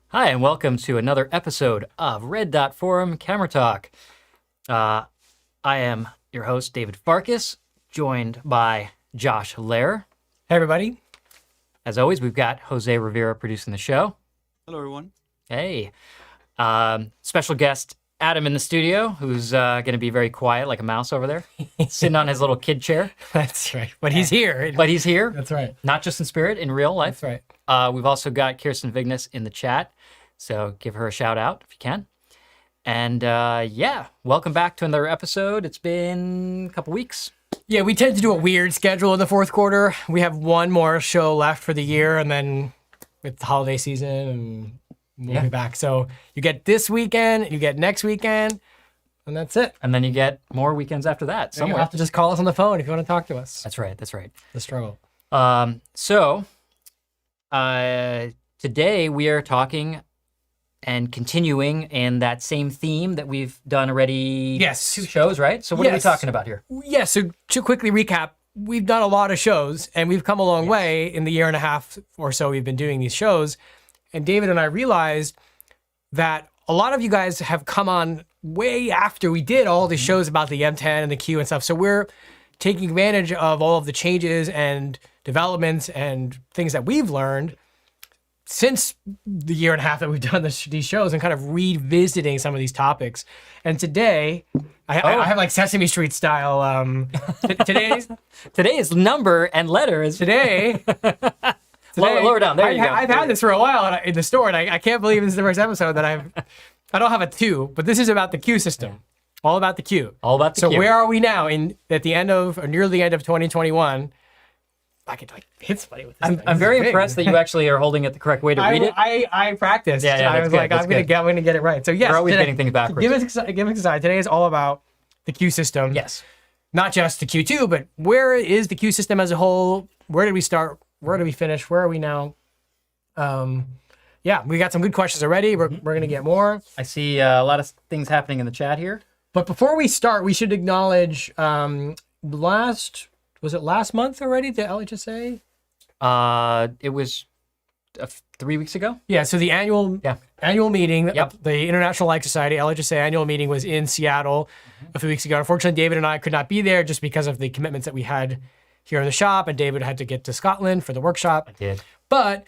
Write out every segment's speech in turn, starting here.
Hi, and welcome to another episode of Red Dot Forum Camera Talk. I am your host, David Farkas, joined by Josh Lehrer. Hey, everybody. As always, we've got Jose Rivera producing the show. Hello, everyone. Hey. Special guest Adam in the studio, who's going to be very quiet like a mouse over there, sitting on his little kid chair. That's right. But he's here. But he's here. That's right. Not just in spirit, in real life. That's right. We've also got Kirsten Vignes in the chat, so give her a shout out if you can. And yeah, welcome back to another episode. It's been a couple weeks. Yeah, we tend to do a weird schedule in the fourth quarter. We have one more show left for the year, and then it's the holiday season, and we'll be back. So you get this weekend, you get next weekend, and that's it. And then you get more weekends after that. Somewhere. You have to just call us on the phone if you want to talk to us. That's right. That's right. The struggle. Today we are talking and continuing in that same theme that we've done already. Yes. 2 shows, right? So what are we talking about here? Yeah, so to quickly recap, we've done a lot of shows, and we've come a long way in the year and a half or so we've been doing these shows. And David and I realized that a lot of you guys have come on way after we did all the shows about the M10 and the Q and stuff. So we're taking advantage of all of the changes and developments and things that we've learned since the year and a half that we've done these shows, and kind of revisiting some of these topics. And today, I have like Sesame Street style. Today's number and letters. Today, lower down. There you go. I've had this for a while in the store, and I can't believe this is the first episode that I don't have a 2, but this is about the Q system. All about the Q. All about the Q. So where are we now at the end of, or near the end of 2021? I could hit somebody with this. I'm very impressed that you actually are holding it the correct way to read it. I practiced. Yeah, I was good, like, I'm gonna get it right. So yes, we're always getting things backwards. Give us aside. Today is all about the Q system. Yes. Not just the Q2, but where is the Q system as a whole? Where did we start? Where did we finish? Where are we now? Yeah, we got some good questions already. We're gonna get more. I see a lot of things happening in the chat here. But before we start, we should acknowledge was it last month already, the LHSA? It was 3 weeks ago. Yeah, so the annual meeting, Yep. the International Leica Society, LHSA annual meeting was in Seattle a few weeks ago. Unfortunately, David and I could not be there just because of the commitments that we had here in the shop, and David had to get to Scotland for the workshop. I did. But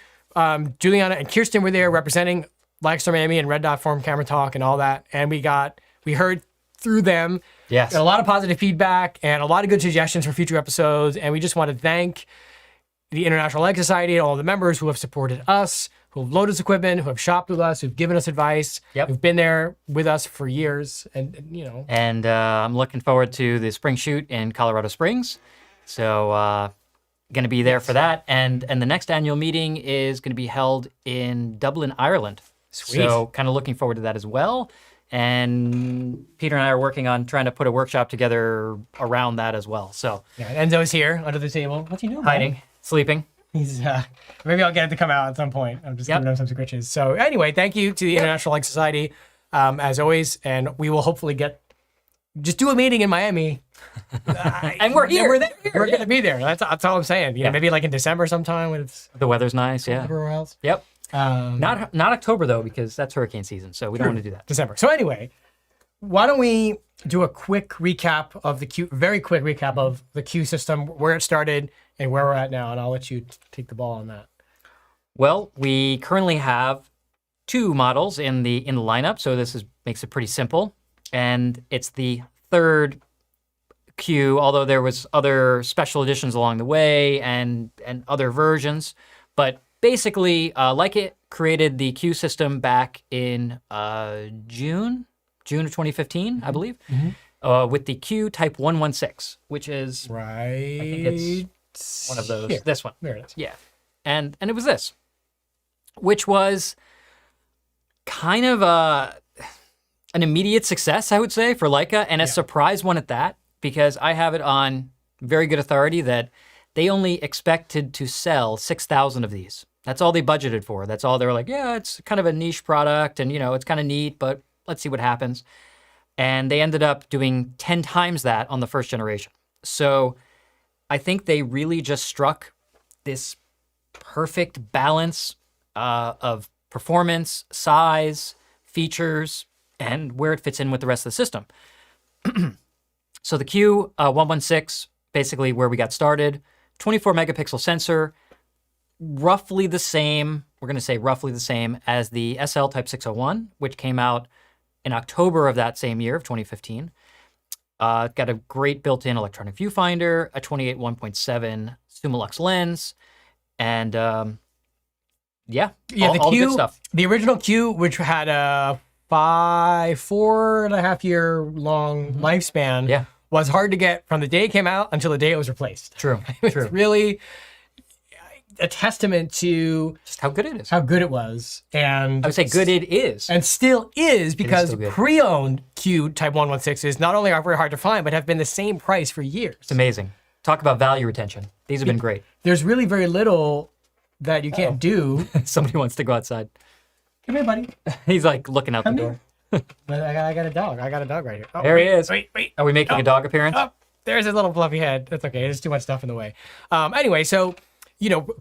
Juliana and Kirsten were there representing Leica Miami and Red Dot Forum Camera Talk and all that, and we heard through them. Yes. And a lot of positive feedback and a lot of good suggestions for future episodes. And we just want to thank the International Leica Society and all the members who have supported us, who have loaded us equipment, who have shopped with us, who've given us advice, who've been there with us for years. And And I'm looking forward to the spring shoot in Colorado Springs. So going to be there for that. And the next annual meeting is going to be held in Dublin, Ireland. Sweet. So kind of looking forward to that as well. And Peter and I are working on trying to put a workshop together around that as well. So Enzo's here under the table. What's he doing? hiding, sleeping. He's maybe I'll get it to come out at some point. I'm just giving him some suggestions. So anyway, thank you to the International Leica Society, as always, and we will hopefully just do a meeting in Miami. And we're here. We're there. We're gonna be there. That's all I'm saying. Maybe like in December sometime when it's The weather's nice. Yeah. everywhere else. Yep. Not October though, because that's hurricane season, so we don't want to do that. December. So anyway, why don't we do a quick recap of very quick recap of the Q system, where it started and where we're at now, and I'll let you take the ball on that. Well, we currently have 2 models in the lineup, so this makes it pretty simple, and it's the 3rd Q, although there was other special editions along the way and other versions, but basically, Leica created the Q system back in June of 2015, I believe, with the Q Type 116, which is right. I think it's one of those. Here. This one. There it is. Yeah, and it was this. which was kind of an immediate success, I would say, for Leica, and a surprise one at that, because I have it on very good authority that they only expected to sell 6,000 of these. That's all they budgeted for. That's all they were like, yeah, it's kind of a niche product and, it's kind of neat, but let's see what happens. And they ended up doing 10 times that on the first generation. So I think they really just struck this perfect balance of performance, size, features, and where it fits in with the rest of the system. So the Q116, basically where we got started, 24 megapixel sensor, roughly the same, we're going to say roughly the same as the SL Type 601, which came out in October of that same year of 2015. Got a great built-in electronic viewfinder, a 28-1.7 Sumalux lens, and all the good stuff. The original Q, which had a 4.5 year long lifespan, was hard to get from the day it came out until the day it was replaced. True. It's really a testament to just how good it is. How good it was. And I would say good it is. And still is, because still good. pre-owned Q Type 116s not only are very hard to find, but have been the same price for years. It's amazing. Talk about value retention. These have been great. There's really very little that you can't do. Somebody wants to go outside. Come here, buddy. He's like looking out the door. But I got a dog. I got a dog right here. Oh, there he is. Wait. Are we making a dog appearance? Oh, there's his little fluffy head. That's okay. There's too much stuff in the way. Anyway, so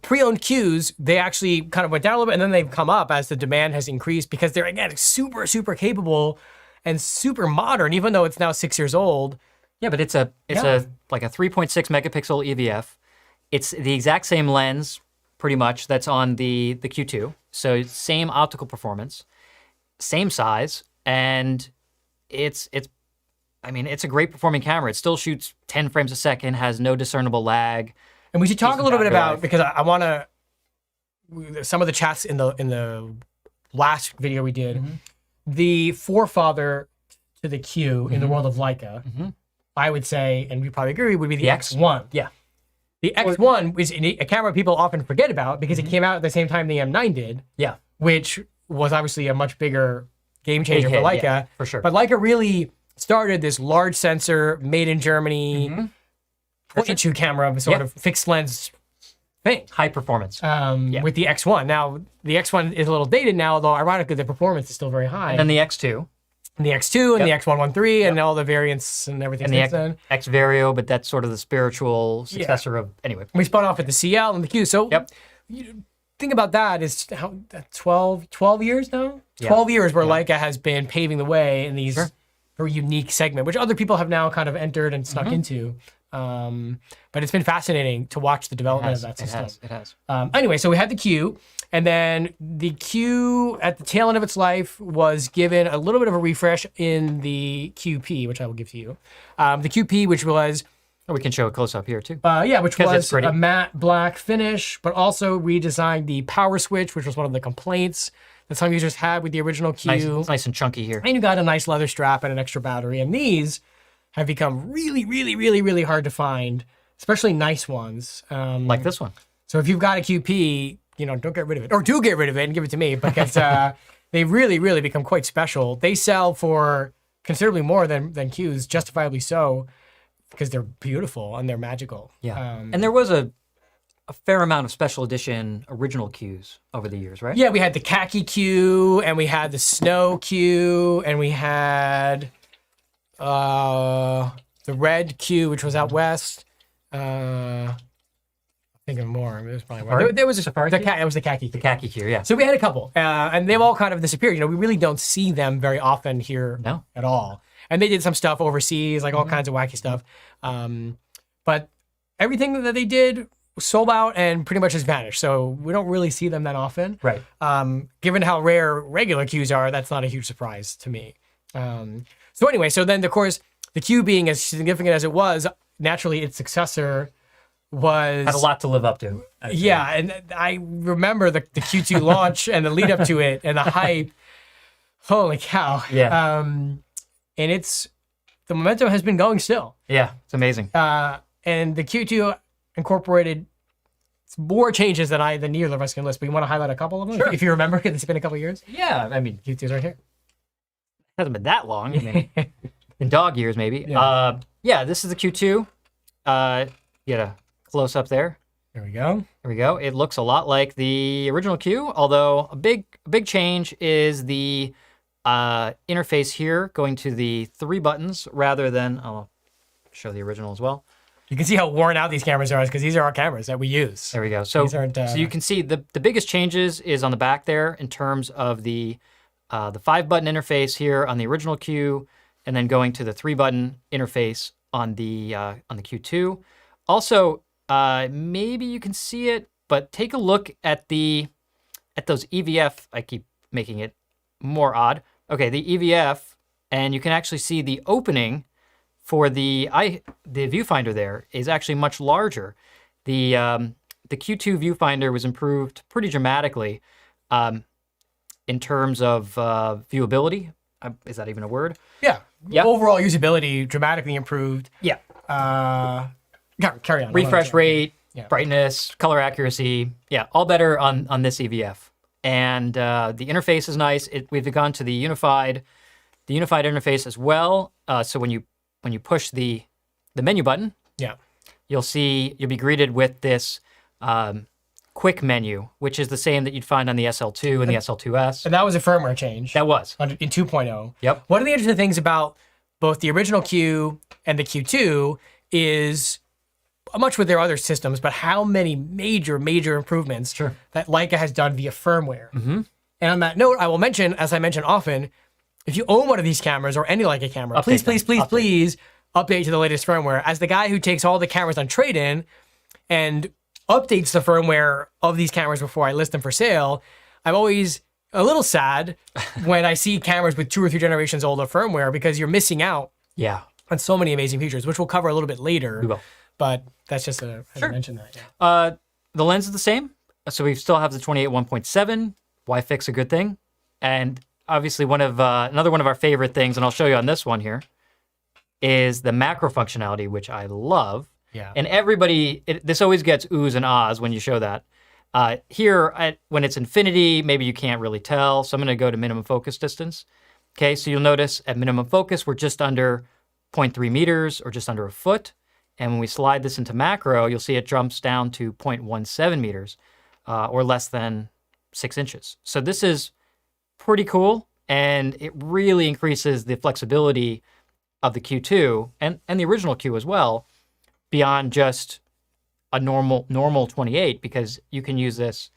pre-owned Qs, they actually kind of went down a little bit, and then they've come up as the demand has increased because they're, again, super, super capable and super modern, even though it's now 6 years old. Yeah, but it's like a 3.6 megapixel EVF. It's the exact same lens, pretty much, that's on the Q2. So same optical performance, same size, and it's a great performing camera. It still shoots 10 frames a second, has no discernible lag. And we should talk a little bit about, because I want to, some of the chats in the last video we did, the forefather to the Q in the world of Leica, I would say, and we probably agree, would be the X1. Yeah. The X1 is a camera people often forget about because it came out at the same time the M9 did. Yeah. Which was obviously a much bigger game changer for Leica. Yeah, for sure. But Leica really started this large sensor, made in Germany, point-and-shoot camera, sort of fixed lens thing. High performance. With the X1. Now, the X1 is a little dated now, although ironically the performance is still very high. And then the X2. And the X2 and the X113 and all the variants and everything. And the X Vario, but that's sort of the spiritual successor of, anyway. We spun off at the CL and the Q. So think about that is how 12 years now? 12 years where Leica has been paving the way in these very unique segment, which other people have now kind of entered and snuck into. But it's been fascinating to watch the development of that system. It has. Anyway, so we had the Q, and then the Q at the tail end of its life was given a little bit of a refresh in the QP, which I will give to you. The QP, which was... we can show a close-up here, too. Which was a matte black finish, but also redesigned the power switch, which was one of the complaints that some users had with the original Q. It's nice and chunky here. And you got a nice leather strap and an extra battery, and these have become really, really, really, really hard to find, especially nice ones. Like this one. So if you've got a QP, don't get rid of it. Or do get rid of it and give it to me, because they've really, really become quite special. They sell for considerably more than Qs, justifiably so, because they're beautiful and they're magical. Yeah. And there was a fair amount of special edition original Qs over the years, right? Yeah, we had the khaki Q, and we had the snow Q, and we had... the red Q, which was out west. Think of more. It was probably there was a Safari. It was the khaki Q. The khaki Q, yeah. So we had a couple, and they've all kind of disappeared. We really don't see them very often here at all. And they did some stuff overseas, like all kinds of wacky stuff. But everything that they did sold out and pretty much has vanished. So we don't really see them that often. Right. Given how rare regular Qs are, that's not a huge surprise to me. So anyway, so then of course the Q being as significant as it was, naturally its successor had a lot to live up to. Yeah, and I remember the Q2 launch and the lead up to it and the hype. Holy cow! Yeah. And the momentum has been going still. Yeah, it's amazing. And the Q2 incorporated It's more changes than neither of us can list, but you want to highlight a couple of them? Sure. If you remember, because it's been a couple of years. Yeah, I mean, Q2's right here. hasn't been that long. I mean, in dog years, maybe. Yeah. Yeah, this is the Q2. Get a close up there. There we go. There we go. It looks a lot like the original Q, although a big change is the interface here going to the 3 buttons rather than, I'll show the original as well. You can see how worn out these cameras are because these are our cameras that we use. There we go. So, These aren't, so you can see the biggest changes is on the back there in terms of the 5-button interface here on the original Q, and then going to the 3-button interface on the Q2. Also, maybe you can see it, but take a look at those EVF. I keep making it more odd. Okay, the EVF, and you can actually see the opening for the viewfinder there is actually much larger. The Q2 viewfinder was improved pretty dramatically in terms of viewability. Is that even a word? Yeah. Yep. Overall usability dramatically improved. Yeah. Carry on. Refresh rate, Yeah. brightness, color accuracy. Yeah, all better on this EVF. And the interface is nice. We've gone to the unified interface as well. So when you push the menu button, Yeah. you'll be greeted with this quick menu, which is the same that you'd find on the SL2 and the SL2S. And that was a firmware change. That was. In 2.0. Yep. One of the interesting things about both the original Q and the Q2 is much with their other systems, but how many major improvements that Leica has done via firmware. Mm-hmm. And on that note, I will mention, as I mention often, if you own one of these cameras or any Leica camera, please update to the latest firmware. As the guy who takes all the cameras on trade-in and updates the firmware of these cameras before I list them for sale, I'm always a little sad when I see cameras with 2 or 3 generations old of firmware because you're missing out on so many amazing features, which we'll cover a little bit later. We will. But that's just I had to mention that. Yeah. The lens is the same. So we still have the 28 1.7. Why fix a good thing? And obviously another one of our favorite things, and I'll show you on this one here, is the macro functionality, which I love. Yeah. And this always gets oohs and ahs when you show that. Here, when it's infinity, maybe you can't really tell. So I'm going to go to minimum focus distance. Okay, so you'll notice at minimum focus, we're just under 0.3 meters or just under a foot. And when we slide this into macro, you'll see it jumps down to 0.17 meters or less than 6 inches. So this is pretty cool, and it really increases the flexibility of the Q2 and the original Q as well beyond just a normal 28, because you can use this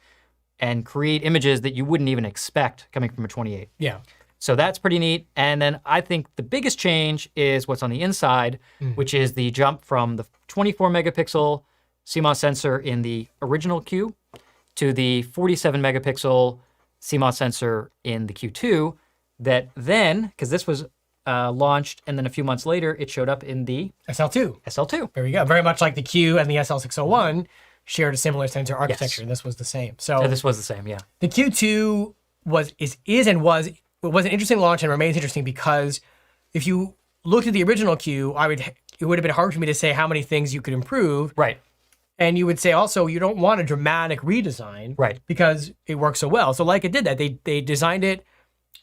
and create images that you wouldn't even expect coming from a 28. Yeah. So that's pretty neat. And then I think the biggest change is what's on the inside, which is the jump from the 24 megapixel CMOS sensor in the original Q to the 47 megapixel CMOS sensor in the Q2 that then, because this was launched and then a few months later, it showed up in the SL2. SL2. There we go. Very much like the Q and the SL601 shared a similar sensor architecture. And this was the same. So this was the same, yeah. the Q2 was an interesting launch and remains interesting because if you looked at the original Q, it would have been hard for me to say how many things you could improve. Right. And you would say also you don't want a dramatic redesign. Right. Because it works so well. So Leica did that. They designed it.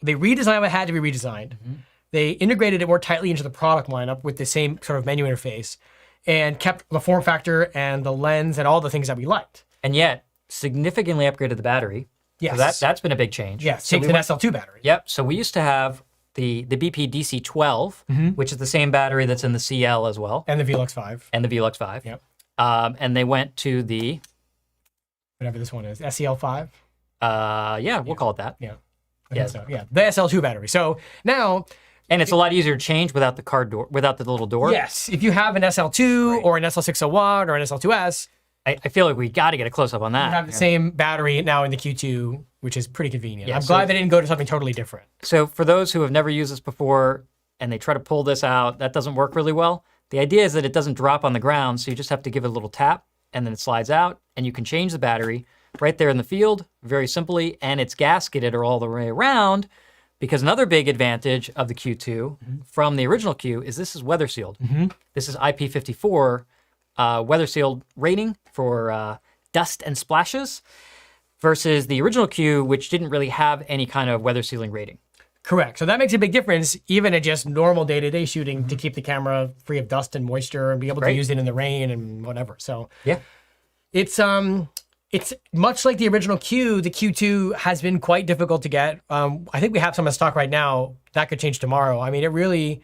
They redesigned what had to be redesigned. Mm-hmm. They integrated it more tightly into the product lineup with the same sort of menu interface and kept the form factor and the lens and all the things that we liked. And yet significantly upgraded the battery. Yes. So that's been a big change. Yes, so takes an SL2 battery. Yep. So we used to have the BP DC12, which is the same battery that's in the CL as well. And the Velux 5. And the Velux 5. Yep. And they went to the... whatever this one is, SEL 5? We'll call it that. Yeah. I think so. Yeah. The SL2 battery. So now... And it's a lot easier to change without the card door, without the little door. Yes. If you have an SL2 or an SL601 or an SL2S... I feel like we got to get a close-up on that. You have the same battery now in the Q2, which is pretty convenient. Yeah, I'm glad they didn't go to something totally different. So for those who have never used this before and they try to pull this out, that doesn't work really well. The idea is that it doesn't drop on the ground, so you just have to give it a little tap, and then it slides out, and you can change the battery right there in the field, very simply, and it's gasketed all the way around, because another big advantage of the Q2 from the original Q is this is weather sealed. This is IP54 weather sealed rating for dust and splashes, versus the original Q, which didn't really have any kind of weather sealing rating. Correct. So that makes a big difference, even in just normal day-to-day shooting, to keep the camera free of dust and moisture and be able to use it in the rain and whatever. So yeah, it's much like the original Q. The Q2 has been quite difficult to get. I think we have some in stock right now. That could change tomorrow. I mean, it really,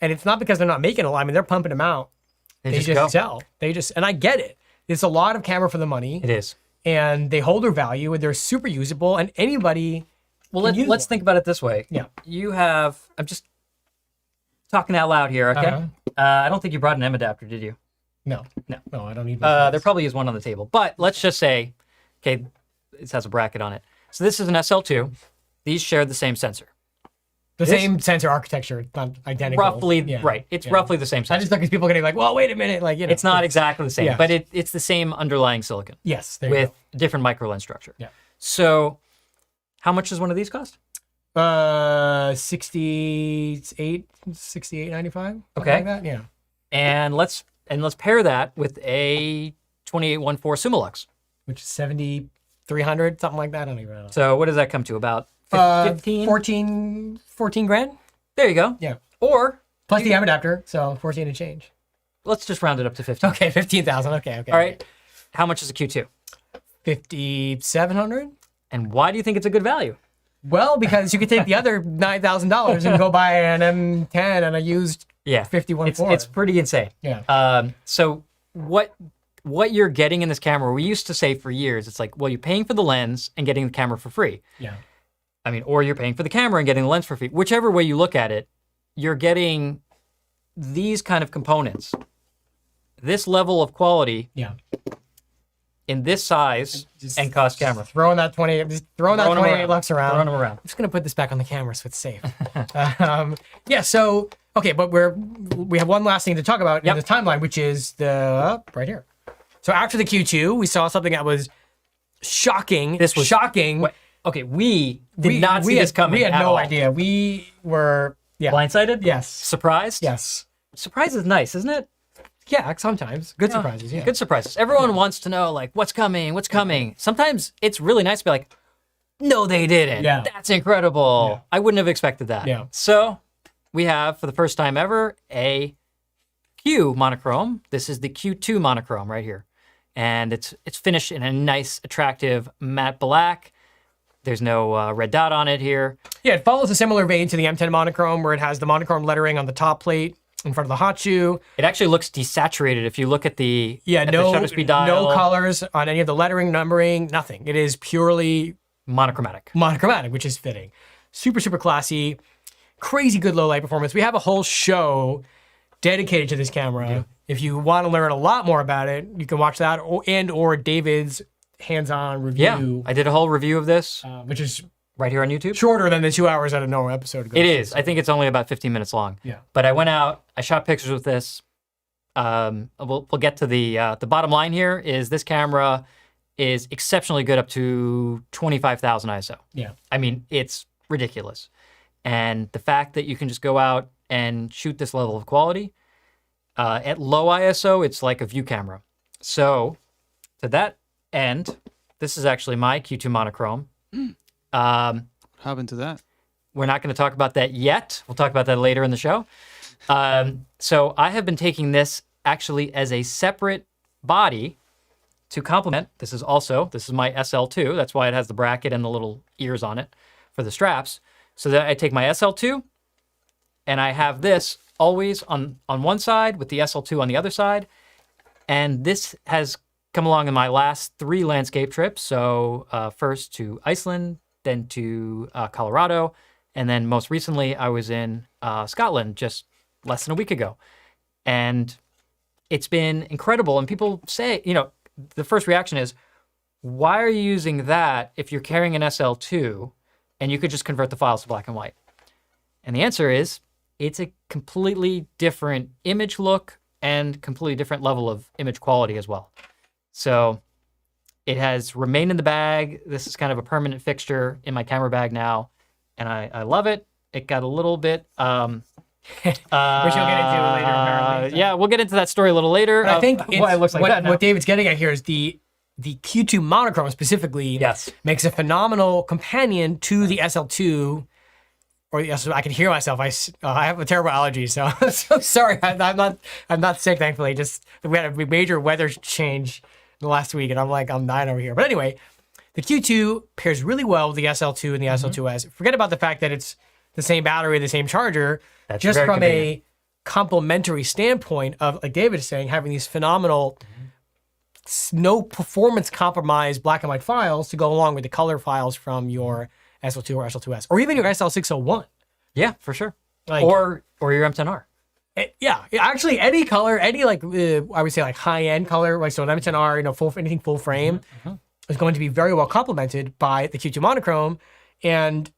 and it's not because they're not making a lot. I mean, they're pumping them out. They just go. sell. And I get it. It's a lot of camera for the money. It is. And they hold their value, and they're super usable, and anybody. Well, let's think about it this way. Yeah. You have, I'm just talking out loud here, okay? Uh-huh. I don't think you brought an M adapter, did you? No, I don't need. There probably is one on the table. But let's just say, okay, this has a bracket on it. So this is an SL2. These share the same sensor. The same sensor architecture, not identical. Roughly, right. It's roughly the same I sensor. just think people are getting like, well, wait a minute, like, you know. It's not exactly the same, Yes. but it's the same underlying silicon Yes, there you with go. different micro lens structure. Yeah. So how much does one of these cost? 68.95. Okay. Like that? Yeah. And let's pair that with a 2814 Sumalux. Which is 7,300, something like that. I don't even know. So what does that come to? About 15? 14 grand. There you go. Yeah. Or Plus the M adapter, so 14 and change. let's just round it up to 15. Okay, 15,000. Okay. All right. How much is a Q2? 5,700. And why do you think it's a good value? Well, because you could take the other $9,000 and go buy an M10 and a used Yeah. 51.4. It's pretty insane. Yeah. So what you're getting in this camera, we used to say for years, it's like, well, you're paying for the lens and getting the camera for free. Yeah. I mean, or you're paying for the camera and getting the lens for free. Whichever way you look at it, you're getting these kind of components, this level of quality Yeah. in this size and cost camera. Throwing that 28 Throwing them 28 around. bucks around. Throwing them around. I'm just gonna put this back on the camera so it's safe. Yeah. So okay, but we have one last thing to talk about in the timeline, which is right here. So after the Q2, we saw something that was shocking. This was shocking. Wait, okay, we did not see this coming. We had at no all. idea. We were Blindsided? Yes. Surprised? Yes. Surprise is nice, isn't it? Yeah. Sometimes good surprises. Yeah. Good surprises. Everyone wants to know, like, what's coming? What's coming? Sometimes it's really nice to be like, no, they didn't. Yeah. That's incredible. Yeah. I wouldn't have expected that. Yeah. So we have, for the first time ever, a Q monochrome. This is the Q2 monochrome right here. And it's finished in a nice, attractive matte black. There's no red dot on it here. Yeah, it follows a similar vein to the M10 monochrome, where it has the monochrome lettering on the top plate in front of the hot shoe. It actually looks desaturated if you look at the the no shutter speed dial. no colors on any of the lettering, numbering, nothing. It is purely Monochromatic. monochromatic, which is fitting. Super, super classy. Crazy good low light performance. We have a whole show dedicated to this camera. Yeah. If you want to learn a lot more about it, you can watch that or David's hands-on review. Yeah, I did a whole review of this, which is right here on YouTube. shorter than the 2 hours that a normal episode goes. It is. I think it's only about 15 minutes long. Yeah. But I went out, I shot pictures with this. We'll get to the bottom line here is this camera is exceptionally good up to 25,000 ISO. Yeah. I mean, it's ridiculous. And the fact that you can just go out and shoot this level of quality, at low ISO, it's like a view camera. So to that end, this is actually my Q2 monochrome. What happened to that? We're not going to talk about that yet. We'll talk about that later in the show. So I have been taking this actually as a separate body to complement. This is my SL2. That's why it has the bracket and the little ears on it for the straps. So that I take my SL2 and I have this always on one side with the SL2 on the other side. And this has come along in my last 3 landscape trips. So first to Iceland, then to Colorado, and then most recently I was in Scotland just less than a week ago. And it's been incredible. And people say, the first reaction is, why are you using that if you're carrying an SL2 and you could just convert the files to black and white? And the answer is, it's a completely different image look and completely different level of image quality as well. So it has remained in the bag. This is kind of a permanent fixture in my camera bag now, and I love it. It got a little bit... which you'll get into later, apparently. Yeah, we'll get into that story a little later. But I think why it looks like that now. what David's getting at here is the the Q2 Monochrome specifically Yes. makes a phenomenal companion to the SL2. Or the SL2. I can hear myself. I have a terrible allergy, so I'm so sorry. I'm not sick, thankfully. Just we had a major weather change in the last week, and I'm dying over here. But anyway, the Q2 pairs really well with the SL2 and the SL2S. Forget about the fact that it's the same battery, the same charger. That's just very from convenient. a complementary standpoint of, like David is saying, having these phenomenal, no performance compromise black and white files to go along with the color files from your SL2 or SL2S, or even your SL601. Yeah, for sure. Like- or your M10R. Yeah, actually, any color, any I would say like high end color, like so an M10R, anything full frame, is going to be very well complemented by the Q2 Monochrome, and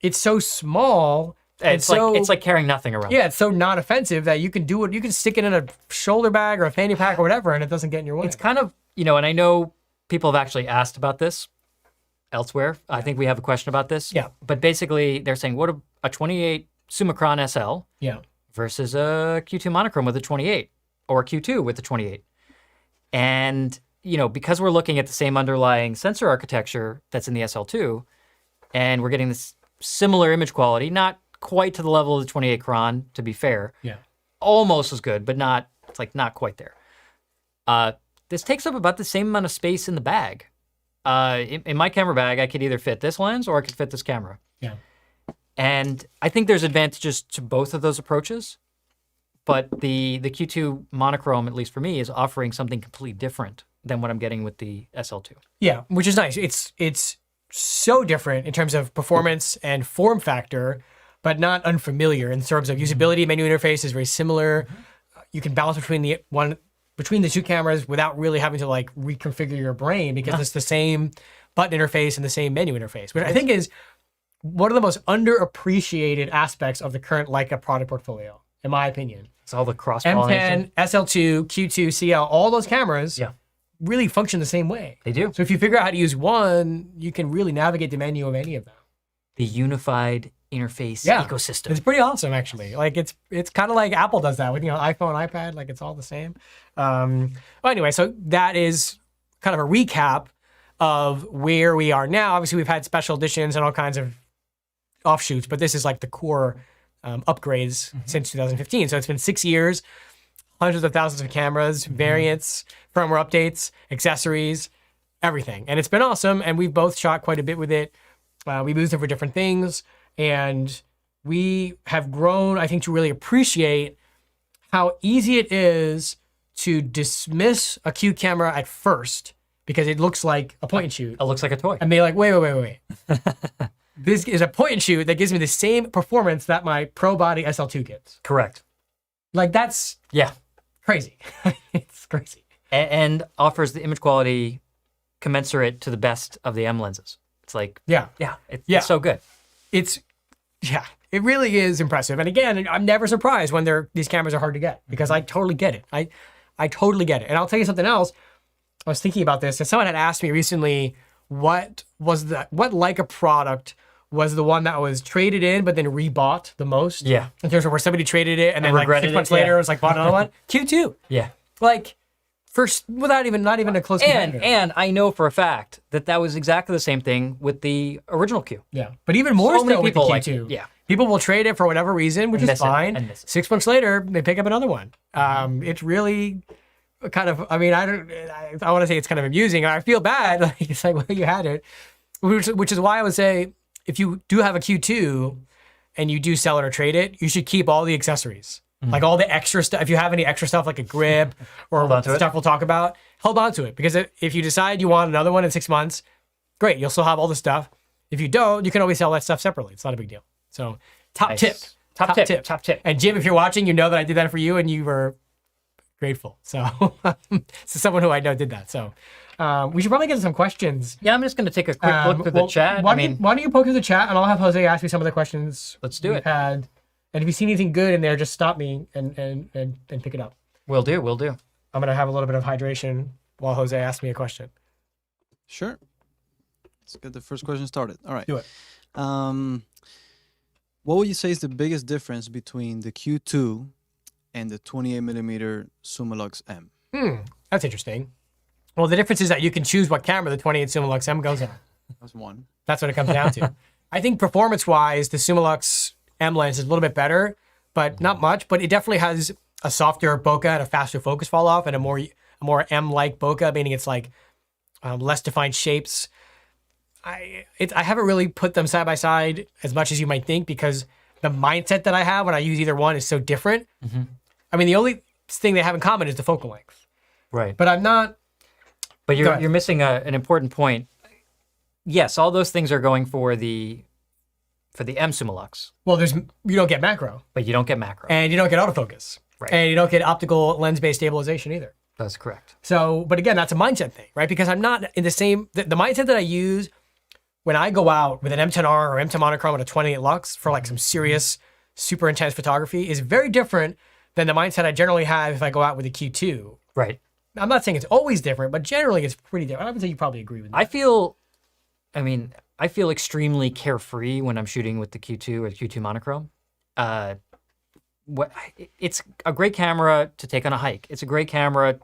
it's so small. And It's like carrying nothing around. yeah, it's so non offensive that you can do it. You can stick it in a shoulder bag or a fanny pack or whatever, and it doesn't get in your way. It's kind of, and I know people have actually asked about this elsewhere. I think we have a question about this. Yeah. But basically, they're saying, what a 28 Sumalux SL yeah, versus a Q2 Monochrome with a 28 or a Q2 with a 28. And, because we're looking at the same underlying sensor architecture that's in the SL2, and we're getting this similar image quality, not quite to the level of the 28 Cron, to be fair. yeah, Almost as good, but not quite there. This takes up about the same amount of space in the bag. In my camera bag, I could either fit this lens or I could fit this camera. yeah. And I think there's advantages to both of those approaches. But the Q2 Monochrome, at least for me, is offering something completely different than what I'm getting with the SL2. Yeah, which is nice. It's so different in terms of performance and form factor, but not unfamiliar in terms of usability. Menu interface is very similar. You can balance between the two cameras without really having to like reconfigure your brain because it's the same button interface and the same menu interface, which I think is one of the most underappreciated aspects of the current Leica product portfolio, in my opinion. It's all the cross-pollination. M10, SL2, Q2, CL, all those cameras Yeah. really function the same way. They do. So if you figure out how to use one, you can really navigate the menu of any of them. The unified interface Yeah. ecosystem. It's pretty awesome, actually. Like it's kind of like Apple does that with iPhone, iPad. Like it's all the same. Well, anyway, so that is kind of a recap of where we are now. Obviously, we've had special editions and all kinds of offshoots, but this is like the core upgrades since 2015. So it's been 6 years, hundreds of thousands of cameras, variants, firmware updates, accessories, everything. And it's been awesome. And we've both shot quite a bit with it. We've used it for different things. And we have grown, I think, to really appreciate how easy it is to dismiss a Q camera at first because it looks like a point and shoot. It looks like a toy. And be like, wait. This is a point and shoot that gives me the same performance that my Pro Body SL2 gets. Correct. Like that's Yeah. crazy. It's crazy. And offers the image quality commensurate to the best of the M lenses. It's like, Yeah. it's so good. It really is impressive. And again, I'm never surprised when these cameras are hard to get because I totally get it. I totally get it. And I'll tell you something else. I was thinking about this and someone had asked me recently, what Leica product was the one that was traded in but then rebought the most? Yeah. In terms of where somebody traded it and then like regretted 6 months it, yeah. later it was like bought another one? Q2. Yeah. Like first not even a close competitor. And I know for a fact that was exactly the same thing with the original Q. Yeah, but even more So many so with the people like Q2. it, yeah. People will trade it for whatever reason, which And is miss it, fine. and miss it. 6 months later, they pick up another one. It's really kind of, I mean, I want to say it's kind of amusing. I feel bad. Like, it's like, well, you had it. Which is why I would say, if you do have a Q2 and you do sell it or trade it, you should keep all the accessories. Like all the extra stuff. If you have any extra stuff like a grip or on to it. stuff we'll talk about, hold on to it. Because if you decide you want another one in 6 months, great, you'll still have all the stuff. If you don't, you can always sell that stuff separately. It's not a big deal. So top Nice. tip. Top tip. And Jim, if you're watching, you know that I did that for you and you were grateful. So this is someone who I know did that. So we should probably get to some questions. Yeah, I'm just going to take a quick look through the chat. Why don't you poke through the chat and I'll have Jose ask me some of the questions Let's do we've it. had. And if you see anything good in there, just stop me and pick it up. Will do. I'm going to have a little bit of hydration while Jose asks me a question. Sure. Let's get the first question started. All right. Do it. What would you say is the biggest difference between the Q2 and the 28mm Sumalux M? That's interesting. Well, the difference is that you can choose what camera the 28 Sumalux M goes on. That's one. That's what it comes down to. I think performance-wise, the Sumalux M lens is a little bit better, but not much. But it definitely has a softer bokeh and a faster focus fall off, and a more M-like bokeh, meaning it's like less defined shapes. I haven't really put them side by side as much as you might think because the mindset that I have when I use either one is so different. I mean, the only thing they have in common is the focal length. Right. But I'm not. But you're missing an important point. Yes, all those things are going for the M Sumalux, Well, you don't get macro, but you don't get macro. and you don't get autofocus, Right. and you don't get optical lens-based stabilization either. That's correct. So, but again, that's a mindset thing, right? Because I'm not in the same, the mindset that I use when I go out with an M10R or M10 monochrome at a 28 lux for like some serious, super intense photography is very different than the mindset I generally have if I go out with a Q2. Right. I'm not saying it's always different, but generally it's pretty different. I would say you probably agree with me. I feel extremely carefree when I'm shooting with the Q2 or the Q2 monochrome. It's a great camera to take on a hike. It's a great camera,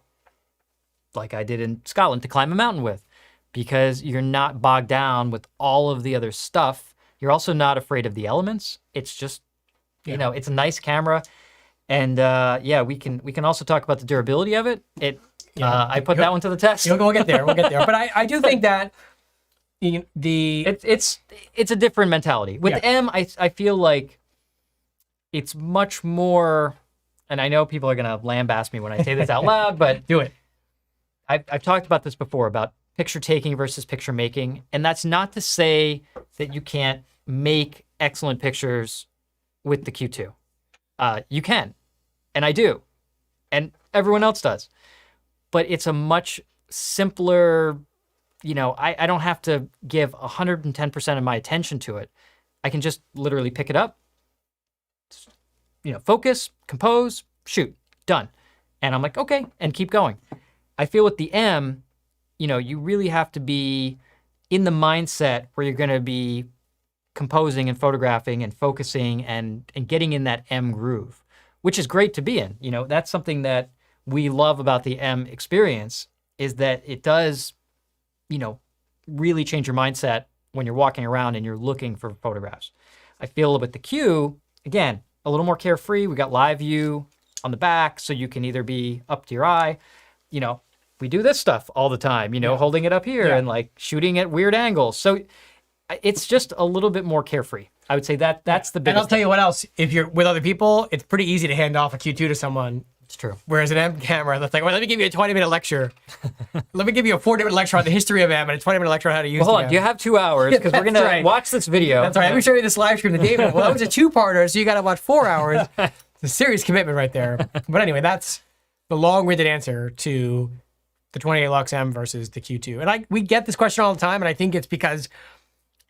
like I did in Scotland, to climb a mountain with, because you're not bogged down with all of the other stuff. You're also not afraid of the elements. It's just, it's a nice camera, and we can also talk about the durability of it. I put that one to the test. We'll get there. But I do think that it's a different mentality. With M, I feel like it's much more, and I know people are gonna lambaste me when I say this out loud, but do it. I've talked about this before about picture taking versus picture making, and that's not to say that you can't make excellent pictures with the Q2. You can, and I do, and everyone else does, but it's a much simpler. I don't have to give 110% of my attention to it. I can just literally pick it up, focus, compose, shoot, done. And I'm like, okay, and keep going. I feel with the M, you really have to be in the mindset where you're going to be composing and photographing and focusing and getting in that M groove, which is great to be in. That's something that we love about the M experience is that it does, really change your mindset when you're walking around and you're looking for photographs. I feel with the Q, again, a little more carefree. We got live view on the back, so you can either be up to your eye. We do this stuff all the time, holding it up here and like shooting at weird angles. So it's just a little bit more carefree. I would say that's the biggest. And I'll tell you what else. If you're with other people, it's pretty easy to hand off a Q2 to someone. It's true. Whereas an M camera, that's like, well, let me give you a 20-minute lecture. Let me give you a 40-minute lecture on the history of M and a 20-minute lecture on how to use it. Hold on, you have 2 hours because we're going to watch this video. That's right. Let me show you this live stream to David. Well, that was a 2-parter, so you got to watch 4 hours. It's a serious commitment right there. But anyway, that's the long-winded answer to the 28 Lux M versus the Q2. And we get this question all the time, and I think it's because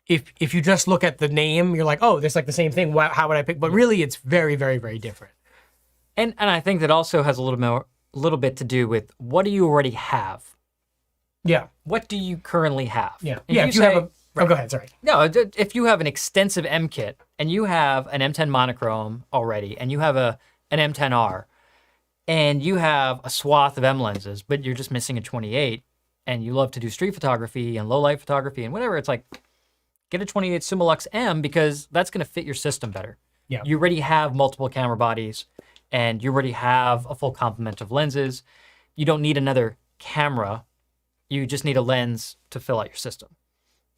if you just look at the name, you're like, oh, there's like the same thing. How would I pick? But really, it's very, very, very different. And I think that also has a little bit to do with what do you already have? Yeah. What do you currently have? Yeah. If you have oh, go ahead. Sorry. No, if you have an extensive M kit and you have an M10 monochrome already, and you have an M10R, and you have a swath of M lenses, but you're just missing a 28, and you love to do street photography and low light photography and whatever, it's like, get a 28 Sumalux M because that's going to fit your system better. Yeah. You already have multiple camera bodies, and you already have a full complement of lenses. You don't need another camera. You just need a lens to fill out your system.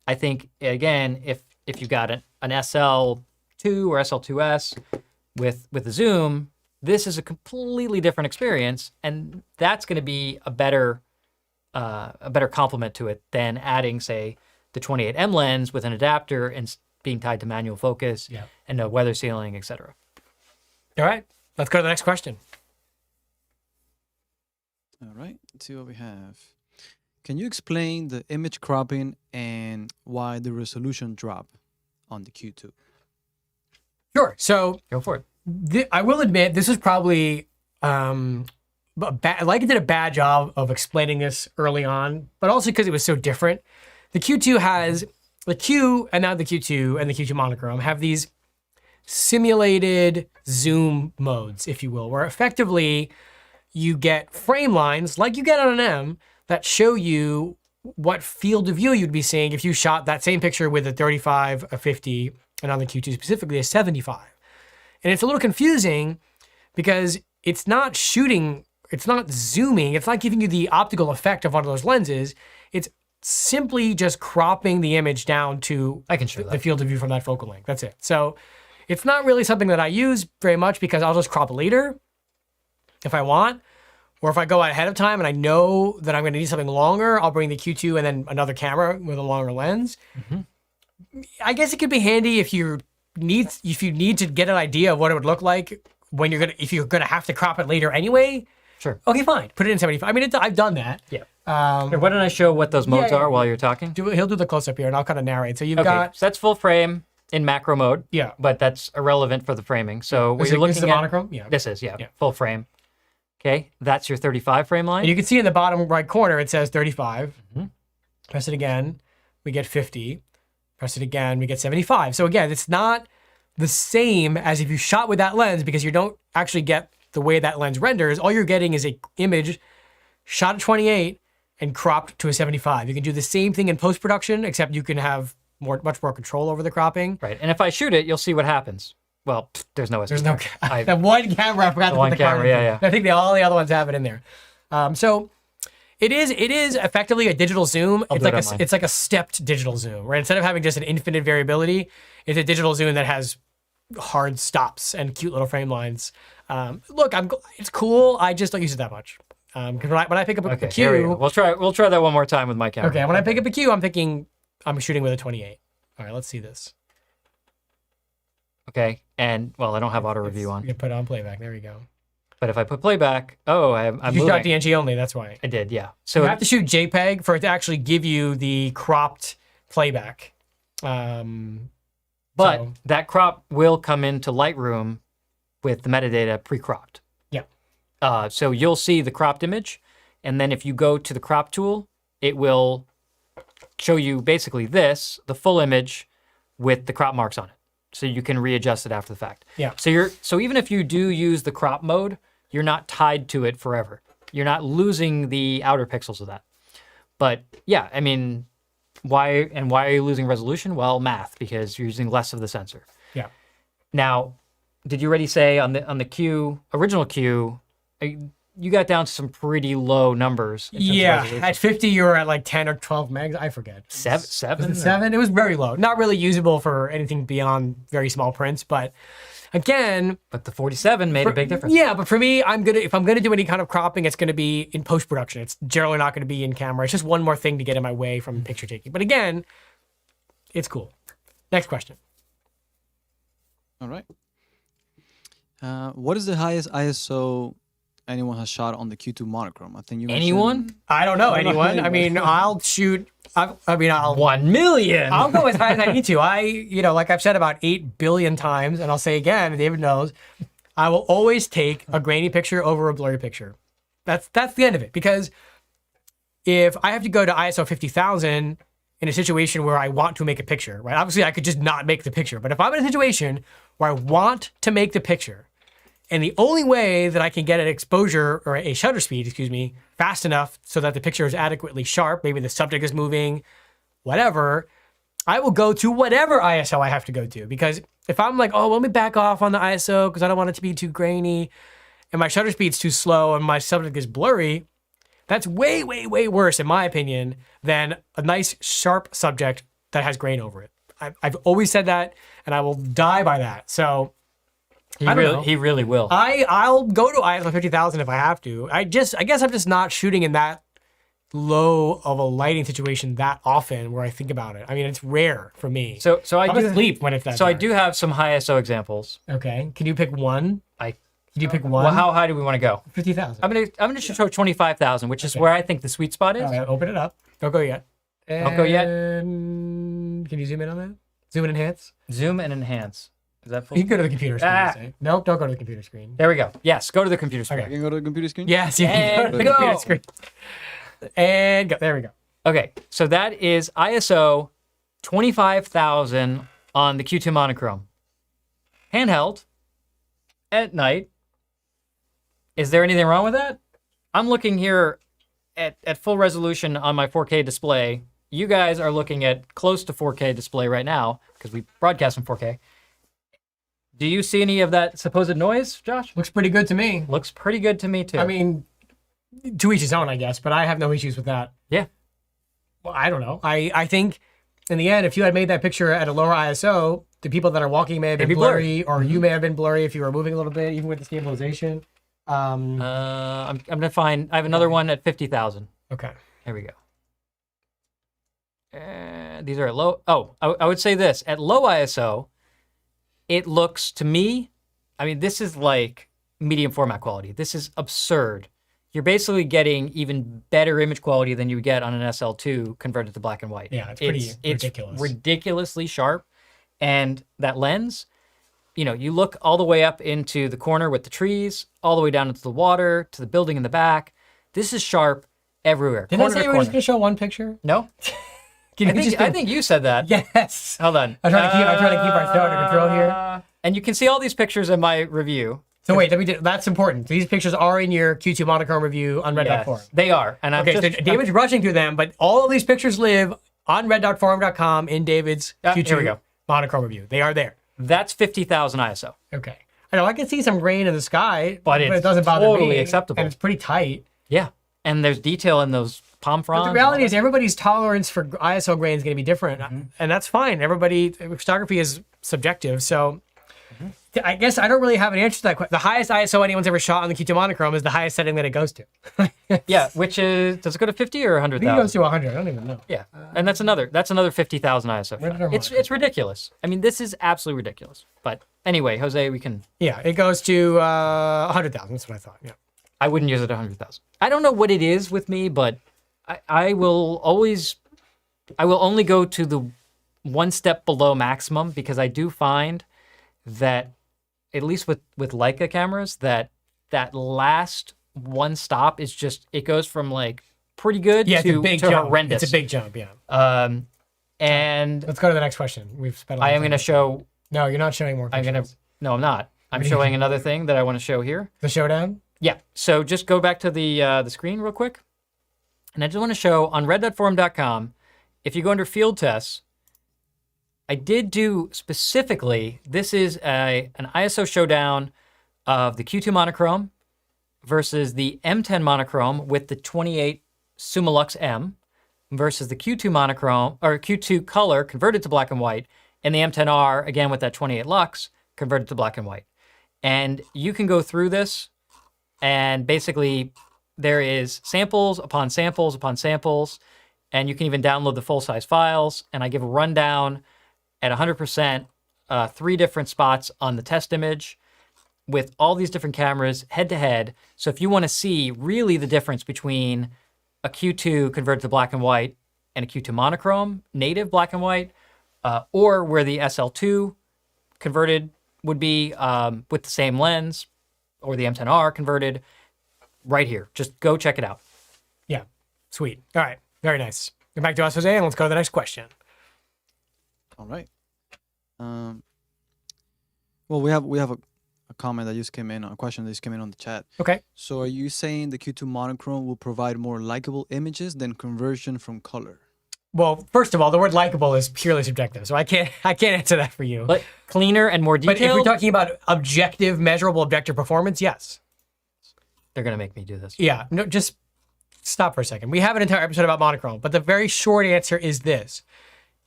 I think, again, if you got an SL2 or SL2S with a zoom, this is a completely different experience, and that's going to be a better complement to it than adding, say, the 28M lens with an adapter and being tied to manual focus and no weather sealing, etc. All right. Let's go to the next question. All right, let's see what we have. Can you explain the image cropping and why the resolution drop on the Q2? Sure. So Go for it. I will admit this is probably Leica did a bad job of explaining this early on, but also because it was so different. The Q2 has the Q, and now the Q2 and the Q2 monochrome have these simulated zoom modes, if you will, where effectively you get frame lines like you get on an M, that show you what field of view you'd be seeing if you shot that same picture with a 35, a 50, and on the Q2 specifically a 75. And it's a little confusing because it's not shooting, it's not zooming, it's not giving you the optical effect of one of those lenses. It's simply just cropping the image down to I can show the that. field of view from that focal length. That's it. So it's not really something that I use very much because I'll just crop later if I want. Or if I go ahead of time and I know that I'm going to need something longer, I'll bring the Q2 and then another camera with a longer lens. I guess it could be handy if you need to get an idea of what it would look like when if you're gonna have to crop it later anyway. Sure. Okay, fine. Put it in 75. I mean, I've done that. Yeah. Here, why don't I show what those modes yeah, are yeah. while you're talking? He'll do the close up here, and I'll kind of narrate. So you've Okay, got so that's full frame in macro mode. Yeah. But that's irrelevant for the framing. So what This you're is looking the at. monochrome? Yeah. This is, yeah, full frame. Okay, that's your 35 frame line. And you can see in the bottom right corner it says 35. Press it again, we get 50. Press it again, we get 75. So again, it's not the same as if you shot with that lens because you don't actually get the way that lens renders. All you're getting is a image shot at 28 and cropped to a 75. You can do the same thing in post-production, except you can have much more control over the cropping. Right, and if I shoot it, you'll see what happens. Well, there's no. There's no I- that one camera. I forgot to put one the camera, yeah. I think all the other ones have it in there. So it is effectively a digital zoom. I'll do it on mine. It's like a stepped digital zoom, right? Instead of having just an infinite variability, it's a digital zoom that has hard stops and cute little frame lines. Look, it's cool. I just don't use it that much. Because when I pick up a Okay, here we go. Q, We'll try that one more time with my camera. okay, when I pick up a Q, I'm thinking I'm shooting with a 28. All right, let's see this. Okay, and well, I don't have auto review You on, can put on playback. There we go. but if I put playback, I'm You moving. shot DNG only. That's why. I did, yeah. You So have to shoot JPEG for it to actually give you the cropped playback. But but that crop will come into Lightroom with the metadata pre-cropped. yeah, So you'll see the cropped image, and then if you go to the crop tool, it will show you basically the full image with the crop marks on it. So you can readjust it after the fact. Yeah. So even if you do use the crop mode, you're not tied to it forever. You're not losing the outer pixels of that. But yeah, I mean, why are you losing resolution? Well, math, because you're using less of the sensor. yeah. Now, did you already say on the Q, original Q, you got down to some pretty low numbers? in terms of Yeah, resolution. at 50, you were at like 10 or 12 megs. I forget. Seven? Was it 7? It was very low. Not really usable for anything beyond very small prints. But again, But the 47 made a big difference. yeah, but for me, if I'm gonna do any kind of cropping, it's gonna be in post-production. It's generally not gonna be in camera. It's just one more thing to get in my way from picture taking. But again, it's cool. Next question. All right. What is the highest ISO anyone has shot on the Q2 monochrome? I think you mentioned- Anyone? I don't know I don't know anyone. I mean, I'll shoot. I'll 1 million. I'll go as high as I need to. Like I've said about 8 billion times, and I'll say again, and David knows, I will always take a grainy picture over a blurry picture. That's the end of it. Because if I have to go to ISO 50,000 in a situation where I want to make a picture, right? Obviously, I could just not make the picture. But if I'm in a situation where I want to make the picture, and the only way that I can get an exposure or a shutter speed, fast enough so that the picture is adequately sharp, maybe the subject is moving, whatever, I will go to whatever ISO I have to go to. Because if I'm like, oh, let me back off on the ISO because I don't want it to be too grainy, and my shutter speed's too slow and my subject is blurry, that's way, way, way worse, in my opinion, than a nice, sharp subject that has grain over it. I've always said that, and I will die by that. So He I don't know. He really will. I'll go to ISO 50,000 if I have to. I guess I'm just not shooting in that low of a lighting situation that often where I think about it. I mean, it's rare for me. So I I'm do asleep when it's that So I dark. do have some high ISO examples. Okay. Can you pick one? Can you pick one? Well, how high do we want to go? 50,000. I'm gonna show 25,000, which is where I think the sweet spot is. All right, open it up. Don't go yet. Don't go yet. Can you zoom in on that? Zoom and enhance? Zoom and enhance. Is that full? You can go to the computer screen. Ah. Say. Nope, don't go to the computer screen. There we go. Yes, go to the computer screen. You can go to the computer screen? Yes, you can go to the And computer go. screen. And go. There we go. Okay, so that is ISO 25,000 on the Q2 monochrome. Handheld at night. Is there anything wrong with that? I'm looking here at full resolution on my 4K display. You guys are looking at close to 4K display right now because we broadcast in 4K. Do you see any of that supposed noise, Josh? Looks pretty good to me. Looks pretty good to me too. I mean, to each his own, I guess, but I have no issues with that. yeah. Well, I don't know. I think in the end, if you had made that picture at a lower ISO, the people that are walking may have been It'd be blurry. blurry, or you may have been blurry if you were moving a little bit, even with the stabilization. I'm gonna find. I have another one at 50,000. Okay. Here we go. These are at low. Oh, I would say this at low ISO. It looks to me. I mean, this is like medium format quality. This is absurd. You're basically getting even better image quality than you would get on an SL2 converted to black and white. Yeah, it's pretty ridiculous. It's ridiculously sharp. And that lens, you look all the way up into the corner with the trees, all the way down into the water, to the building in the back. This is sharp everywhere. Didn't I say we were just going to show one picture? No? I think you said that. Yes. Hold on. I'm trying to keep our show under control here. And you can see all these pictures in my review. So wait, that's important. These pictures are in your Q2 Monochrome review on red.forum. Yes, they are. And so David's rushing through them, but all of these pictures live on red.forum.com in David's Q2 here we go. Monochrome review. They are there. That's 50,000 ISO. Okay. I know I can see some grain in the sky, But it it's doesn't bother totally me. acceptable. And it's pretty tight. Yeah. And there's detail in those palm fronds. But the reality is everybody's tolerance for ISO grain is going to be different, and that's fine. Photography is subjective, so I guess I don't really have an answer to that question. The highest ISO anyone's ever shot on the Q2 Monochrome is the highest setting that it goes to. Yeah, which is, does it go to 50 or I think it 100,000? goes to 100. I don't even know. Yeah, and that's another 50,000 ISO. Where did shot. our It's ridiculous. I mean, this is absolutely ridiculous. But anyway, Jose, we can. Yeah, it goes to 100,000. That's what I thought. Yeah. I wouldn't use it at 100,000. I don't know what it is with me, but I will only go to the one step below maximum because I do find that, at least with Leica cameras, that last one stop is just, it goes from like pretty good Yeah, to, it's a big to jump. horrendous. It's a big jump, yeah. And Let's go to the next question. We've spent a lot I of am time. going to show, No, you're not showing more pictures. no, I'm not. I'm showing another thing that I want to show here. The showdown? Yeah, so just go back to the screen real quick. And I just want to show on red.forum.com, if you go under field tests, I did do specifically, this is an ISO showdown of the Q2 Monochrome versus the M10 Monochrome with the 28 Sumalux M versus the Q2 Monochrome, or Q2 Color converted to black and white, and the M10R, again with that 28 Lux, converted to black and white. And you can go through this, and basically there is samples upon samples upon samples, and you can even download the full-size files, and I give a rundown at 100%, 3 different spots on the test image with all these different cameras head-to-head. So if you want to see really the difference between a Q2 converted to black and white and a Q2 Monochrome, native black and white, or where the SL2 converted would be with the same lens, or the M10R converted, right here. Just go check it out. Yeah. Sweet. All right. Very nice. Get back to us, Jose, and let's go to the next question. All right. Well, we have a comment that just came in, a question that just came in on the chat. Okay. So are you saying the Q2 Monochrome will provide more likable images than conversion from color? Well, first of all, the word likable is purely subjective, so I can't answer that for you. But cleaner and more But detailed, if we're talking about objective, measurable objective performance, yes. they're going to make me do this. Yeah. No, just stop for a second. We have an entire episode about monochrome, but the very short answer is this.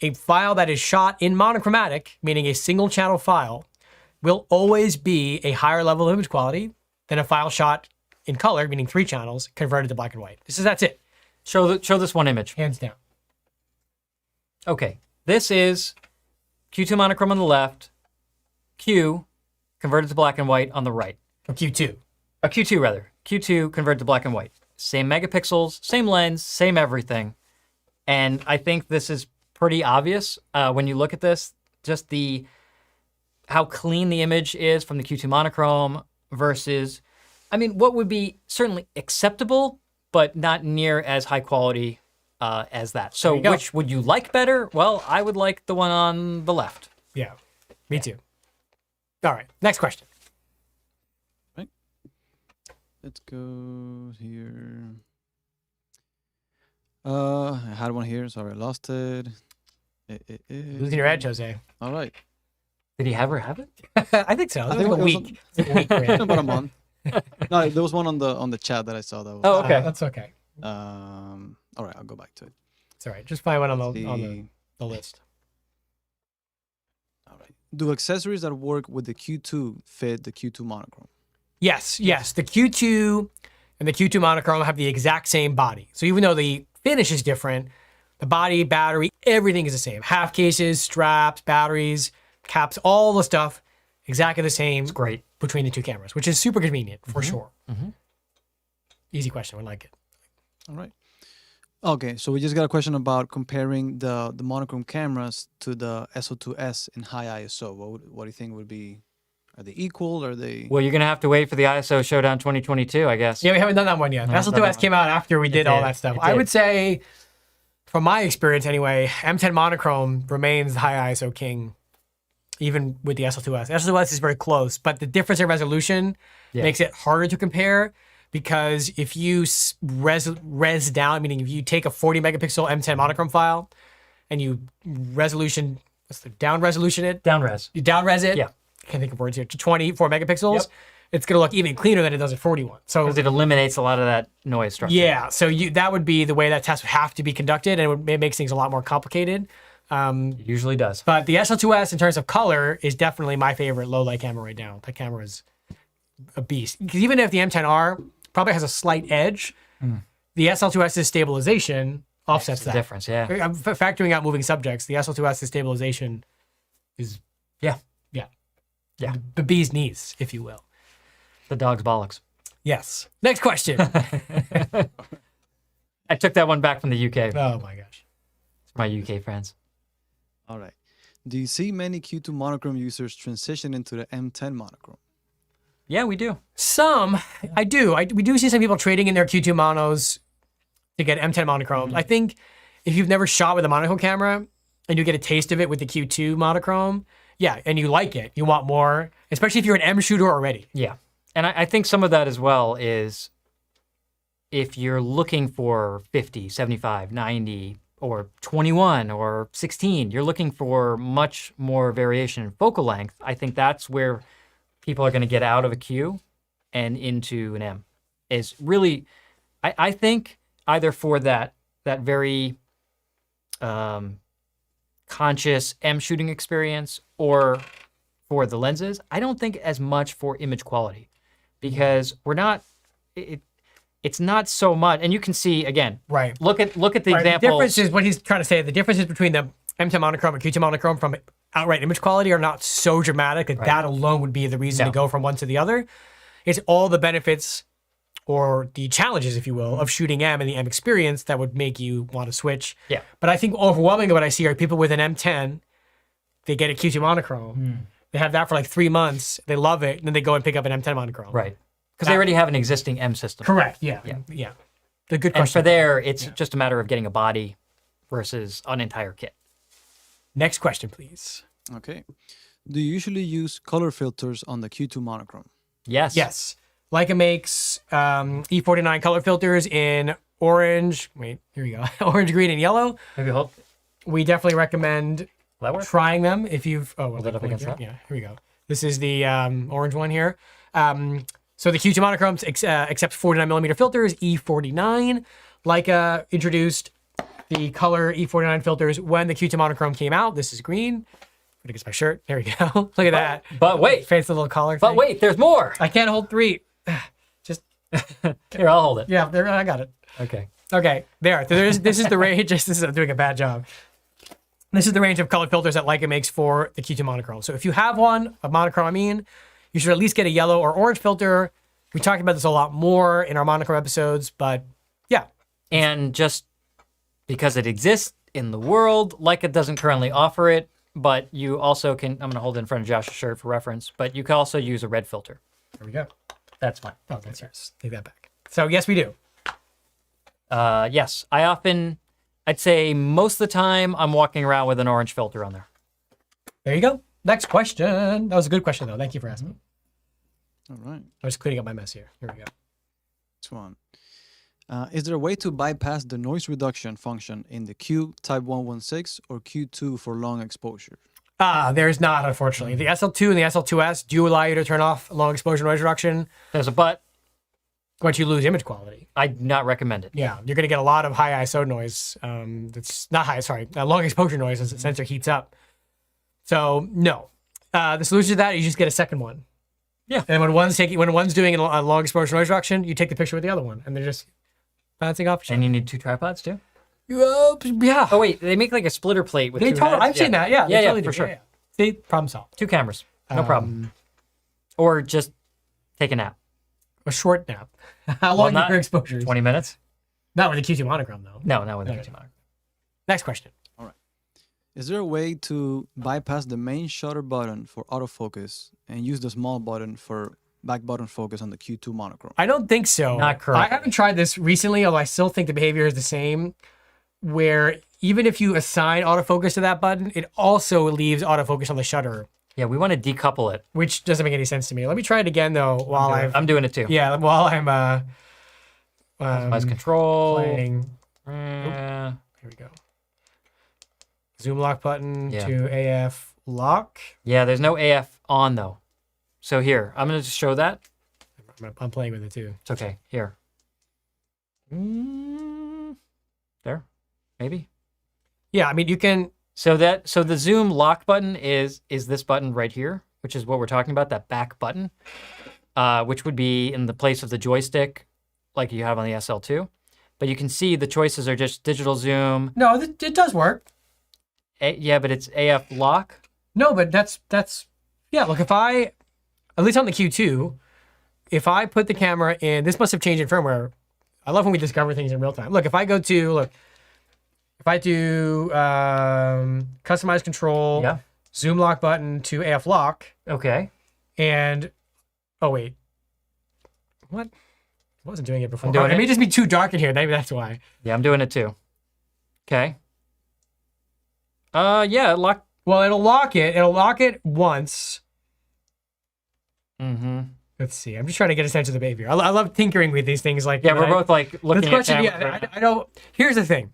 A file that is shot in monochromatic, meaning a single channel file, will always be a higher level of image quality than a file shot in color, meaning 3 channels, converted to black and white. That's it. Show this one image. Hands down. Okay, this is Q2 Monochrome on the left, Q converted to black and white on the right. Or Q2. Q2 rather. Q2 converted to black and white. Same megapixels, same lens, same everything. And I think this is pretty obvious when you look at this, just how clean the image is from the Q2 Monochrome versus, I mean, what would be certainly acceptable, but not near as high quality as that. So which would you like better? Well, I would like the one on the left. Yeah, me too. All right, next question. Right. Let's go here. I had one here. Sorry, I lost it. Losing your edge, Jose. All right. Did he ever have it? I think so. I It was think like a it was week. It's a week for him. about a month. No, there was one on the chat that I saw. That was, Oh, okay. That's okay. All right, I'll go back to it. It's all right. Just find one on The, the list. all right. Do accessories that work with the Q2 fit the Q2 monochrome? Yes. The Q2 and the Q2 monochrome have the exact same body. So even though the finish is different, the body, battery, everything is the same. Half cases, straps, batteries, caps, all the stuff exactly the same. It's great. Between the two cameras, which is super convenient for sure. Easy question. I like it. All right. Okay, so we just got a question about comparing the monochrome cameras to the SO2S in high ISO. What do you think would be? Are they equal? Are they? Well, you're going to have to wait for the ISO Showdown 2022, I guess. Yeah, we haven't done that one yet. No, haven't done SL2S that came out after we did all did. that stuff. It I did. would say, from my experience anyway, M10 monochrome remains the high ISO king, even with the SL2S. SL2S is very close, but the difference in resolution makes it harder to compare because if you res down, meaning if you take a 40 megapixel M10 monochrome file and you down resolution it, you down res it, Yeah. I can't think of words here, to 24 megapixels, Yep. it's going to look even cleaner than it does at 41. So Because it eliminates a lot of that noise structure. yeah, so that would be the way that test would have to be conducted, and it makes things a lot more complicated. It usually does. But the SL2S, in terms of color, is definitely my favorite low light camera right now. That camera is a beast. Because even if the M10R probably has a slight edge, the SL2S's stabilization offsets The that. difference, yeah. I'm factoring out moving subjects. The SL2S's stabilization is Yeah. the bee's knees, if you will. The dog's bollocks. Yes. Next question. I took that one back from the UK. Oh my gosh. It's my UK friends. All right. Do you see many Q2 monochrome users transition into the M10 monochrome? Yeah, we do. Some, I do. We do see some people trading in their Q2 monos to get M10 monochromes. I think if you've never shot with a monochrome camera and you get a taste of it with the Q2 monochrome, yeah, and you like it, you want more, especially if you're an M shooter already. Yeah. And I think some of that as well is if you're looking for 50, 75, 90, or 21 or 16, you're looking for much more variation in focal length. I think that's where people are going to get out of a Q and into an M. Is really, I think either for that very conscious M shooting experience or for the lenses, I don't think as much for image quality because we're not. It's not so much, and you can see again. Right. Look at the Right, the example. difference is what he's trying to say. The differences between the M10 monochrome and Q2 monochrome from outright image quality are not so dramatic that that alone would be the reason to go from one to the other. It's all the benefits or the challenges, if you will, of shooting M and the M experience that would make you want to switch. Yeah. But I think overwhelmingly what I see are people with an M10, they get a Q2 monochrome, they have that for like 3 months, they love it, and then they go and pick up an M10 monochrome. Right. Because they already have an existing M system. Correct. Yeah. The good And question. for there, it's just a matter of getting a body versus an entire kit. Next question, please. Okay. Do you usually use color filters on the Q2 monochrome? Yes. Yes. Leica makes E49 color filters in orange. Wait, here we go. Orange, green, and yellow. Maybe hold We definitely recommend that work. trying them if you've. Oh, Hold it up against that. Yeah, here we go. This is the orange one here. So the Q2 monochromes accept 49 millimeter filters, E49. Leica introduced the color E49 filters when the Q2 monochrome came out. This is green. But against my shirt. There we go. Look at that. But wait. Fancy little collar But thing. wait, there's more. I can't hold 3. Just Here, I'll hold it. yeah, there. I got it. Okay. Okay, there. This is the range. I'm doing a bad job. This is the range of color filters that Leica makes for the Q2 monochrome. So if you have one, a monochrome, you should at least get a yellow or orange filter. We talked about this a lot more in our monochrome episodes, but yeah. And just because it exists in the world, Leica doesn't currently offer it, but you also can, I'm going to hold it in front of Josh's shirt for reference, but you can also use a red filter. There we go. That's fine. Oh, that's yours. Take that back. So yes, we do. Yes, I'd say most of the time I'm walking around with an orange filter on there. There you go. Next question. That was a good question, though. Thank you for asking. All right. I was cleaning up my mess here. Here we go. Next one. Is there a way to bypass the noise reduction function in the Q Type 116 or Q2 for long exposure? There's not, unfortunately. The SL2 and the SL2S do allow you to turn off long exposure noise reduction There's a but. once you lose image quality. I do not recommend it. Yeah, you're going to get a lot of high ISO noise. That's not high, sorry, long exposure noise as the sensor heats up. So no, the solution to that is you just get a second one. Yeah. And when one's doing a long exposure noise reduction, you take the picture with the other one, and they're just bouncing off each And you need 2 tripods too? yeah. Oh, wait. They make like a splitter plate with They 2 totally, heads? I've seen that. Yeah. they Yeah, totally for do. sure. Yeah. See, problem solved. 2 cameras. No problem. Or just take a nap. A short nap. How long not are your exposures? 20 minutes? Not with the Q2 Monochrome though. No, not with Okay. the camera. Next question. Is there a way to bypass the main shutter button for autofocus and use the small button for back button focus on the Q2 monochrome? I don't think so. Not correct. I haven't tried this recently, although I still think the behavior is the same. Where even if you assign autofocus to that button, it also leaves autofocus on the shutter, Yeah, we want to decouple it. which doesn't make any sense to me. Let me try it again though, while I'm doing it too. while I'm Customize control. playing. Uh, Here we go. Zoom lock button Yeah. to AF lock. yeah, there's no AF on though. So here, I'm going to just show that. I'm playing with it too. It's okay. Here. There. Maybe. Yeah, I mean you can. So the zoom lock button is this button right here, which is what we're talking about, that back button, which would be in the place of the joystick like you have on the SL2. But you can see the choices are just digital zoom. No, it does work. Yeah, but it's AF lock. No, but that's yeah. Look, if I, at least on the Q2, if I put the camera in, this must have changed in firmware. I love when we discover things in real time. Look, if I do customize control, Yeah. zoom lock button to AF lock, Okay. and oh wait, what? I wasn't doing it before. I'm doing It it. may just be too dark in here. Maybe that's why. Yeah, I'm doing it too. Okay. Yeah, lock. Well, it'll lock it. It'll lock it once. Mm-hmm. Let's see. I'm just trying to get a sense of the behavior. I love tinkering with these things. Like Yeah, when we're both like looking This at question, cameras. yeah, I know. Here's the thing.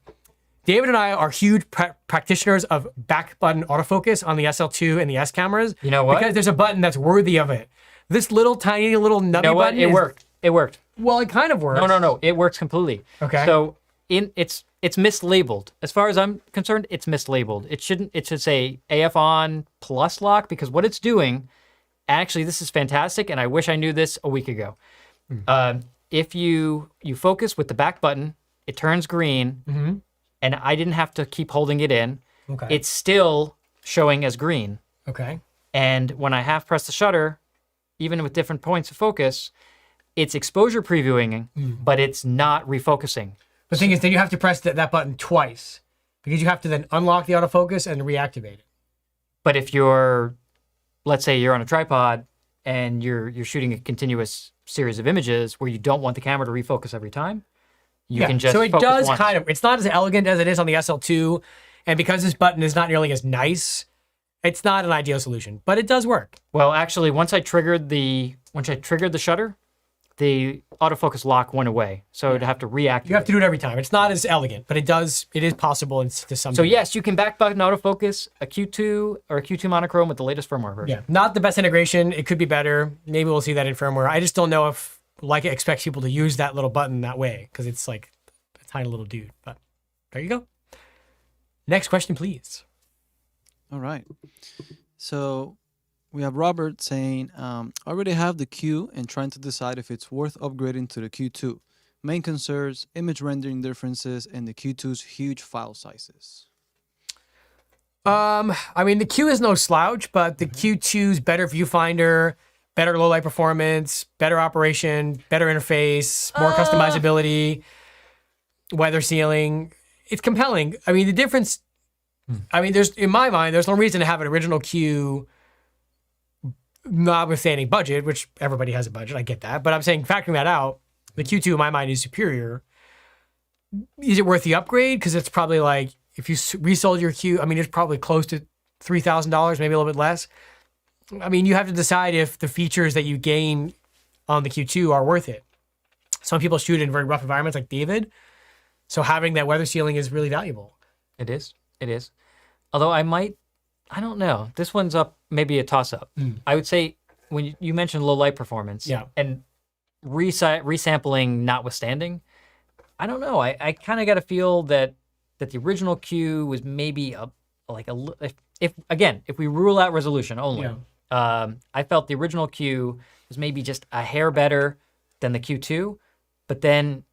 David and I are huge practitioners of back button autofocus on the SL2 and the S cameras. You know what? Because there's a button that's worthy of it. This little tiny little nubby You know what? button. It worked. It worked. Well, it kind of works. No. It works completely. Okay. So it's mislabeled. As far as I'm concerned, it's mislabeled. It should say AF on plus lock, because what it's doing, actually, this is fantastic, and I wish I knew this a week ago. If you focus with the back button, it turns green, and I didn't have to keep holding it in. Okay. It's still showing as green. Okay. And when I half press the shutter, even with different points of focus, it's exposure previewing, but it's not refocusing. The thing is, then you have to press that button twice because you have to then unlock the autofocus and reactivate it. But if you're, let's say you're on a tripod and you're shooting a continuous series of images where you don't want the camera to refocus every time, you can just so it focus does once. kind of. It's not as elegant as it is on the SL2, and because this button is not nearly as nice, it's not an ideal solution, but it does work. Well, actually, once I triggered the shutter, the autofocus lock went away. So I'd have to reactivate. You have to do it every time. It's not as elegant, but it is possible to some So degree. yes, you can back button autofocus a Q2 or a Q2 monochrome with the latest firmware version. Yeah, not the best integration. It could be better. Maybe we'll see that in firmware. I just don't know if Leica expects people to use that little button that way because it's like a tiny little dude. But there you go. Next question, please. All right. So we have Robert saying, I already have the Q and trying to decide if it's worth upgrading to the Q2. Main concerns, image rendering differences, and the Q2's huge file sizes. I mean, the Q is no slouch, but the Q2's better viewfinder, better low light performance, better operation, better interface, more customizability, weather sealing. It's compelling. I mean, the difference, I mean, in my mind, there's no reason to have an original Q notwithstanding budget, which everybody has a budget. I get that. But I'm saying factoring that out, the Q2 in my mind is superior. Is it worth the upgrade? Because it's probably like, if you resold your Q, I mean, it's probably close to $3,000, maybe a little bit less. I mean, you have to decide if the features that you gain on the Q2 are worth it. Some people shoot in very rough environments like David. So having that weather sealing is really valuable. It is. It is. Although I don't know. This one's up, maybe a toss-up. I would say when you mentioned low light performance and resampling notwithstanding, I don't know. I kind of got a feel that the original Q was maybe if we rule out resolution only, I felt the original Q was maybe just a hair better than the Q2, but then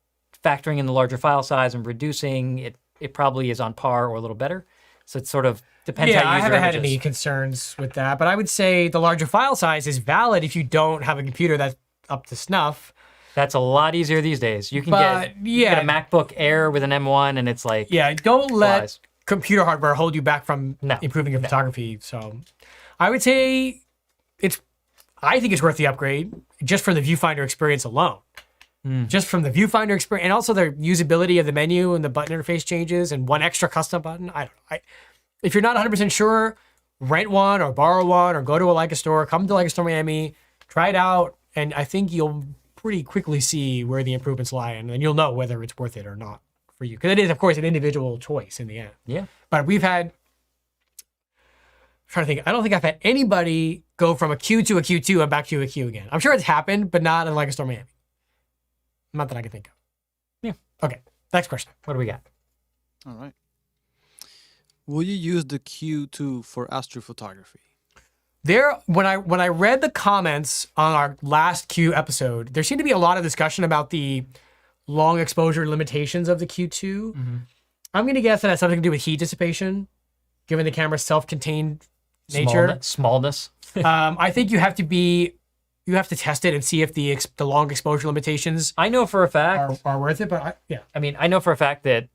factoring in the larger file size and reducing it probably is on par or a little better. So it sort of depends how you use I your haven't had images. any concerns with that, but I would say the larger file size is valid if you don't have a computer that's up to snuff. That's a lot easier these days. You can But, get a MacBook Air with an M1 and it's like Don't let flies. computer hardware hold you back from improving your photography. So I would say I think it's worth the upgrade just from the viewfinder experience alone. Just from the viewfinder experience, and also the usability of the menu and the button interface changes and one extra custom button. I don't know. If you're not 100% sure, rent one or borrow one or go to a Leica store, come to Leica Store Miami, try it out, and I think you'll pretty quickly see where the improvements lie, and then you'll know whether it's worth it or not for you. Because it is, of course, an individual choice in the end. Yeah. But we've had, I'm trying to think, I don't think I've had anybody go from a Q to a Q2 and back to a Q again. I'm sure it's happened, but not in Leica Store Miami. Not that I can think of. Yeah. Okay. Next question. What do we got? All right. Will you use the Q2 for astrophotography? When I read the comments on our last Q episode, there seemed to be a lot of discussion about the long exposure limitations of the Q2. I'm going to guess that has something to do with heat dissipation, given the camera's self-contained nature. Smallness. I think you have to test it and see if the long exposure limitations I know for a fact. are worth it. But I know for a fact that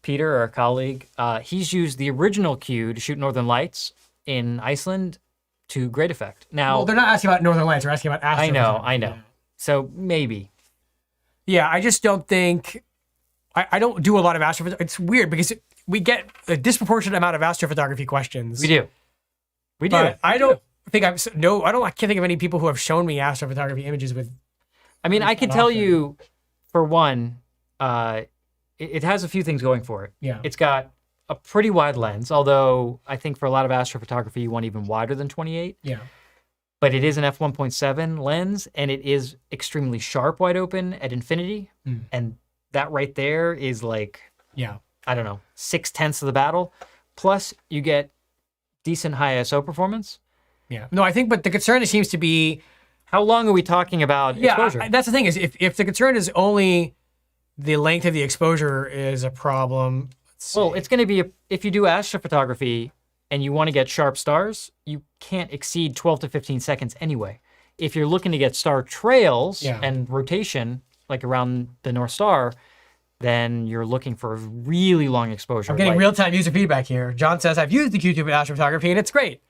Peter, our colleague, he's used the original Q to shoot Northern Lights in Iceland to great effect. Now, well, they're not asking about Northern Lights; they're asking about astrophotograhy. I know. So maybe. Yeah, I just don't think I don't do a lot of astrophotography. It's weird because we get a disproportionate amount of astrophotography questions. We do. But I don't think I can't think of any people who have shown me astrophotography images with. I mean, I can tell you, for one, it has a few things going for it. Yeah. It's got a pretty wide lens, although I think for a lot of astrophotography, you want even wider than 28. Yeah. But it is an f1.7 lens, and it is extremely sharp wide open at infinity. And that right there is like, I don't know, 6/10 of the battle. Plus, you get decent high ISO performance. Yeah. No, I think, but the concern seems to be, how long are we talking about exposure? that's the thing is if the concern is only the length of the exposure is a problem. Well, it's going to be, if you do astrophotography and you want to get sharp stars, you can't exceed 12 to 15 seconds anyway. If you're looking to get star trails and rotation, like around the North Star, then you're looking for a really long exposure. I'm getting real-time user feedback here. John says, I've used the Q2 for astrophotography and it's great.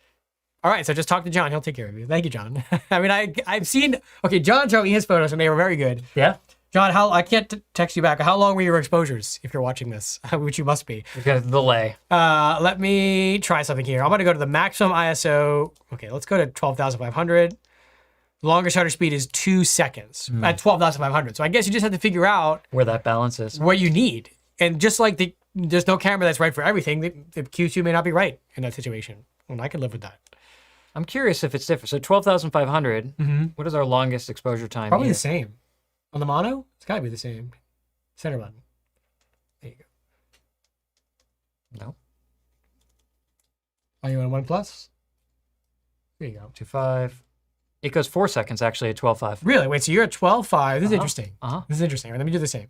All right, so just talk to John. He'll take care of you. Thank you, John. I mean, I've seen, John showed me his photos and they were very good. Yeah? John, I can't text you back. How long were your exposures if you're watching this, which you must be? Because of the delay. Let me try something here. I'm going to go to the maximum ISO. Okay, let's go to 12,500. The longest shutter speed is 2 seconds at 12,500. So I guess you just have to figure out Where that balance is. what you need. And just like there's no camera that's right for everything, the Q2 may not be right in that situation. And I can live with that. I'm curious if it's different. So 12,500, what is our longest exposure time? Probably here? the same. On the mono, it's got to be the same. Center button. There you go. No. Are you on 1 plus? There you go. 2.5. It goes 4 seconds actually at 12.5. Really? Wait, so you're at 12.5. This is interesting. This is interesting. All right, let me do the same.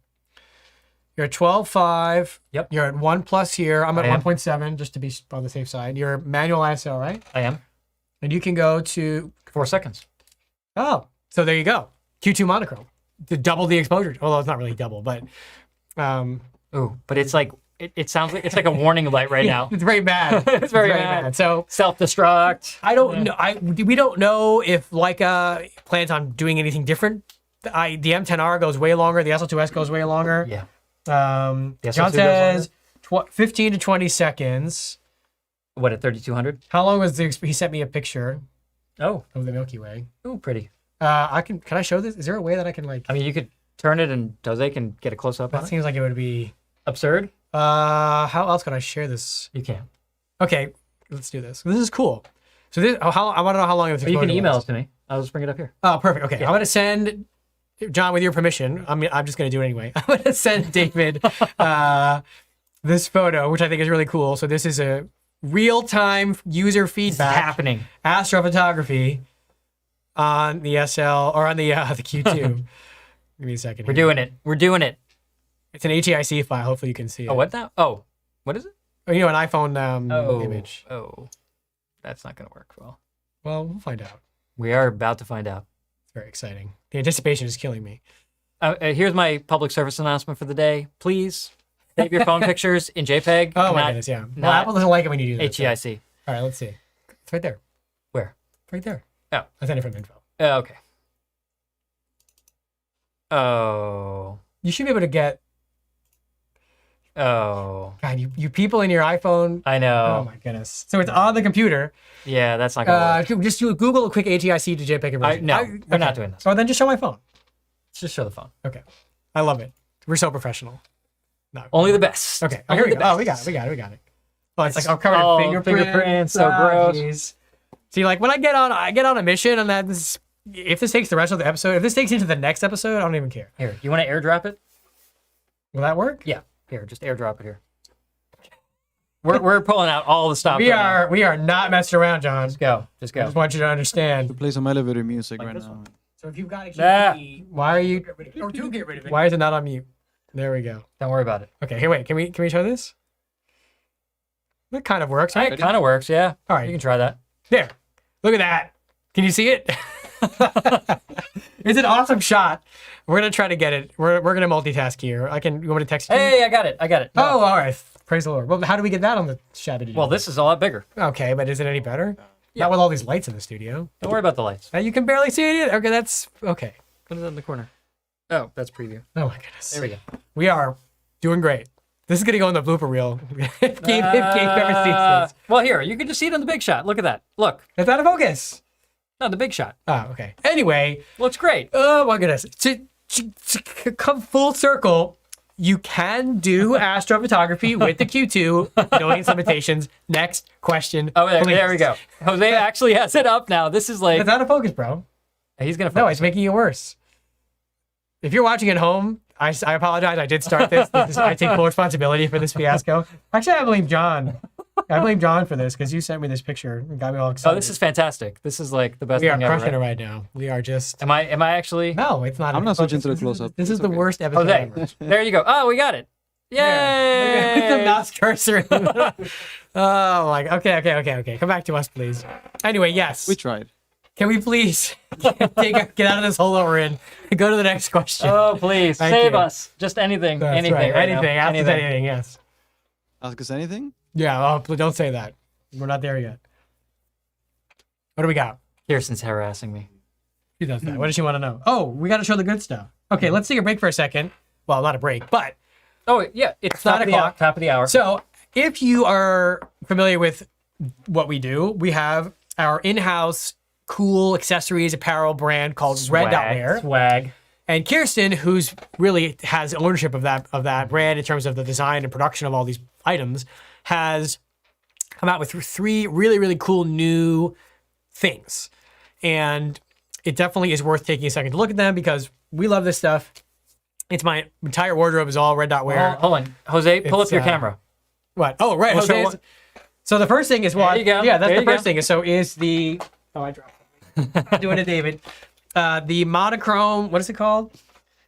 You're at 12.5. Yep. You're at 1 plus here. I'm at I am. 1.7 just to be on the safe side. You're manual ISO, right? I am. And you can go to 4 seconds. so there you go. Q2 monochrome to double the exposure. Although it's not really double, but Ooh, but it's like, it sounds like it's like a warning light right now. it's very bad. It's very bad. So Self-destruct. I don't know. We don't know if Leica plans on doing anything different. The M10R goes way longer. The SL2S goes way longer. Yeah. John SL2 says 15 to 20 seconds. What, at 3,200? How long was he sent me a picture Oh. of the Milky Way. Ooh, pretty. Can I show this? Is there a way that I can like? I mean, you could turn it and Jose can get a close up on That it? seems like it would be. Absurd? How else can I share this? You can. Okay, let's do this. This is cool. So this, I want to know how long this. Or you can exposure email was. it to me. I'll just bring it up here. Oh, perfect. Okay, I'm gonna send John with your permission. I'm just gonna do it anyway. I'm gonna send David this photo, which I think is really cool. So this is a real-time user It's feedback happening. astrophotography on the SL or on the Q2. Give me a second. We're here. doing it. We're doing it. It's an HEIC file. Hopefully you can see it. Oh, what now? Oh, what is it? Oh, you know, an iPhone image. Oh, that's not going to work well. Well, we'll find out. We are about to find out. It's very exciting. The anticipation is killing me. Here's my public service announcement for the day. Please save your phone pictures in JPEG. Oh my not goodness, yeah. Well, not Apple doesn't like it when you do that. so- HEIC. All right, let's see. It's right there. Where? Right there. Oh. I sent it from info. Okay. Oh. You should be able to get. Oh. God, you people in your iPhone. I Oh know. my goodness. So it's on the computer. Yeah, that's not going to work. Just do Google a quick HEIC to JPEG conversion. No, we're not doing this. Oh, then just show my phone. Let's just show the phone. Okay. I love it. We're so professional. No. Only the best. Okay. Oh, Only here we the go. Oh, best. we got it. Oh, it's like I'm covered Oh, in fingerprints. so gross. Geez. See, like when I get on a mission, and that this, if this takes the rest of the episode, if this takes into the next episode, I don't even care. Here, you want to airdrop it? Will that work? Yeah. Here, just airdrop it here. We're pulling out all the stops. We right now. are not messing around, John. Just go. Just I go. just want you to understand. To play some elevator music right this now. one? So if you've got a Ah. key, why are you? Or to get rid of it. Why is it not on mute? There we go. Don't worry about it. Okay. Hey, wait. Can we show this? That kind of works, right? It kind of works, yeah. All right. You can try that. There. Look at that. Can you see it? It's an awesome shot. We're gonna try to get it. We're gonna multitask here. You want me to text you? Hey, I got it. No. Oh, all right. Praise the Lord. Well, how do we get that on the shabby? Well, this is a lot bigger. Okay, but is it any better? Yeah. Not with all these lights in the studio. Don't worry about the lights. You can barely see it. Okay, that's okay. Put it in the corner. Oh, that's preview. Oh my goodness. There we go. We are doing great. This is gonna go in the blooper reel. if Gabe ever sees this. Well, here, you can just see it on the big shot. Look at that. Look. It's out of focus. No, the big shot. Oh, okay. Anyway, Looks great. oh my goodness. To come full circle, you can do astrophotography with the Q2, knowing its limitations. Next question. Oh, there please. we go. Jose actually has it up now. This is like, It's out of focus, bro. he's going to No, focus. it's making it worse. If you're watching at home, I apologize. I did start this. I take full responsibility for this fiasco. Actually, I blame John. I blame John for this because you sent me this picture and got me all excited. Oh, this is fantastic. This is like the best We are thing ever. crushing it Right? right now. We are just. Am I actually? No, it's not. I'm in not switching focus. to the close-up. This is It's the okay. worst episode Jose, ever. there you go. Oh, we got it. Yay! With the mouse cursor. Oh my. Okay. Come back to us, please. Anyway, yes. We tried. Can we please get out of this hole that we're in and go to the next question? Oh, please Thank save you. us. Just anything. That's anything. right. Right now. Anything. Ask us anything. Yes. Ask us anything? Yeah. Oh, don't say that. We're not there yet. What do we got? Kirsten's harassing me. She does that. What does she want to know? Oh, we got to show the good stuff. Okay, let's take a break for a second. Well, not a break, but Oh, yeah. It's 9 top of the hour. o'clock. Top of the hour. so if you are familiar with what we do, we have our in-house cool accessories apparel brand called Red Dot Layer. Swag. And Kirsten, who's really has ownership of that brand in terms of the design and production of all these items, has come out with 3 really, really cool new things. And it definitely is worth taking a second to look at them because we love this stuff. It's my entire wardrobe is all Red Dot Wear. Hold on. Jose, pull It's, up your camera. What? Oh, right. We'll show Jose's- one- So the first thing is what? There you go. Yeah, that's There the you go. first thing. Is the I dropped it. Doing it, David. The Monochrome. What is it called?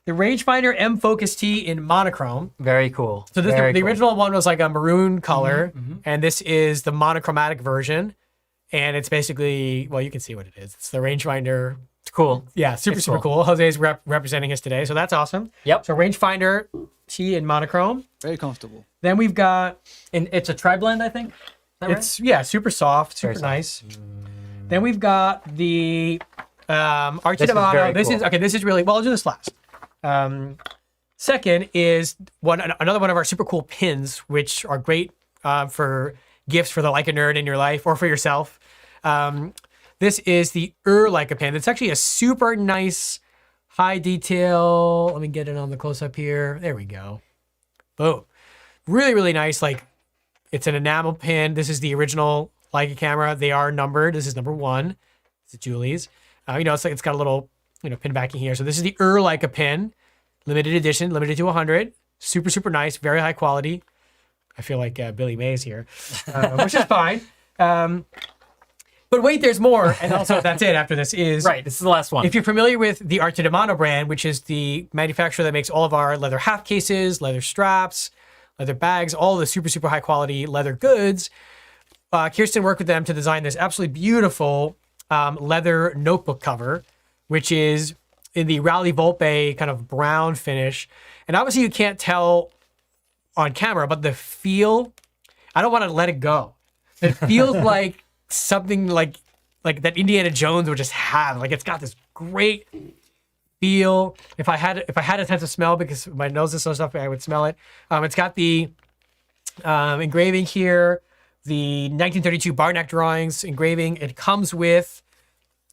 The Rangefinder M Focus T in Monochrome. Very cool. So this Very the cool. original one was like a maroon color, and this is the monochromatic version. And it's basically, well, you can see what it is. It's the rangefinder. It's cool. Yeah, super It's cool. Jose is representing us today, so that's awesome. Yep. So rangefinder T in monochrome. Very comfortable. Then we've got And it's a tri-blend, I think. Is that right? it's super soft, super Very nice. Then we've got the Archie This is D'Amato. very This cool. is okay. This is really well. I'll do this last. Second is another one of our super cool pins, which are great for gifts for the Leica nerd in your life or for yourself. This is the Leica pin. It's actually a super nice High detail. Let me get it on the close up here. There we go. Boom. Really, really nice. Like, it's an enamel pin. This is the original Leica camera. They are numbered. This is number 1. This is Julie's. It's like it's got a little, pin backing here. So this is the Leica pin, limited edition, limited to 100. Super, super nice. Very high quality. I feel like Billy Mays here, which is fine. But wait, there's more. And also, that's it after this is... Right, this is the last one. If you're familiar with the Artidemano brand, which is the manufacturer that makes all of our leather half cases, leather straps, leather bags, all the super, super high quality leather goods, Kirsten worked with them to design this absolutely beautiful leather notebook cover, which is in the Rally Volpe kind of brown finish. And obviously you can't tell on camera, but the feel, I don't want to let it go. It feels like something like that Indiana Jones would just have. Like, it's got this great feel. If I had a sense of smell, because my nose is so stuffy, I would smell it. It's got the engraving here, the 1932 Barnack drawings engraving. It comes with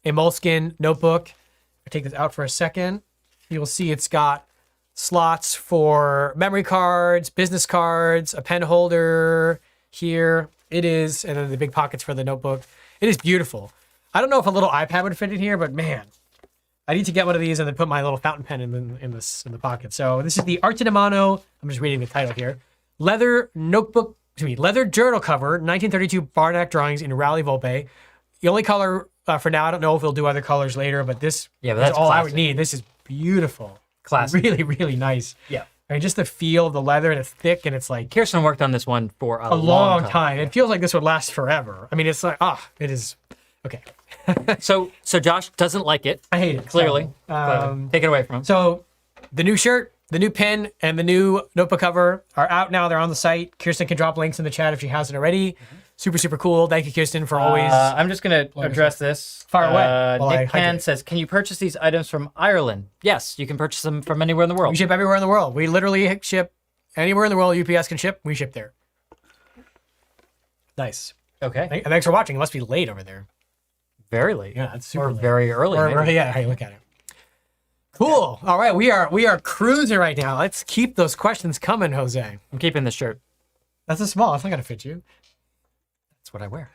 a moleskin notebook. I take this out for a second. You'll see it's got slots for memory cards, business cards, a pen holder here. It is, and then the big pockets for the notebook. It is beautiful. I don't know if a little iPad would fit in here, but man, I need to get one of these and then put my little fountain pen in the pocket. So this is the Artidemano. I'm just reading the title here. Leather journal cover, 1932 Barnack drawings in Rally Volpe. The only color for now, I don't know if we'll do other colors later, but this is all I would need. This is beautiful. Classic. Really, really nice. Yeah. I mean, just the feel of the leather, and it's thick, and it's like... Kirsten worked on this one for a long time. It feels like this would last forever. I mean, it's like, it is... Okay. So Josh doesn't like it. I hate it. Clearly. Take it away from him. So the new shirt, the new pin, and the new notebook cover are out now. They're on the site. Kirsten can drop links in the chat if she hasn't already. Super, super cool. Thank you, Kirsten, for always... I'm just going to address this. Far away. Nick Can says, can you purchase these items from Ireland? Yes, you can purchase them from anywhere in the world. We ship everywhere in the world. We literally ship anywhere in the world UPS can ship. We ship there. Nice. Okay. Thanks for watching. It must be late over there. Very late. Yeah, it's super late. Very early. Yeah, hey, look at it. Cool. All right, we are cruising right now. Let's keep those questions coming, Jose. I'm keeping this shirt. That's a small. It's not gonna fit you. That's what I wear.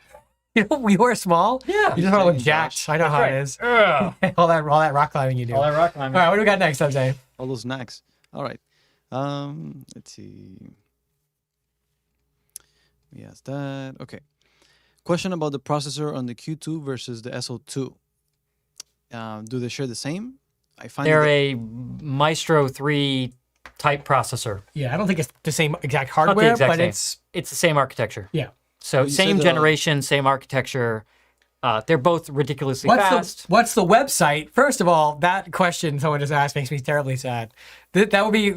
We wear small. Yeah. You just want to look jacked. I know how it is. all that rock climbing you do. All that rock climbing. All right, what do we got next, Jose? All those snacks. All right. Let's see. Yes, that. Okay. Question about the processor on the Q2 versus the SO2. Do they share the same? I find they're a Maestro 3 type processor. Yeah, I don't think it's the same exact hardware, but same. it's the same architecture. Yeah. So same generation, same architecture. They're both ridiculously fast. What's the website? First of all, that question someone just asked makes me terribly sad. That would be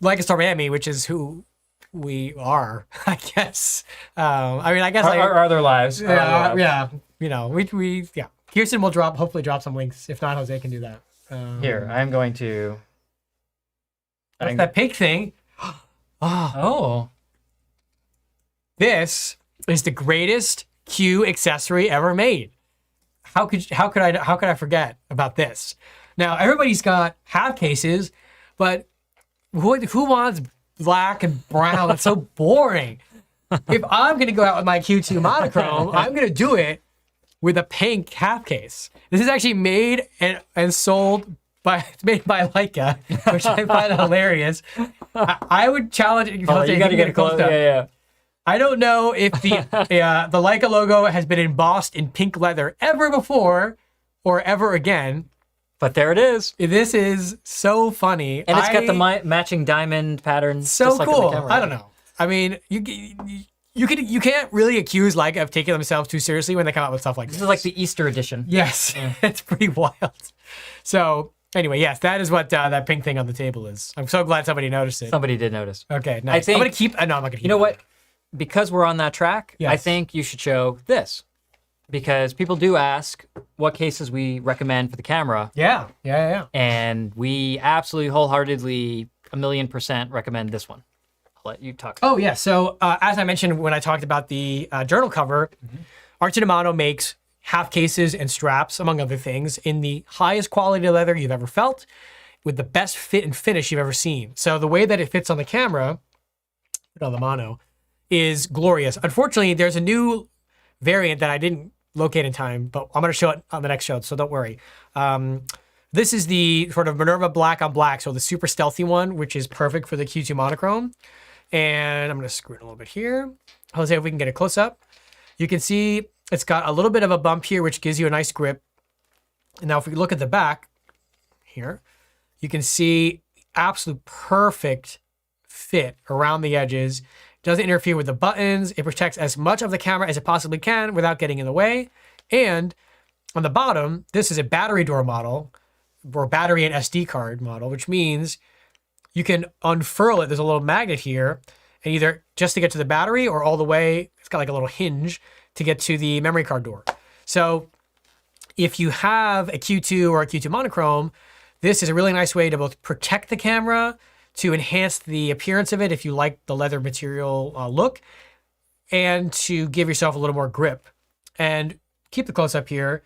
Leica Store Miami, which is who we are, I guess. I guess our other lives. Yeah. Yeah. Kirsten will hopefully drop some links. If not, Jose can do that. Here, I'm going to. What's that pig thing? Oh. This is the greatest Q accessory ever made. How could I forget about this? Now everybody's got half cases, but who wants black and brown? It's so boring. If I'm gonna go out with my Q2 monochrome, I'm gonna do it with a pink half case. This is actually made and sold made by Leica, which I find hilarious. I would challenge it. You got to get it close. Yeah. I don't know if the Leica logo has been embossed in pink leather ever before or ever again. But there it is. This is so funny. And it's got the matching diamond pattern. So just like cool. in the camera. I don't know. I mean, you can't really accuse Leica of taking themselves too seriously when they come out with stuff like this. This is like the Easter edition. Yes. Yeah. It's pretty wild. So anyway, yes, that is what that pink thing on the table is. I'm so glad somebody noticed it. Somebody did notice. Okay, nice. I think, I'm going to keep... No, I'm not going to keep You know what? Because we're on that track, yes. I think you should show this. Because people do ask what cases we recommend for the camera. Yeah. And we absolutely wholeheartedly 1,000,000% recommend this one. I'll let you talk. Oh, yeah. So as I mentioned when I talked about the journal cover, Artidemano makes half cases and straps, among other things, in the highest quality leather you've ever felt, with the best fit and finish you've ever seen. So the way that it fits on the camera, on the mono, is glorious. Unfortunately, there's a new variant that I didn't locate in time, but I'm going to show it on the next show, so don't worry. This is the sort of Minerva black on black, so the super stealthy one, which is perfect for the Q2 monochrome. And I'm going to screw it a little bit here. Jose, if we can get a close up, you can see it's got a little bit of a bump here, which gives you a nice grip. And now if we look at the back here, you can see absolute perfect fit around the edges. Doesn't interfere with the buttons. It protects as much of the camera as it possibly can without getting in the way. And on the bottom, this is a battery door model, or battery and SD card model, which means you can unfurl it. There's a little magnet here, and either just to get to the battery or all the way, it's got like a little hinge to get to the memory card door. So if you have a Q2 or a Q2 monochrome, this is a really nice way to both protect the camera, to enhance the appearance of it if you like the leather material look, and to give yourself a little more grip. And keep the close up here.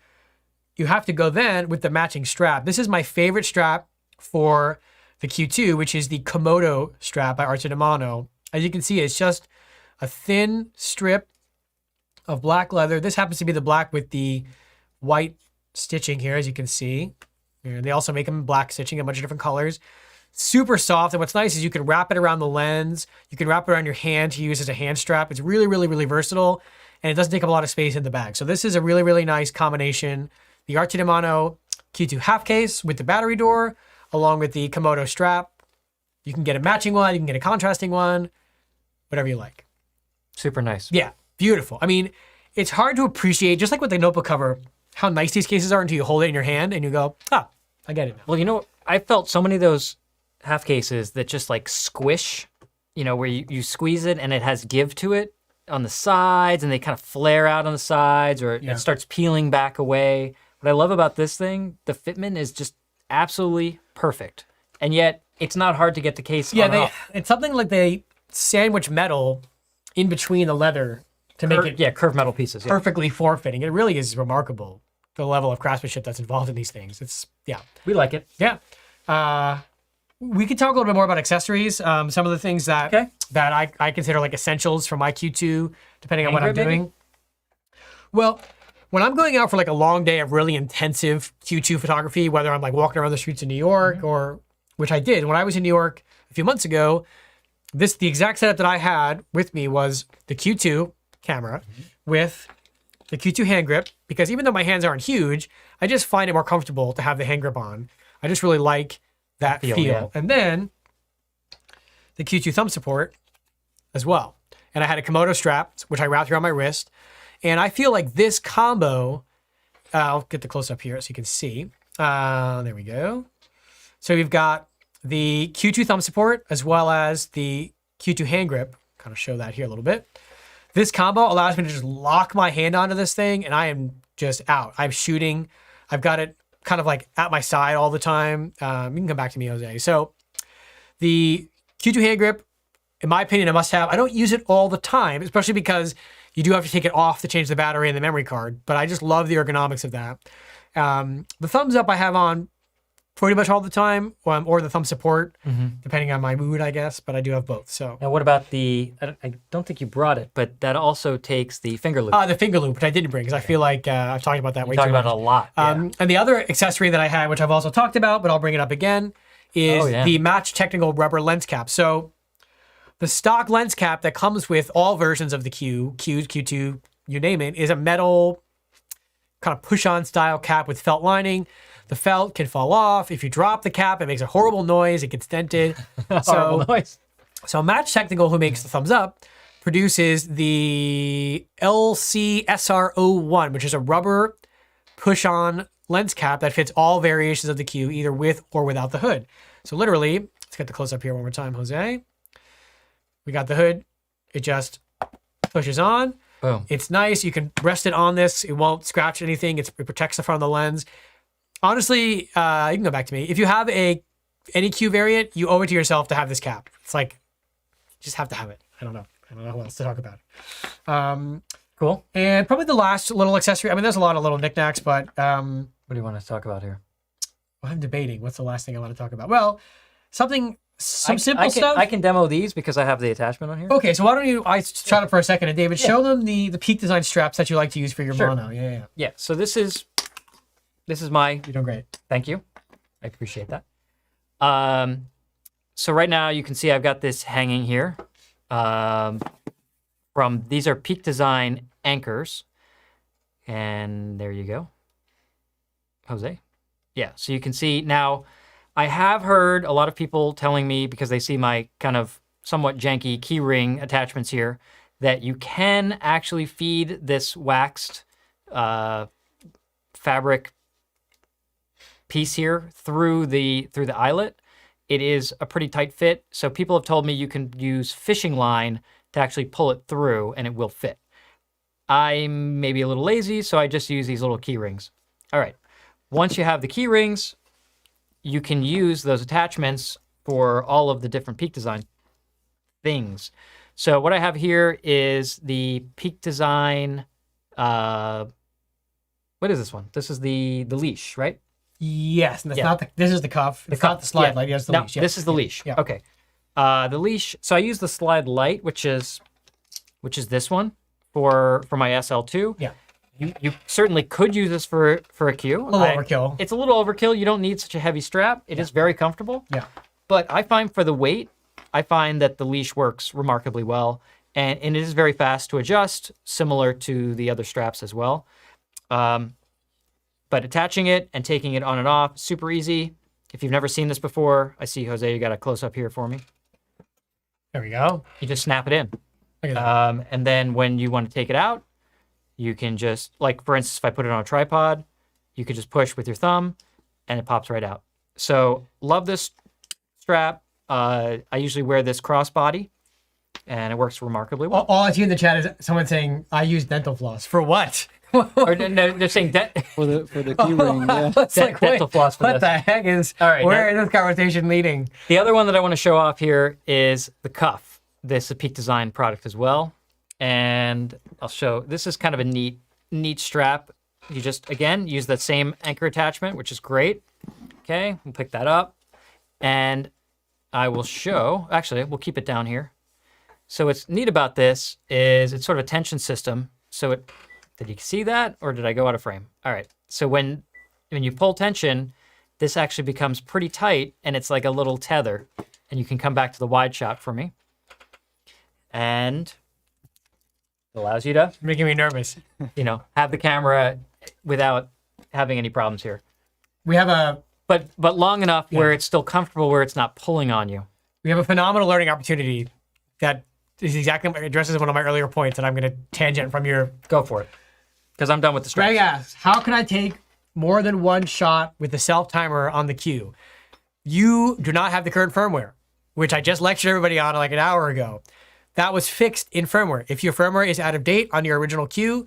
You have to go then with the matching strap. This is my favorite strap for the Q2, which is the Komodo strap by Arte di Mano. As you can see, it's just a thin strip of black leather. This happens to be the black with the white stitching here, as you can see. And they also make them in black stitching, a bunch of different colors. Super soft, and what's nice is you can wrap it around the lens. You can wrap it around your hand to use as a hand strap. It's really, really, really versatile, and it doesn't take up a lot of space in the bag. So this is a really, really nice combination. The Arte di Mano Q2 half case with the battery door, along with the Komodo strap. You can get a matching one, you can get a contrasting one, whatever you like. Super nice. Yeah, beautiful. I mean, it's hard to appreciate, just like with the notebook cover, how nice these cases are until you hold it in your hand and you go, ah, I get it now. Well, you know, I felt so many of those half cases that just like squish, you know, where you squeeze it and it has give to it on the sides and they kind of flare out on the sides, or it starts peeling back away. What I love about this thing, the fitment is just absolutely perfect. And yet it's not hard to get the case on and off. It's something like they sandwich metal in between the leather to make it curved metal pieces. Perfectly form-fitting. It really is remarkable, the level of craftsmanship that's involved in these things. It's, We like it. Yeah. We could talk a little bit more about accessories. Some of the things that I consider like essentials for my Q2, depending on what I'm doing. Maybe? Well, when I'm going out for like a long day of really intensive Q2 photography, whether I'm like walking around the streets of New York or, which I did when I was in New York a few months ago, the exact setup that I had with me was the Q2 camera with the Q2 hand grip, because even though my hands aren't huge, I just find it more comfortable to have the hand grip on. I just really like that feel. Yeah. And then the Q2 thumb support as well. And I had a Komodo strap, which I wrapped around my wrist. And I feel like this combo, I'll get the close up here so you can see. There we go. So we've got the Q2 thumb support as well as the Q2 hand grip. Kind of show that here a little bit. This combo allows me to just lock my hand onto this thing and I am just out. I'm shooting. I've got it kind of like at my side all the time. You can come back to me, Jose. So the Q2 hand grip, in my opinion, a must have. I don't use it all the time, especially because you do have to take it off to change the battery and the memory card, but I just love the ergonomics of that. The thumbs up I have on pretty much all the time, or the thumb support, depending on my mood, I guess, but I do have both. So now what about I don't think you brought it, but that also takes the finger loop. The finger loop, which I didn't bring, because I feel like I've talked about that way too much. We talked about it a lot. And the other accessory that I had, which I've also talked about, but I'll bring it up again, is the Match Technical rubber lens cap. So the stock lens cap that comes with all versions of the Q2, you name it, is a metal kind of push-on style cap with felt lining. The felt can fall off. If you drop the cap, it makes a horrible noise. It gets dented. Horrible noise. So Match Technical, who makes the thumbs up, produces the LC-SR01, which is a rubber push-on lens cap that fits all variations of the Q, either with or without the hood. So literally, let's get the close-up here one more time, Jose. We got the hood. It just pushes on. Boom. It's nice. You can rest it on this. It won't scratch anything. It protects the front of the lens. Honestly, you can go back to me. If you have any Q variant, you owe it to yourself to have this cap. It's like, you just have to have it. I don't know what else to talk about. Of Cool. And probably the last little accessory. I mean, there's a lot of little knickknacks, but What do you want to talk about here? I'm debating what's the last thing I want to talk about. Well, some simple I stuff. I can demo these because I have the attachment on here. Okay, so why don't you? I shot it for a second, and David, show them the Peak Design straps that you like to use for your Sure. mono. Yeah. Yeah. So this is my. You're doing great. Thank you. I appreciate that. So right now you can see I've got this hanging here. These are Peak Design anchors, and there you go, Jose. Yeah. So you can see now. I have heard a lot of people telling me, because they see my kind of somewhat janky keyring attachments here, that you can actually feed this waxed fabric piece here through the eyelet. It is a pretty tight fit, so people have told me you can use fishing line to actually pull it through and it will fit. I'm maybe a little lazy, so I just use these little key rings. All right, once you have the key rings, you can use those attachments for all of the different Peak Design things. So what I have here is the Peak Design, what is this one? This is the leash, right? Yes, and that's not the. This is the cuff. It's not the slide light. Yes, the leash. This is the leash. Yeah. Okay. The leash. So I use the slide light, which is this one for my SL2. Yeah. You certainly could use this for a Q. A little overkill. It's a little overkill. You don't need such a heavy strap. It is very comfortable. Yeah. But I find for the weight, I find that the leash works remarkably well, and it is very fast to adjust, similar to the other straps as well. But attaching it and taking it on and off, super easy. If you've never seen this before, I see, Jose, you got a close-up here for me. There we go. You just snap it in. Look at that. And then when you want to take it out, you can just, like, for instance, if I put it on a tripod, you could just push with your thumb, and it pops right out. So, love this strap. I usually wear this crossbody, and it works remarkably well. All I see in the chat is someone saying, "I use dental floss for what?" Or no, they're saying For the key ring, yeah. It's like, dental wait, floss for what this. the heck is? All right, where is this conversation leading? The other one that I want to show off here is the cuff. This is a Peak Design product as well. And I'll show, this is kind of a neat strap. You just, again, use that same anchor attachment, which is great. Okay, we'll pick that up. And I will show, actually, we'll keep it down here. So what's neat about this is it's sort of a tension system. So did you see that, or did I go out of frame? All right, so when you pull tension, this actually becomes pretty tight, and it's like a little tether. And you can come back to the wide shot for me. And it allows you to, You're making me nervous. have the camera without having any problems here. We have a But long enough where it's still comfortable, where it's not pulling on you. phenomenal learning opportunity that is exactly addresses one of my earlier points, and I'm going to tangent from your. Go for it, because I'm done with the straps. Greg asks, how can I take more than one shot with the self timer on the Q? You do not have the current firmware, which I just lectured everybody on like an hour ago. That was fixed in firmware. If your firmware is out of date on your original Q,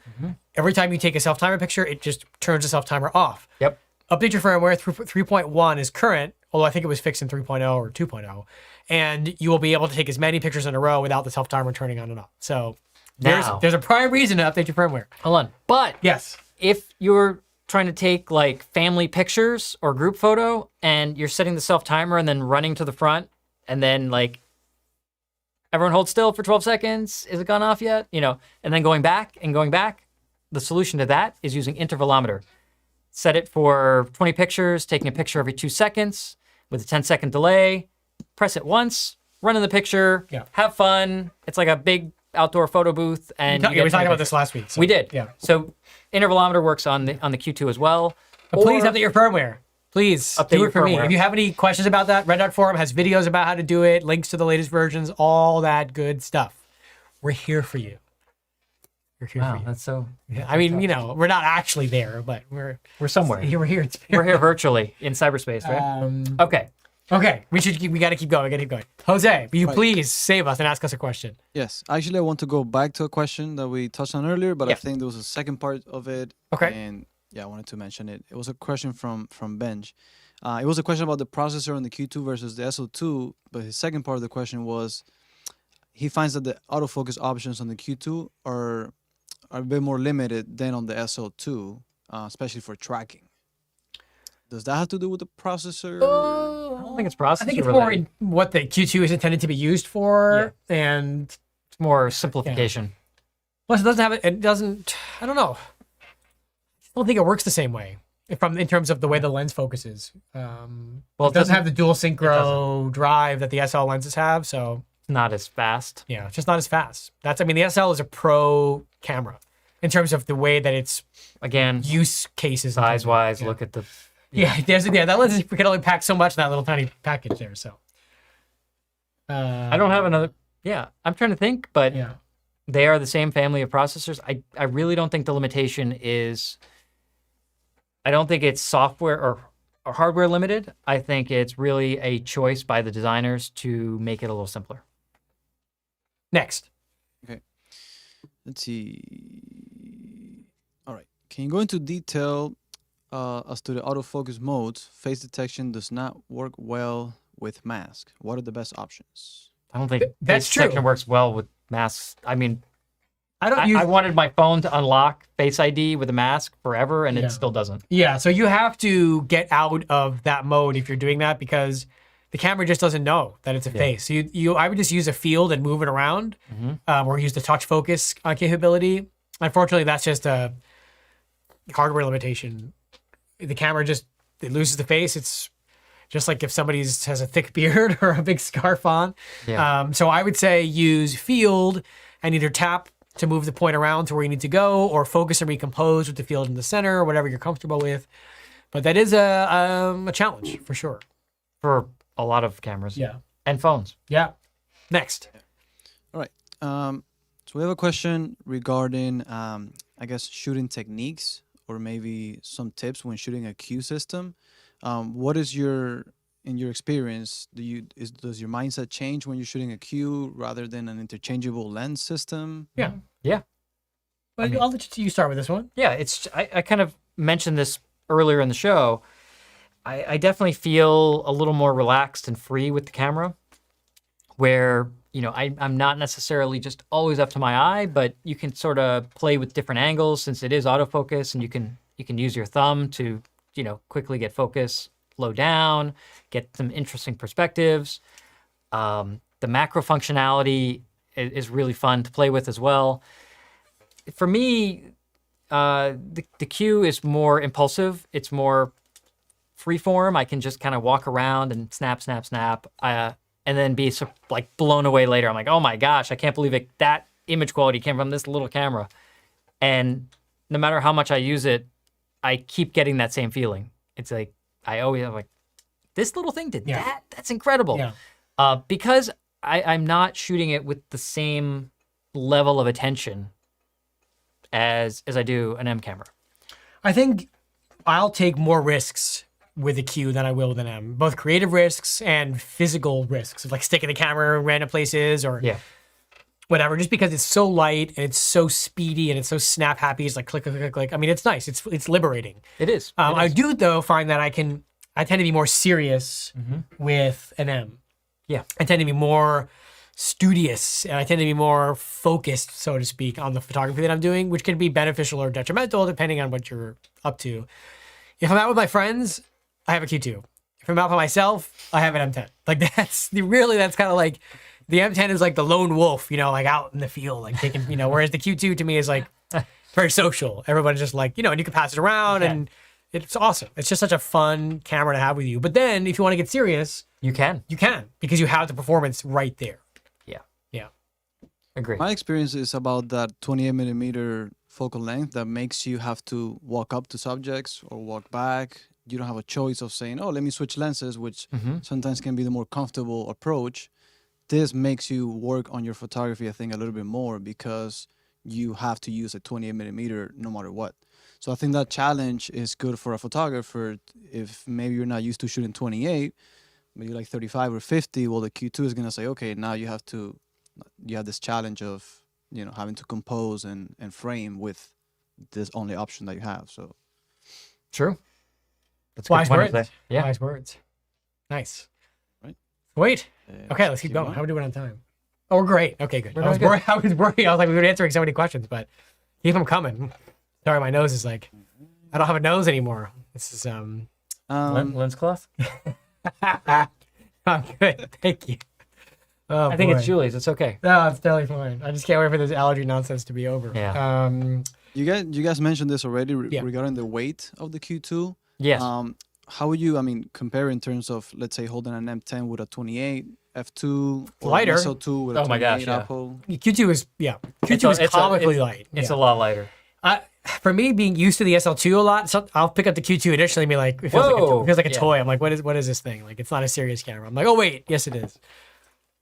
every time you take a self timer picture, it just turns the self timer off. Yep. Update your firmware. 3.1 is current, although I think it was fixed in 3.0 or 2.0, and you will be able to take as many pictures in a row without the self timer turning on and off. So Now. there's a prime reason to update your firmware. Hold on. But Yes. if you're trying to take like family pictures or group photo, and you're setting the self timer and then running to the front, and then like everyone hold still for 12 seconds. Is it gone off yet? And then going back. The solution to that is using intervalometer. Set it for 20 pictures, taking a picture every 2 seconds with a 10-second delay. Press it once, run in the picture, have fun. It's like a big outdoor photo booth. And We talked about this last week. So, we did. Yeah. So intervalometer works on the Q2 as well. But please update your firmware. Please Update do your it for me. firmware. If you have any questions about that, Red Dot Forum has videos about how to do it, links to the latest versions, all that good stuff. We're here for you. We're here for Wow, you. that's so. Yeah, I mean, we're not actually there, but we're somewhere. here. We're here. We're here virtually in cyberspace, right? Okay. Okay, we got to keep going. Jose, will you please save us and ask us a question? Yes, actually, I want to go back to a question that we touched on earlier, but I think there was a second part of it. Okay. And yeah, I wanted to mention it. It was a question from Benj. It was a question about the processor on the Q2 versus the SO2, but his second part of the question was he finds that the autofocus options on the Q2 are are a bit more limited than on the SL2, especially for tracking. Does that have to do with the processor? I don't think it's processor I think it's more related. in what the Q2 is intended to be used for, and It's more simplification. plus it doesn't have it doesn't. I don't know. I don't think it works the same way in terms of the way the lens focuses. Well, It doesn't have the dual synchro drive that the SL lenses have, so not as fast. yeah, it's just not as fast. I mean, the SL is a pro camera in terms of the way that its Again, use cases. size wise, look at the. Yeah, that lens can only pack so much in that little tiny package there. So I don't have another. Yeah, I'm trying to think, but yeah. they are the same family of processors. I really don't think the limitation is. I don't think it's software or hardware limited. I think it's really a choice by the designers to make it a little simpler. Next. Let's see. All right. Can you go into detail as to the autofocus modes? Face detection does not work well with mask. What are the best options? I don't think That's face detection true. works well with masks. I mean, I don't use. I wanted my phone to unlock Face ID with a mask forever, and Yeah. it still doesn't. Yeah, so you have to get out of that mode if you're doing that because the camera just doesn't know that it's a face. So I would just use a field and move it around, or use the touch focus capability. Unfortunately, that's just a hardware limitation. The camera it loses the face. It's just like if somebody has a thick beard or a big scarf on. Yeah. So I would say use field and either tap to move the point around to where you need to go, or focus and recompose with the field in the center, or whatever you're comfortable with. But that is a challenge for sure. For a lot of cameras. Yeah. And phones. Yeah. Next. All right. So we have a question regarding, I guess, shooting techniques or maybe some tips when shooting a Q system. What is in your experience, does your mindset change when you're shooting a Q rather than an interchangeable lens system? Yeah. Yeah. Well, I'll let you start with this one. Yeah, I kind of mentioned this earlier in the show. I definitely feel a little more relaxed and free with the camera, where I'm not necessarily just always up to my eye, but you can sort of play with different angles since it is autofocus, and you can use your thumb to quickly get focus, slow down, get some interesting perspectives. The macro functionality is really fun to play with as well. For me, the Q is more impulsive. It's more freeform. I can just kind of walk around and snap, snap, snap, and then be blown away later. I'm like, oh my gosh, I can't believe that image quality came from this little camera. And no matter how much I use it, I keep getting that same feeling. It's like I always have this little thing did that. That's incredible. Yeah. Because I'm not shooting it with the same level of attention as I do an M camera. I think I'll take more risks with a Q than I will with an M. Both creative risks and physical risks, of sticking the camera in random places or whatever. Just because it's so light and it's so speedy and it's so snap happy, it's like click, click, click, click. I mean, it's nice. It's liberating. It is. I do though find that I tend to be more serious with an M. Yeah. I tend to be more studious and I tend to be more focused, so to speak, on the photography that I'm doing, which can be beneficial or detrimental depending on what you're up to. If I'm out with my friends, I have a Q2. If I'm out by myself, I have an M10. That's kind of like the M10 is like the lone wolf, out in the field, taking, whereas the Q2 to me is very social. Everybody's just and you can pass it around and it's awesome. It's just such a fun camera to have with you. But then if you want to get serious, You can. because you have the performance right there. Yeah. Yeah. Agree. My experience is about that 28mm focal length that makes you have to walk up to subjects or walk back. You don't have a choice of saying, oh, let me switch lenses, which sometimes can be the more comfortable approach. This makes you work on your photography, I think, a little bit more because you have to use a 28mm no matter what. So I think that challenge is good for a photographer. If maybe you're not used to shooting 28, but you're 35 or 50, well, the Q2 is going to say, okay, now you have this challenge of, having to compose and frame with this only option that you have. So True. That's a good Wise point of words. that. Yeah. Wise words. Nice. Right. Wait. uh, Okay, let's keep going. How are we doing on time? Oh, we're great. Okay, good. We're I was doing worried. I was like, we were answering so many questions, but Keep them coming. Sorry, my nose is like, I don't have a nose anymore. This is Lens cloth? I'm good. Thank you. Oh, I think boy. it's Julie's. It's okay. No, it's totally fine. I just can't wait for this allergy nonsense to be over. Yeah. You guys mentioned this already Yeah. regarding the weight of the Q2. Yes. How would you, compare in terms of, let's say, holding an M10 with a 28 F2 or Lighter. an SL2 with a Oh my 28 gosh, yeah. Apple? Q2 is Q2 is comically light. It's Yeah. a lot lighter. For me, being used to the SL2 a lot, so I'll pick up the Q2 initially and be like, it feels like a Yeah. toy. I'm like, what is this thing? Like, it's not a serious camera. I'm like, oh wait, yes it is.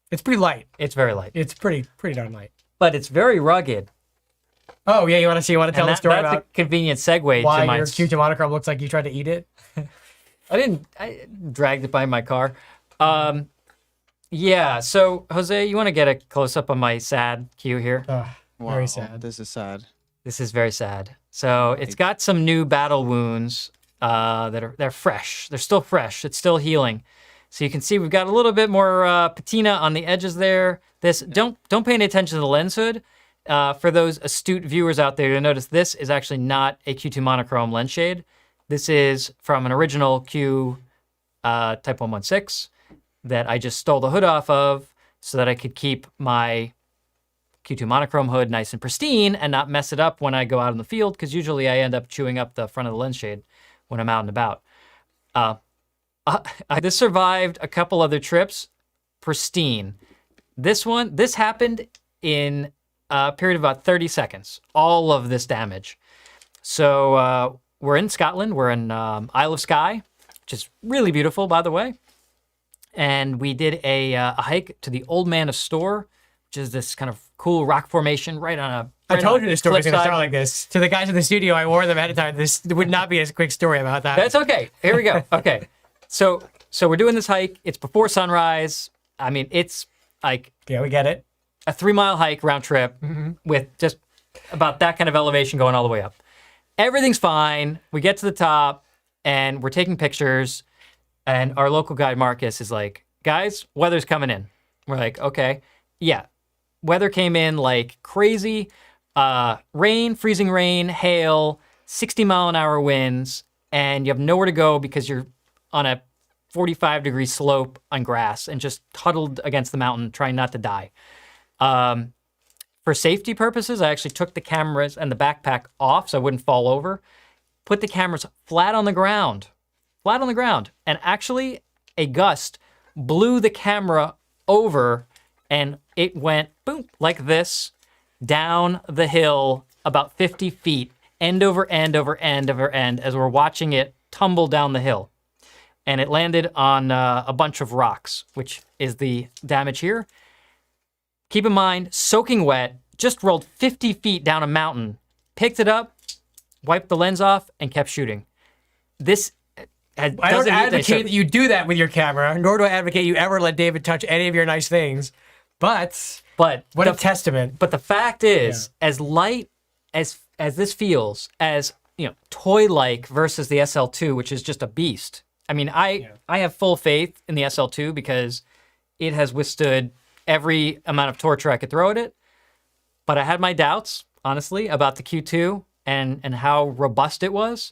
It's pretty light. It's very light. It's pretty darn light. But it's very rugged. Oh yeah, you want to tell the story that's about a convenient segue why to my... your Q2 monochrome looks like you tried to eat it? I dragged it by my car. Yeah, so Jose, you want to get a close-up on my sad Q here? Very sad. This is sad. This is very sad. So it's got some new battle wounds they're fresh. They're still fresh. It's still healing. So you can see we've got a little bit more patina on the edges there. Don't pay any attention to the lens hood. For those astute viewers out there, you'll notice this is actually not a Q2 monochrome lens shade. This is from an original Q Type 116 that I just stole the hood off of so that I could keep my Q2 monochrome hood nice and pristine and not mess it up when I go out in the field, because usually I end up chewing up the front of the lens shade when I'm out and about. This survived a couple other trips, pristine. This happened in a period of about 30 seconds, all of this damage. So we're in Scotland, we're in Isle of Skye, which is really beautiful, by the way. And we did a hike to the Old Man of Store, which is this kind of cool rock formation right on a... I told you the story was going to cliffside. start like this. To the guys in the studio, I warned them ahead of time. This would not be a quick story about that. That's okay. Here we go. Okay. So we're doing this hike. It's before sunrise. I mean, it's like Yeah, we get it. a 3-mile hike round trip with just about that kind of elevation going all the way up. Everything's fine. We get to the top and we're taking pictures. And our local guide, Marcus, is like, guys, weather's coming in. We're like, okay. Yeah. Weather came in like crazy. Rain, freezing rain, hail, 60-mile-an-hour winds, and you have nowhere to go because you're on a 45-degree slope on grass and just huddled against the mountain trying not to die. For safety purposes, I actually took the cameras and the backpack off so I wouldn't fall over, put the cameras flat on the ground, and actually a gust blew the camera over and it went boom like this down the hill about 50 feet, end over end over end over end, as we're watching it tumble down the hill. And it landed on a bunch of rocks, which is the damage here. Keep in mind, soaking wet, just rolled 50 feet down a mountain, picked it up, wiped the lens off, and kept shooting. I don't advocate that you do that with your camera, nor do I advocate you ever let David touch any of your nice things. But what a testament. But the fact is, as light as this feels, as toy-like versus the SL2, which is just a beast. I mean, I have full faith in the SL2 because it has withstood every amount of torture I could throw at it. But I had my doubts, honestly, about the Q2 and how robust it was.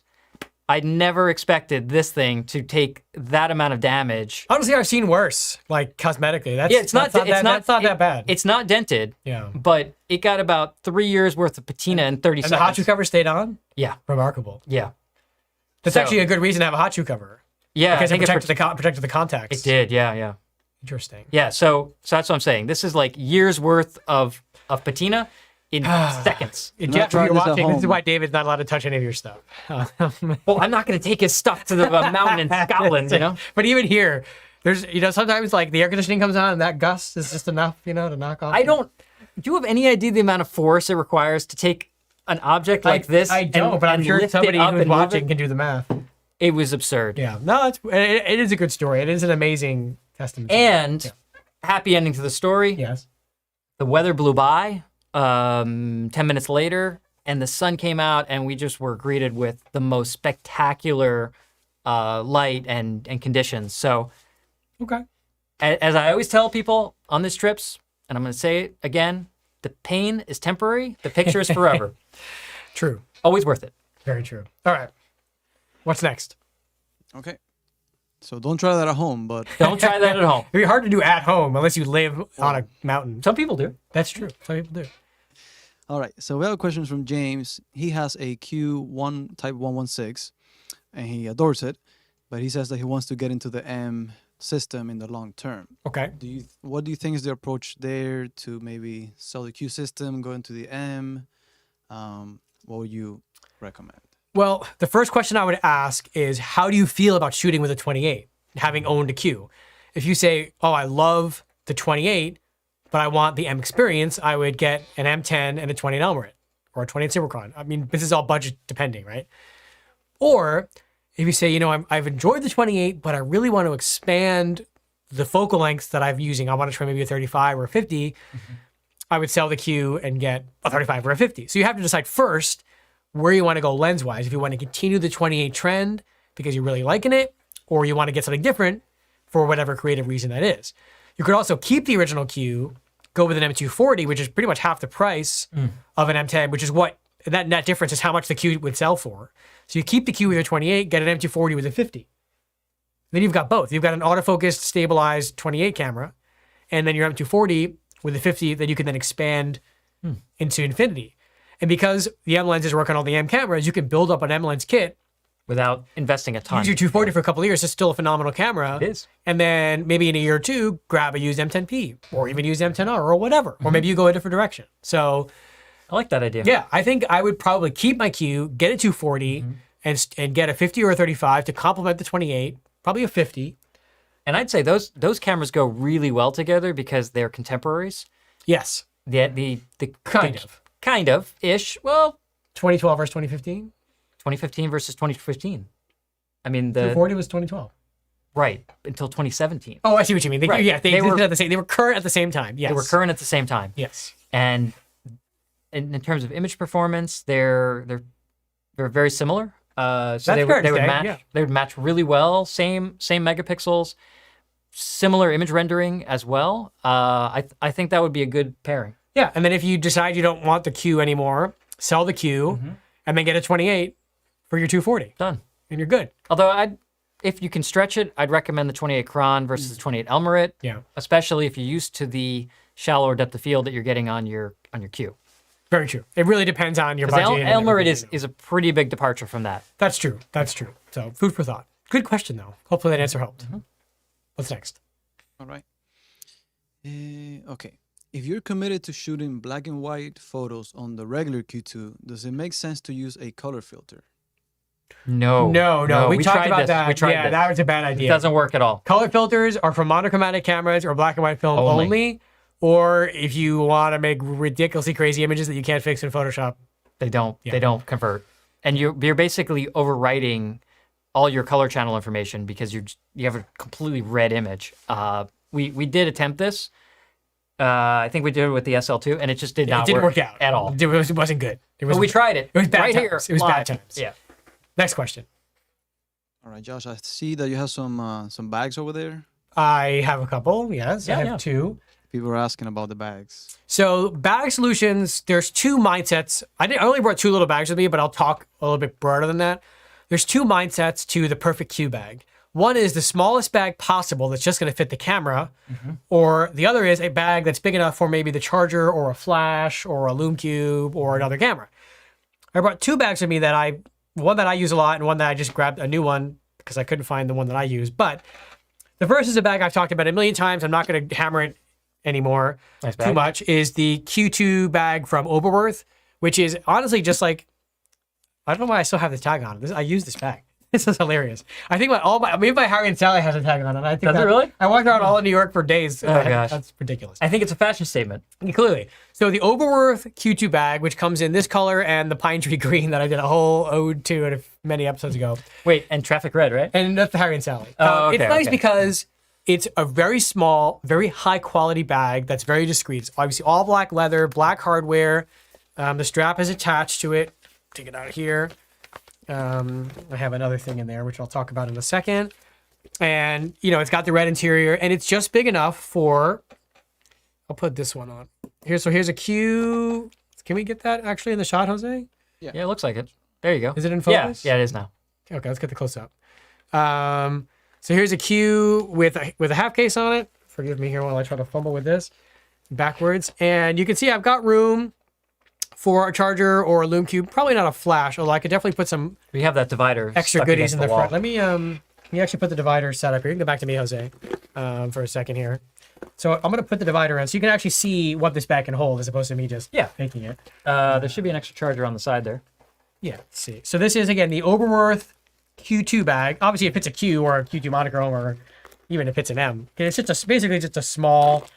I never expected this thing to take that amount of damage. Honestly, I've seen worse, like cosmetically. It's not that bad. It's not dented. Yeah. But it got about 3 years worth of patina in 30 And seconds. the hot shoe cover stayed on? Yeah. Remarkable. Yeah. That's actually a good reason to have a hot shoe cover. Yeah. Because it protected the contacts. It did. Yeah. Interesting. Yeah. So that's what I'm saying. This is like years worth of patina in seconds. Jeff, if try you're this at watching, this is home. why David's not allowed to touch any of your stuff. Well, I'm not going to take his stuff to the mountain in Scotland, But even here, there's, sometimes like the air conditioning comes on and that gust is just enough, to knock off. Do you have any idea the amount of force it requires to take an object like this? I don't, but I'm and sure lift it somebody up who's and move watching it? can do the math. It was absurd. Yeah. No, it is a good story. It is an amazing testament. And happy ending to the story. Yes. The weather blew by 10 minutes later, and the sun came out, and we just were greeted with the most spectacular light and conditions. So, Okay. as I always tell people on these trips, and I'm going to say it again, the pain is temporary, the picture is forever. True. Always worth it. Very true. All right. What's next? Okay. So don't try that at home, but Don't try that at home. It'd be hard to do at home unless you live on a mountain. Some people do. That's true. Some people do. all right. So we have a question from James. He has a Q1 Type 116, and he adores it, but he says that he wants to get into the M system in the long term. Okay. What do you think is the approach there to maybe sell the Q system, go into the M? What would you recommend? Well, the first question I would ask is, how do you feel about shooting with a 28, having owned a Q? If you say, oh, I love the 28, but I want the M experience, I would get an M10 and a 28 Elmerit or a 28 Superchron. I mean, this is all budget depending, right? Or if you say, you know, I've enjoyed the 28, but I really want to expand the focal lengths that I'm using. I want to try maybe a 35 or a 50. I would sell the Q and get a 35 or a 50. So you have to decide first where you want to go lens-wise. If you want to continue the 28 trend because you're really liking it, or you want to get something different for whatever creative reason that is. You could also keep the original Q, go with an M240, which is pretty much half the price of an M10, which is what, that net difference is how much the Q would sell for. So you keep the Q with your 28, get an M240 with a 50. Then you've got both. You've got an autofocused, stabilized 28 camera, and then your M240 with a 50 that you can then expand into infinity. And because the M lenses work on all the M cameras, you can build up an M lens kit. Without investing a ton. Use your 240 for a couple of years. It's still a phenomenal camera. It is. And then maybe in a year or two, grab a used M10P or even use M10R or whatever. Or maybe you go a different direction. So I like that idea. yeah, I think I would probably keep my Q, get a 240 and get a 50 or a 35 to complement the 28, probably a 50. And I'd say those cameras go really well together because they're contemporaries. Yes. The Kind of. ish. Well, 2012 versus 2015. 2015 versus 2015. I mean, the 240 was 2012. right until 2017. Oh, I see what you mean. Right. Yeah, they They were- existed at the same. They were current at the same time. Yes. They were current at the same time. Yes. And in terms of image performance, they're very similar. So That's fair to they would say, match. yeah. They would match really well. Same megapixels, similar image rendering as well. I think that would be a good pairing. Yeah, and then if you decide you don't want the Q anymore, sell the Q, and then get a 28 for your 240, Done. and you're good. Although if you can stretch it, I'd recommend the 28 Chron versus the 28 Elmerit. Yeah. Especially if you're used to the shallower depth of field that you're getting on your Q. Very true. It really depends on your Because budget. the and Elmerit everything, is a pretty big departure from that. That's true. That's true. So food for thought. Good question though. Hopefully that answer helped. What's next? All right. Okay. If you're committed to shooting black and white photos on the regular Q2, does it make sense to use a color filter? No. We talked tried about this. that. We tried yeah, this. that was a bad It idea. doesn't work at all. Color filters are for monochromatic cameras or black and white film only, or if you want to make ridiculously crazy images that you can't fix in Photoshop. They don't convert. And you're basically overwriting all your color channel information because you have a completely red image. We did attempt this. I think we did it with the SL2, and it just did not It didn't work out at all. It wasn't good. It But wasn't we good. tried it. It was bad right times. here. It was bad live. times. Yeah. Next question. All right, Josh, I see that you have some bags over there. I have a couple. Yes, I have two. People are asking about the bags. So bag solutions, there's two mindsets. I only brought two little bags with me, but I'll talk a little bit broader than that. There's two mindsets to the perfect Q bag. One is the smallest bag possible that's just going to fit the camera, or the other is a bag that's big enough for maybe the charger or a flash or a Lume Cube or another camera. I brought two bags with me one that I use a lot and one that I just grabbed a new one because I couldn't find the one that I use. But the first is a bag I've talked about a million times. I'm not going to hammer it anymore Nice too bag. much, is the Q2 bag from Oberwerth, which is honestly just like, I don't know why I still have the tag on it. I use this bag. This is hilarious. I think maybe my Harry and Sally has a tag on it. I think Does it really? I walked around all of New York for days. Oh, gosh. That's ridiculous. I think it's a fashion statement. Clearly. So the Oberwerth Q2 bag, which comes in this color and the pine tree green that I did a whole ode to many episodes ago. Wait, and traffic red, right? And that's the Harry and Sally. Oh, okay, it's nice okay. because it's a very small, very high quality bag that's very discreet. It's obviously all black leather, black hardware. The strap is attached to it. Take it out of here. I have another thing in there, which I'll talk about in a second. And, it's got the red interior, and it's just big enough for, I'll put this one on. Here's a Q. Can we get that actually in the shot, Jose? Yeah, it looks like it. There you go. Is it in focus? Yeah, it is now. Okay, let's get the close up. So here's a Q with a half case on it. Forgive me here while I try to fumble with this backwards. And you can see I've got room for a charger or a Lume Cube. Probably not a flash, although I could definitely put some We have that divider extra stuck goodies against in the wall. front. Let me actually put the divider set up here. You can go back to me, Jose, for a second here. So I'm gonna put the divider in so you can actually see what this bag can hold as opposed to me just faking it. There should be an extra charger on the side there. Yeah, let's see. So this is again the Oberworth Q2 bag. Obviously, if it's a Q or a Q2 monochrome, or even if it's an M, it's just basically just a small,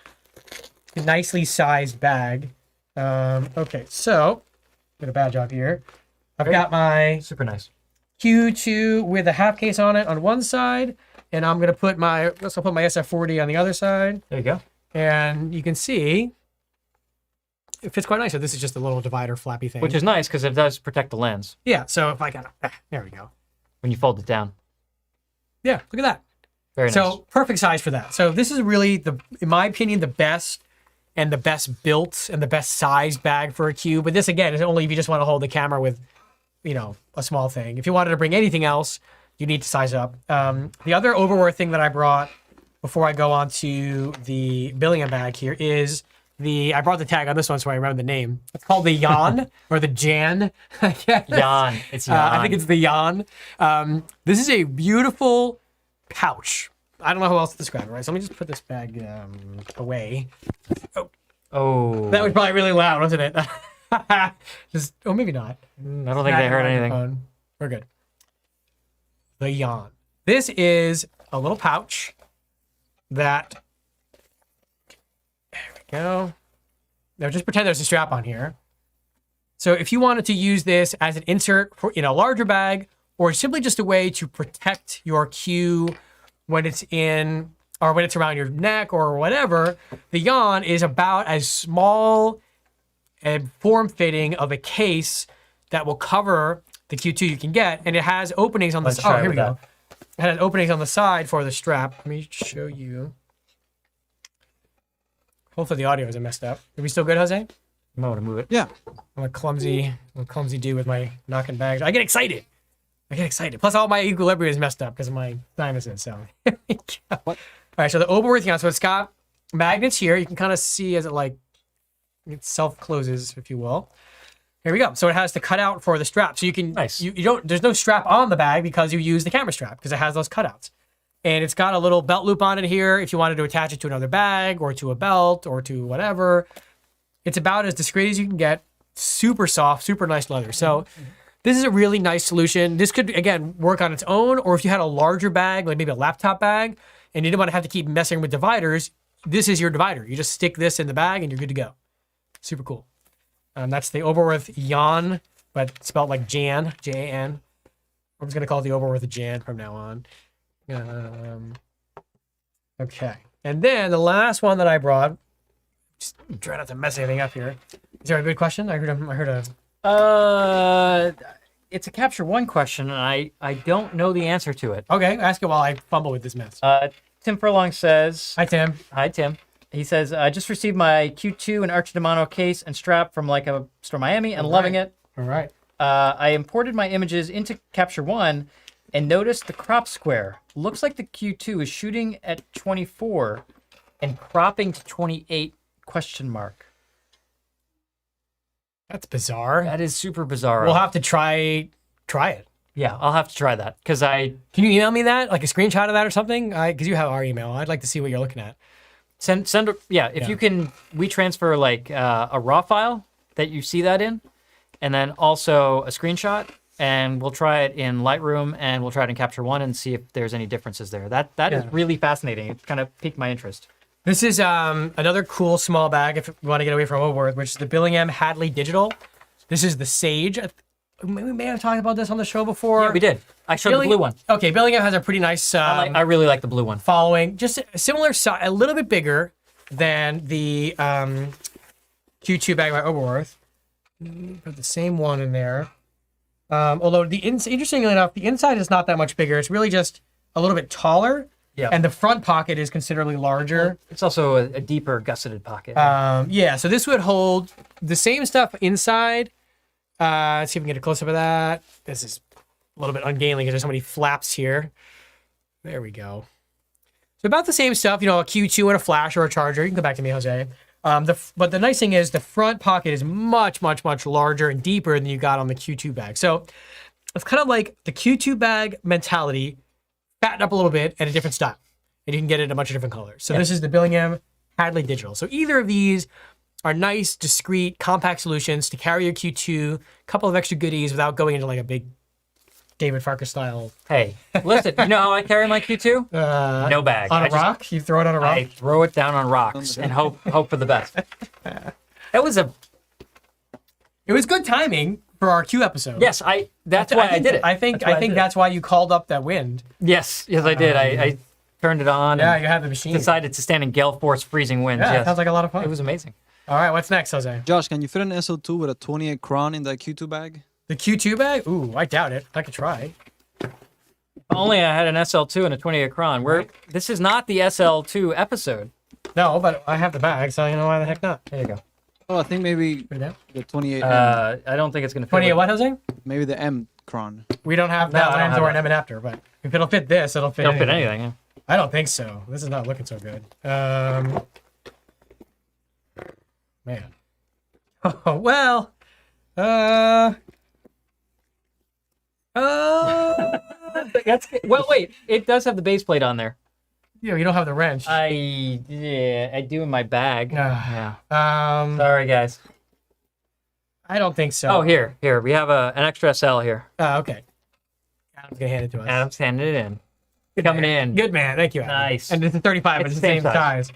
nicely sized bag. Okay, so get a badge up here. I've got my Super nice. Q2 with a half case on it on one side, and I'm gonna put my SF40 on the other side, There you go. and you can see it fits quite nice. So this is just a little divider flappy thing. Which is nice because it does protect the lens yeah. So if I got there we go. when you fold it down. Yeah, look at that. Very nice. So perfect size for that. So this is really in my opinion, the best built and the best sized bag for a Q. But this again is only if you just want to hold the camera with, a small thing. If you wanted to bring anything else, you need to size up. The other Overworth thing that I brought before I go on to the Billingham bag here is I brought the tag on this one so I remember the name. It's called the Jan or the Jan. Jan. It's Jan. I think it's the Jan. This is a beautiful pouch. I don't know how else to describe it, right? So let me just put this bag away. Oh. That was probably really loud, wasn't it? Maybe not. I don't think they heard anything. We're good. The Jan. This is a little pouch that. There we go. Now just pretend there's a strap on here. So if you wanted to use this as an insert in a larger bag, or simply just a way to protect your Q when it's when it's around your neck or whatever, the Jan is about as small and form-fitting of a case that will cover the Q2 you can get, and it has openings on the side. Oh, here we go. It has openings on the side for the strap. Let me show you. Hopefully the audio isn't messed up. Are we still good, Jose? I'm going to move it. Yeah. I'm a clumsy dude with my knocking bags. I get excited. Plus, all my equilibrium is messed up because of my sinuses. So, here we go. All right. So the Oberworth Jan. So it's got magnets here. You can kind of see as it self closes, if you will. Here we go. So it has the cutout for the strap. So you can you don't. There's no strap on the bag because you use the camera strap because it has those cutouts. And it's got a little belt loop on it here if you wanted to attach it to another bag or to a belt or to whatever. It's about as discreet as you can get. Super soft, super nice leather. So this is a really nice solution. This could, again, work on its own, or if you had a larger bag, like maybe a laptop bag, and you didn't want to have to keep messing with dividers, this is your divider. You just stick this in the bag and you're good to go. Super cool. That's the Oberworth Jan, but spelled like Jan, J-A-N. I'm just going to call it the Oberworth Jan from now on. Okay. And then the last one that I brought, just try not to mess anything up here. Is there a good question? I heard a... It's a Capture One question, and I don't know the answer to it. Okay, ask it while I fumble with this mess. Tim Furlong says... Hi, Tim. Hi, Tim. He says, I just received my Q2 and Arch Shimano case and strap from Leica Store Miami and loving it. All right. I imported my images into Capture One and noticed the crop square. Looks like the Q2 is shooting at 24 and cropping to 28 ? That's bizarre. That is super bizarre. We'll have to try it. Yeah, I'll have to try that because Can you email me that, like a screenshot of that or something? Because you have our email. I'd like to see what you're looking at. If you can, we transfer like a raw file that you see that in, and then also a screenshot, and we'll try it in Lightroom and we'll try it in Capture One and see if there's any differences there. That is really fascinating. It kind of piqued my interest. This is another cool small bag if you want to get away from Woodworth, which is the Billingham Hadley Digital. This is the Sage. We may have talked about this on the show before. Yeah, we did. I showed the blue one. Okay, Billingham has a pretty nice I really like the blue one. following. Just a similar size, a little bit bigger than the Q2 bag by Oberworth. Put the same one in there. Although interestingly enough, the inside is not that much bigger. It's really just a little bit taller. Yeah. And the front pocket is considerably larger. It's also a deeper gusseted pocket. Yeah, so this would hold the same stuff inside. Let's see if we can get a close-up of that. This is a little bit ungainly because there's so many flaps here. There we go. So about the same stuff, you know, a Q2 and a flash or a charger. You can go back to me, Jose. But the nice thing is the front pocket is much, much, much larger and deeper than you got on the Q2 bag. So it's kind of like the Q2 bag mentality, fattened up a little bit and a different style. And you can get it in a bunch of different colors. So this is the Billingham Hadley Digital. So either of these are nice, discreet, compact solutions to carry your Q2, a couple of extra goodies without going into like a big David Farkas style. Hey, listen, you know how I carry my Q2? No bag. On a rock? You throw it on a rock? I throw it down on rocks and hope for the best. It was good timing for our Q episode. Yes, that's why I did it. I think that's why you called up that wind. Yes, I did. I turned it on. Yeah, and you had the machine. decided to stand in gale force freezing winds. Yeah, yes. sounds like a lot of fun. It was amazing. All right, what's next, Jose? Josh, can you fit an SL2 with a 28 Cron in that Q2 bag? The Q2 bag? Ooh, I doubt it. I could try. If only I had an SL2 and a 28 Cron. This is not the SL2 episode. No, but I have the bag, so you know why the heck not. There you go. Oh, I think maybe Put it down. the 28 I don't think it's going to fit. 28 what, Jose? maybe the M Cron. We don't have No, that I don't lens have or an that. M adapter, but if it'll fit this, it'll fit Don't fit anything. Yeah. I don't think so. This is not looking so good. Man. Oh, well. Well, wait. It does have the base plate on there. You don't have the wrench. I do in my bag. Yeah. Sorry, guys. I don't think so. Oh, here. We have an extra SL here. Okay. Adam's gonna hand it to us. Adam's handing it in. Good Coming man. in. Good man. Thank you, Adam. Nice. And it's a 35, but it's the same size.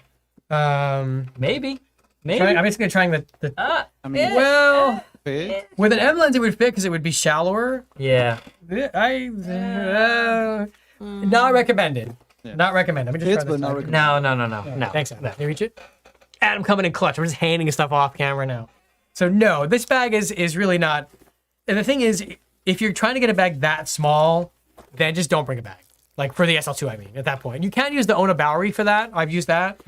Maybe. I'm just gonna try the. I mean, Well, fit. with an M lens, it would fit because it would be shallower. Yeah. Not recommended. Yeah. Not recommended. Let me just Fits, try this but not side. recommended. No. Thanks, Adam. Can you reach it? Adam coming in clutch. We're just handing his stuff off camera now. So no, this bag is really not. And the thing is, if you're trying to get a bag that small, then just don't bring a bag. Like for the SL2, I mean, at that point. You can use the Ona Bowery for that. I've used that.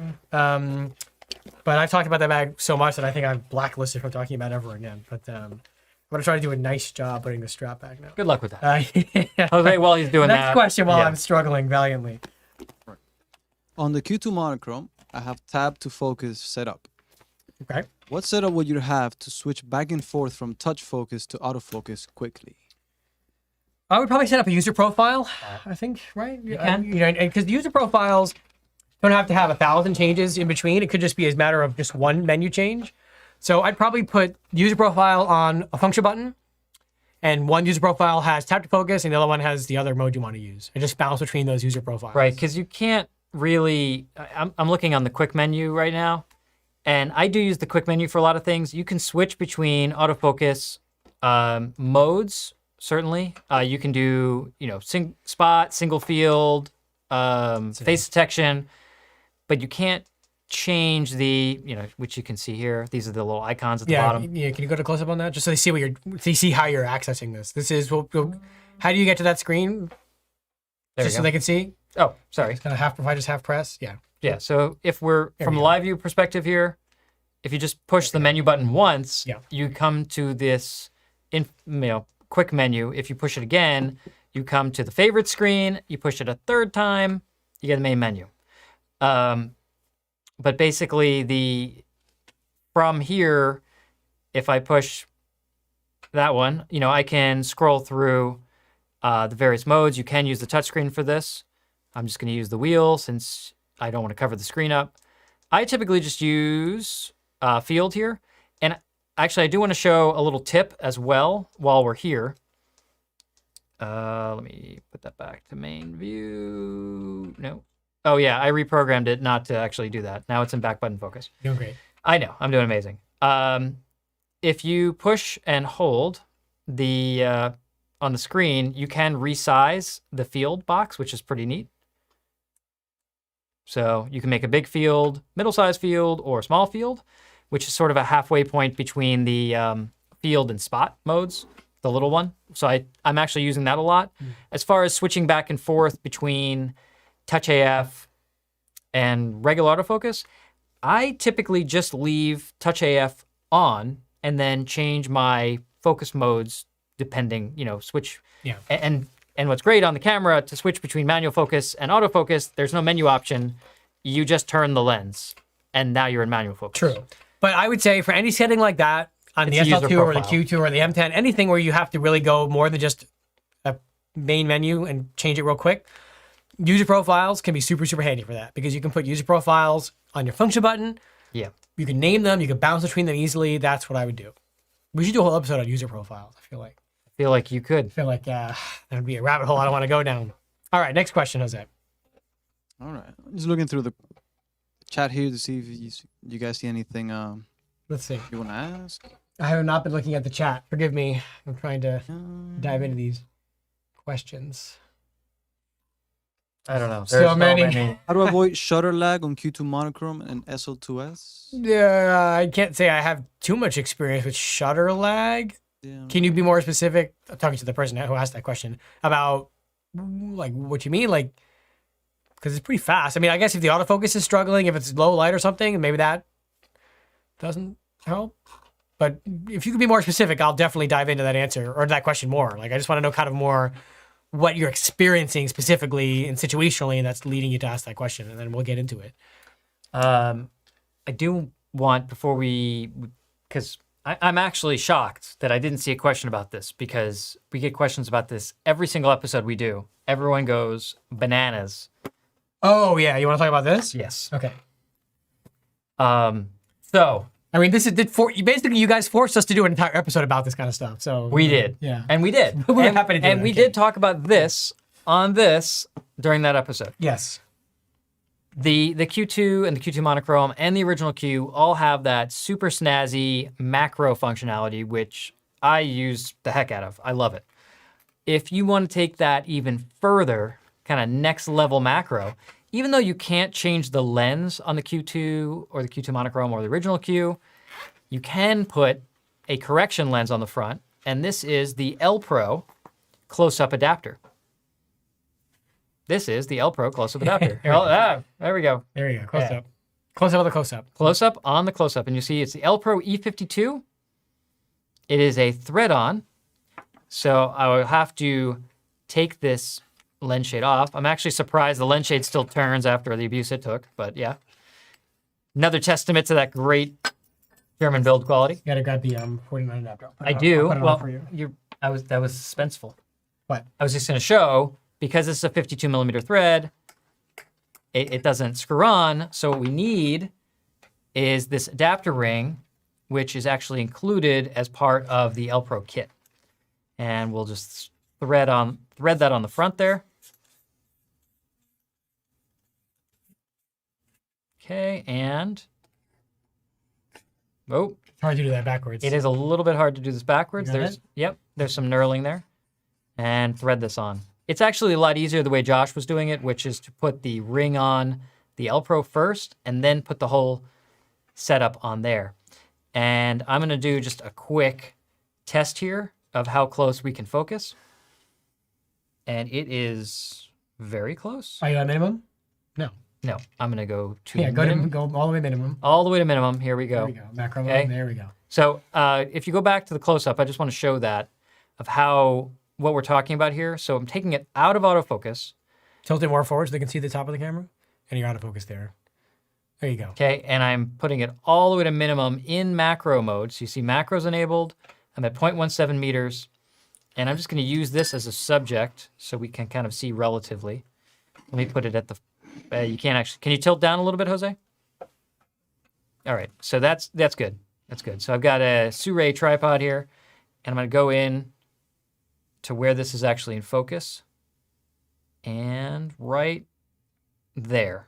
But I've talked about that bag so much that I think I'm blacklisted from talking about it ever again. But I'm going to try to do a nice job putting the strap back now. Good luck with that. Yeah. Jose, while he's doing Next that. question while yeah. I'm struggling valiantly. On the Q2 Monochrome, I have tab to focus set up. Okay. What setup would you have to switch back and forth from touch focus to autofocus quickly? I would probably set up a user profile, I think, right? You can. Because the user profiles don't have to have 1,000 changes in between. It could just be a matter of just one menu change. So I'd probably put user profile on a function button, and one user profile has tap to focus, and the other one has the other mode you want to use. And just bounce between those user profiles. Right, because you can't really. I'm looking on the quick menu right now, and I do use the quick menu for a lot of things. You can switch between autofocus modes. Certainly, you can do spot, single field, face detection, but you can't change the which you can see here. These are the little icons at the bottom. Yeah. Can you go to close up on that, just so they see how you're accessing this? This is how do you get to that screen? There Just you so go. they can see. Oh, sorry. Kind of half. If I just half press. Yeah. Yeah. So if we're from we a go. live view perspective here, if you just push the menu button once, Yeah. you come to this quick menu. If you push it again, you come to the favorite screen. You push it a third time, you get the main menu. But basically, from here, if I push that one, I can scroll through the various modes. You can use the touchscreen for this. I'm just going to use the wheel since I don't want to cover the screen up. I typically just use field here. And actually, I do want to show a little tip as well while we're here. Let me put that back to main view. No. Oh, yeah, I reprogrammed it not to actually do that. Now it's in back button focus. Doing great. I know, I'm doing amazing. If you push and hold the on the screen, you can resize the field box, which is pretty neat. So you can make a big field, middle-sized field, or a small field, which is sort of a halfway point between the field and spot modes, the little one. So I'm actually using that a lot. As far as switching back and forth between Touch AF, and regular autofocus, I typically just leave Touch AF on and then change my focus modes depending, switch. Yeah. And what's great on the camera to switch between manual focus and autofocus, there's no menu option. You just turn the lens, and now you're in manual focus. True. But I would say for any setting like that, on the It's a user SL2 or the profile. Q2 or the M10, anything where you have to really go more than just a main menu and change it real quick, user profiles can be super, super handy for that because you can put user profiles on your function button. Yeah. You can name them. You can bounce between them easily. That's what I would do. We should do a whole episode on user profiles, I feel like. I feel like you could. That would be a rabbit hole I don't want to go down. All right, next question, Jose. All right. I'm just looking through the chat here to see if you guys see anything Let's see. you want to ask. I have not been looking at the chat. Forgive me. I'm trying to dive into these questions. I don't know. So There's many. How to avoid shutter lag on Q2 Monochrome and SL2S? Yeah, I can't say I have too much experience with shutter lag. Yeah. Can you be more specific? I'm talking to the person who asked that question about like what you mean, like because it's pretty fast. I mean, I guess if the autofocus is struggling, if it's low light or something, maybe that doesn't help. But if you could be more specific, I'll definitely dive into that answer or that question more. Like I just want to know kind of more what you're experiencing specifically and situationally, and that's leading you to ask that question, and then we'll get into it. I do want before because I'm actually shocked that I didn't see a question about this because we get questions about this every single episode we do. Everyone goes bananas. Oh yeah, you want to talk about this? Yes. Okay. So I mean, basically you guys forced us to do an entire episode about this kind of stuff. So we did. Yeah. And we did. We were and, happy to do and it, we okay. did talk about this on this during that episode. Yes. The Q2 and the Q2 Monochrome and the original Q all have that super snazzy macro functionality, which I use the heck out of. I love it. If you want to take that even further, kind of next level macro, even though you can't change the lens on the Q2 or the Q2 Monochrome or the original Q, you can put a correction lens on the front, and this is the ELPRO close-up adapter. This is the ELPRO close-up adapter. There we go. There you go. Close up. Close up of the close up. Close-up on the close-up, and you see it's the ELPRO E52. It is a thread-on, so I will have to take this lens shade off. I'm actually surprised the lens shade still turns after the abuse it took, but yeah. Another testament to that great German build quality. You gotta grab the 49 adapter. I do. I'll put it on Well, for you. that was suspenseful. What? I was just going to show, because it's a 52 millimeter thread, it doesn't screw on. So what we need is this adapter ring, which is actually included as part of the ELPRO kit. And we'll just thread that on the front there. Okay, and oh, It's hard to do that backwards. it is a little bit hard to do this backwards. You got There's some knurling there. And thread this on. It's actually a lot easier the way Josh was doing it, which is to put the ring on the ELPRO first and then put the whole setup on there. And I'm going to do just a quick test here of how close we can focus. And it is very close. Are you at minimum? No. No, I'm going to go to Yeah, minimum. go all the way minimum. All the way to minimum. Here we There go. we go. Macro Okay. mode. There we go. So if you go back to the close-up, I just want to show that of what we're talking about here. So I'm taking it out of autofocus, Tilt it more forward so they can see the top of the camera. And you're out of focus there. There you go. okay, and I'm putting it all the way to minimum in macro mode. So you see macros enabled. I'm at 0.17 meters, and I'm just going to use this as a subject so we can kind of see relatively. Let me put it at the, you can't actually, can you tilt down a little bit, Jose? All right, so that's good. That's good. So I've got a Suray tripod here, and I'm going to go in to where this is actually in focus, and right there.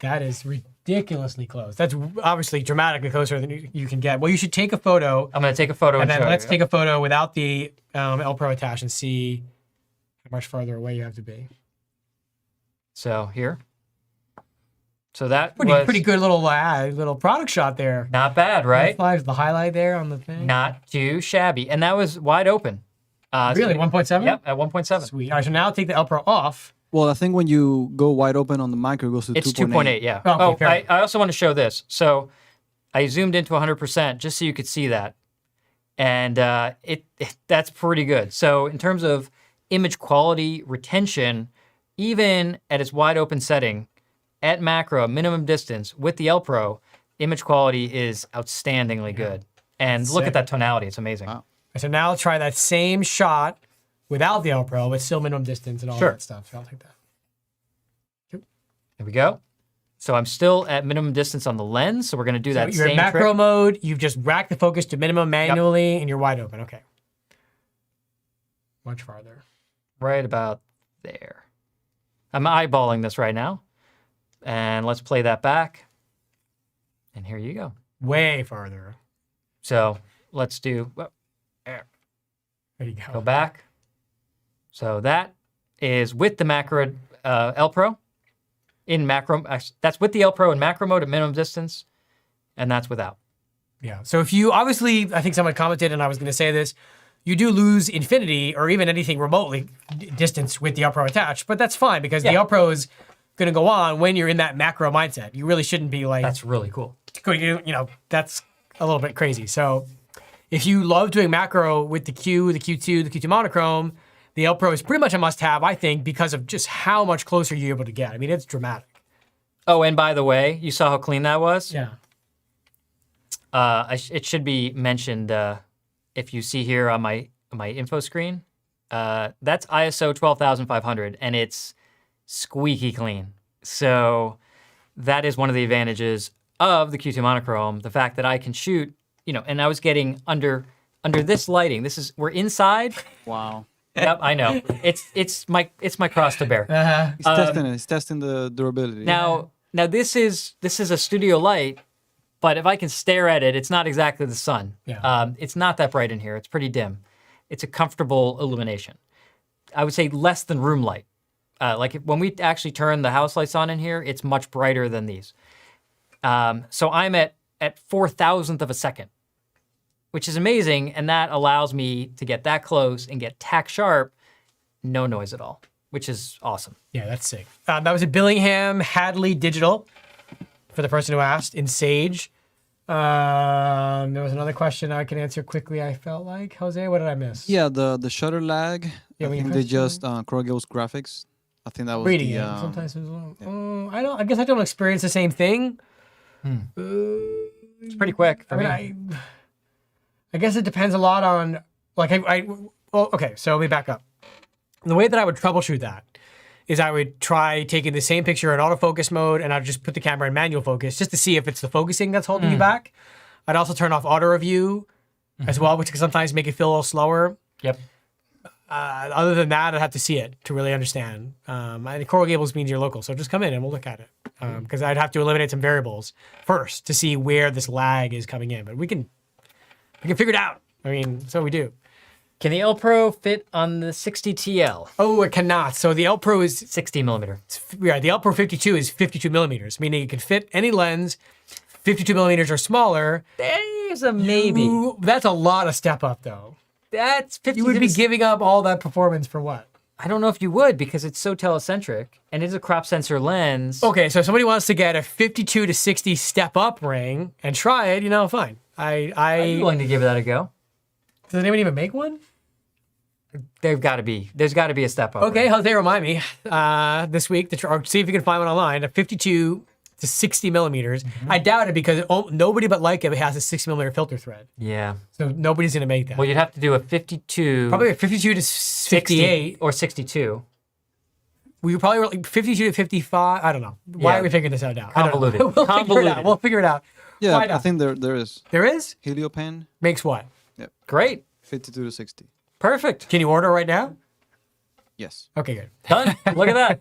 That is ridiculously close. That's obviously dramatically closer than you can get. Well, you should take a photo, I'm going to take a photo and then show let's you. take a photo without the ELPRO attached and see how much farther away you have to be. So here. So that Pretty was pretty good little product shot there. not bad, right? Flash the highlight there on the thing. Not too shabby. And that was wide open. Really, 1.7? Yep, at 1.7. Sweet. All right, so now take the ELPRO off. Well, I think when you go wide open on the micro, it goes to It's 2.8. 2.8, yeah. Okay, fair I also want to show this. So I zoomed into 100% just so you could see that. And that's pretty good. So in terms of image quality retention, even at its wide open setting, at macro, minimum distance, with the ELPRO, image quality is outstandingly good. And look at that tonality. It's amazing. Wow. So now I'll try that same shot without the ELPRO, but still minimum distance and all Sure. that stuff. So I'll take that. There we go. So I'm still at minimum distance on the lens, so we're going to do that You're same in macro trick. mode. You've just racked the focus to minimum manually, and you're wide open. Okay. Much farther. Right about there. I'm eyeballing this right now. And let's play that back. And here you go. Way farther. So let's do, There you go go. back. So that is with the macro ELPRO in macro. That's with the ELPRO in macro mode at minimum distance. And that's without. Yeah. So if you, obviously, I think someone commented, and I was going to say this, you do lose infinity or even anything remotely distance with the ELPRO attached, but that's fine because the ELPRO is going to go on when you're in that macro mindset. You really shouldn't be like, That's really cool. you know, that's a little bit crazy. So if you love doing macro with the Q, the Q2, the Q2 monochrome, the ELPRO is pretty much a must-have, I think, because of just how much closer you're able to get. I mean, it's dramatic. Oh, and by the way, you saw how clean that was? Yeah. It should be mentioned if you see here on my info screen. That's ISO 12500, and it's squeaky clean. So that is one of the advantages of the Q2 monochrome, the fact that I can shoot, you know, and I was getting under this lighting. We're inside. Wow. Yep, I know. It's my cross to bear. He's testing it. He's testing the durability. Now this is a studio light, but if I can stare at it, it's not exactly the sun. Yeah. It's not that bright in here. It's pretty dim. It's a comfortable illumination. I would say less than room light. Like when we actually turn the house lights on in here, it's much brighter than these. So I'm at 4,000th of a second, which is amazing, and that allows me to get that close and get tack sharp, no noise at all, which is awesome. Yeah, that's sick. That was a Billingham Hadley Digital for the person who asked in Sage. There was another question I can answer quickly, I felt like. Jose, what did I miss? Yeah, the shutter lag. Yeah, I when you think they press just Corrugate's graphics. I think that was Reading the. it. Sometimes it's a little, I guess I don't experience the same thing. It's pretty quick for me. I guess it depends a lot on, like, well, okay, so let me back up. The way that I would troubleshoot that is I would try taking the same picture in autofocus mode, and I'd just put the camera in manual focus just to see if it's the focusing that's holding you back. I'd also turn off auto review as well, which can sometimes make it feel a little slower. Yep. Other than that, I'd have to see it to really understand. And Coral Gables means you're local, so just come in and we'll look at it. Because I'd have to eliminate some variables first to see where this lag is coming in. But we can figure it out. I mean, so we do. Can the ELPRO fit on the 60 TL? Oh, it cannot. So the ELPRO is, 60 millimeter. yeah, the ELPRO 52 is 52 millimeters, meaning it can fit any lens, 52 millimeters or smaller. There's a maybe. Ooh, that's a lot of step up, though. That's 50. You would be giving up all that performance for what? I don't know if you would, because it's so telecentric and it's a crop sensor lens. Okay, so if somebody wants to get a 52 to 60 step up ring and try it, fine. I'm willing to give that a go. Does anyone even make one? There's got to be a step up. Okay, Jose, remind me this week or see if you can find one online. A 52 to 60 millimeters. I doubt it because nobody but Leica has a 60 millimeter filter thread, Yeah. so nobody's gonna make that. Well, you'd have to do a 52. Probably a 52 to 60 58. or 62. We probably were like 52 to 55. I don't know. Why Yeah. are we figuring this out now? I don't know. Convoluted. We'll figure it out. We'll figure it out. Yeah, Find I out. think there is. There is? Heliopan, Makes what? Great. 52 to 60. Perfect. Can you order right now? Yes. Okay, good. Done. Look at that.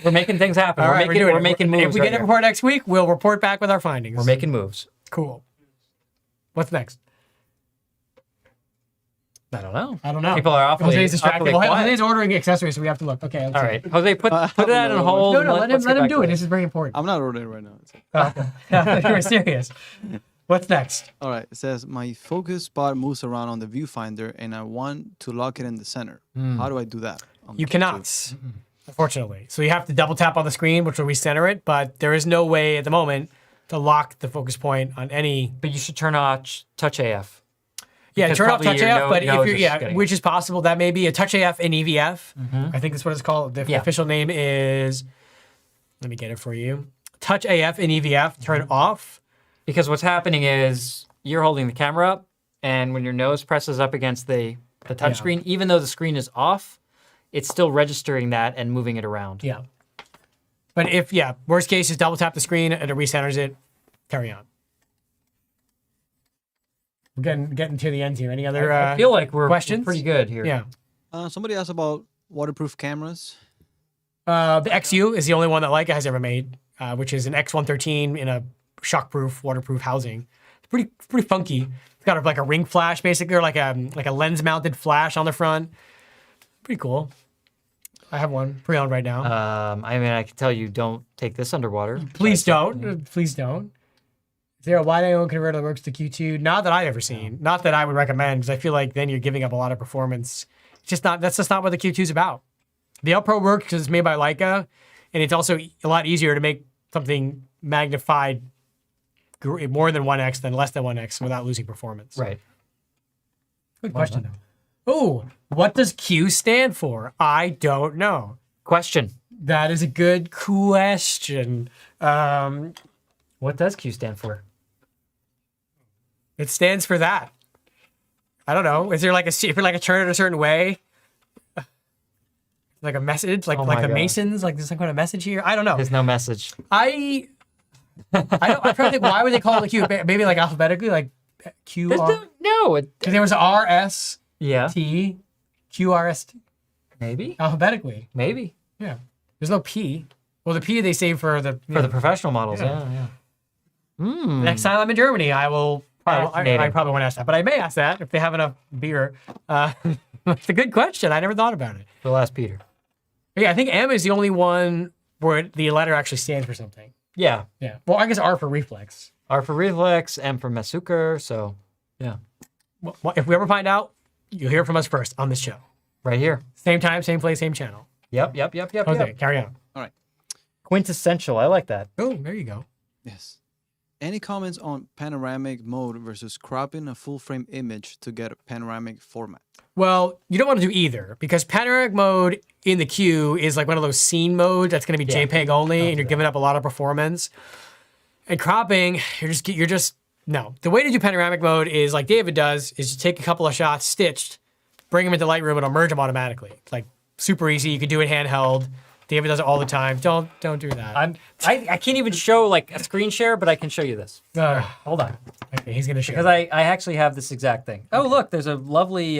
We're making things happen. All right, we're making moves. If we right get a here. report next week, we'll report back with our findings. We're making moves. Cool. What's next? I don't know. I don't know. People are awfully, Jose's distracted. awfully Well, quiet. Jose's ordering accessories, so we have to look. Okay. Let's All see. right, Jose, put that on hold. No, and let let's him get back do to it. This is very important. I'm not ordering right now. You were serious. What's next? All right. It says my focus spot moves around on the viewfinder, and I want to lock it in the center. How do I do that? on the You Q2? cannot. unfortunately. So you have to double tap on the screen, which will recenter it, but there is no way at the moment to lock the focus point on any. But you should turn off Touch AF. Yeah, Because turn off probably Touch your AF, but if nose you're, is yeah, getting which is possible. That may be a Touch AF in EVF. I think that's what it's called. The Yeah. official name is, let me get it for you. Touch AF in EVF, turn off. Because what's happening is you're holding the camera up, and when your nose presses up against the touchscreen, even though the screen is off, it's still registering that and moving it around. Yeah. But if, worst case is double tap the screen and it recenters it, carry on. We're getting to the end here. Any other I feel like we're questions? pretty good here. Yeah. Somebody asked about waterproof cameras. The XU is the only one that Leica has ever made, which is an X113 in a shockproof, waterproof housing. It's pretty funky. It's got like a ring flash, basically, or like a lens-mounted flash on the front. Pretty cool. I have one pre-owned right now. I mean, I can tell you, don't take this underwater. Please don't. Please don't. Is there a wide-angle converter that works to Q2? Not that I've ever seen. Not that I would recommend, because I feel like then you're giving up a lot of performance. It's just not. That's just not what the Q2 is about. The ELPRO works because it's made by Leica, and it's also a lot easier to make something magnified more than 1x than less than 1x without losing performance. Right. Good question, though. Oh, what does Q stand for? I don't know. Question. That is a good question. What does Q stand for? It stands for that. I don't know. Is there like if you're like a turn it a certain way? Like a message? Like Oh my the God. Masons? Like there's some kind of message here? I don't know. There's no message. I'm trying to think, why would they call it a Q? Maybe like alphabetically, like Q. There's no. Because there was R, S, Yeah. T, Q, R, S, T, Maybe. alphabetically. Maybe. Yeah. There's no P. Well, the P they save for the For the professional models. Yeah. next time I'm in Germany, I will. I Fascinating. probably won't ask that, but I may ask that if they have enough beer. It's a good question. I never thought about it. We'll ask Peter. But yeah, I think M is the only one where the letter actually stands for something. Yeah. Yeah. Well, I guess R for reflex. R for reflex, M for Masuker. So, yeah. Well, if we ever find out, you'll hear from us first on this show. Right here. Same time, same place, same channel. Yep. Okay, carry on. All right. Quintessential. I like that. Oh, there you go. Yes. Any comments on panoramic mode versus cropping a full frame image to get a panoramic format? Well, you don't want to do either because panoramic mode in the Q is like one of those scene modes that's going to be JPEG only, and you're giving up a lot of performance. And cropping, you're just no. The way to do panoramic mode is like David does: is you take a couple of shots stitched, bring them into Lightroom, and it'll merge them automatically. It's like super easy. You can do it handheld. David does it all the time. Don't do that. I can't even show like a screen share, but I can show you this. Hold on. Okay, he's gonna show. Because I actually have this exact thing. Oh, look, there's a lovely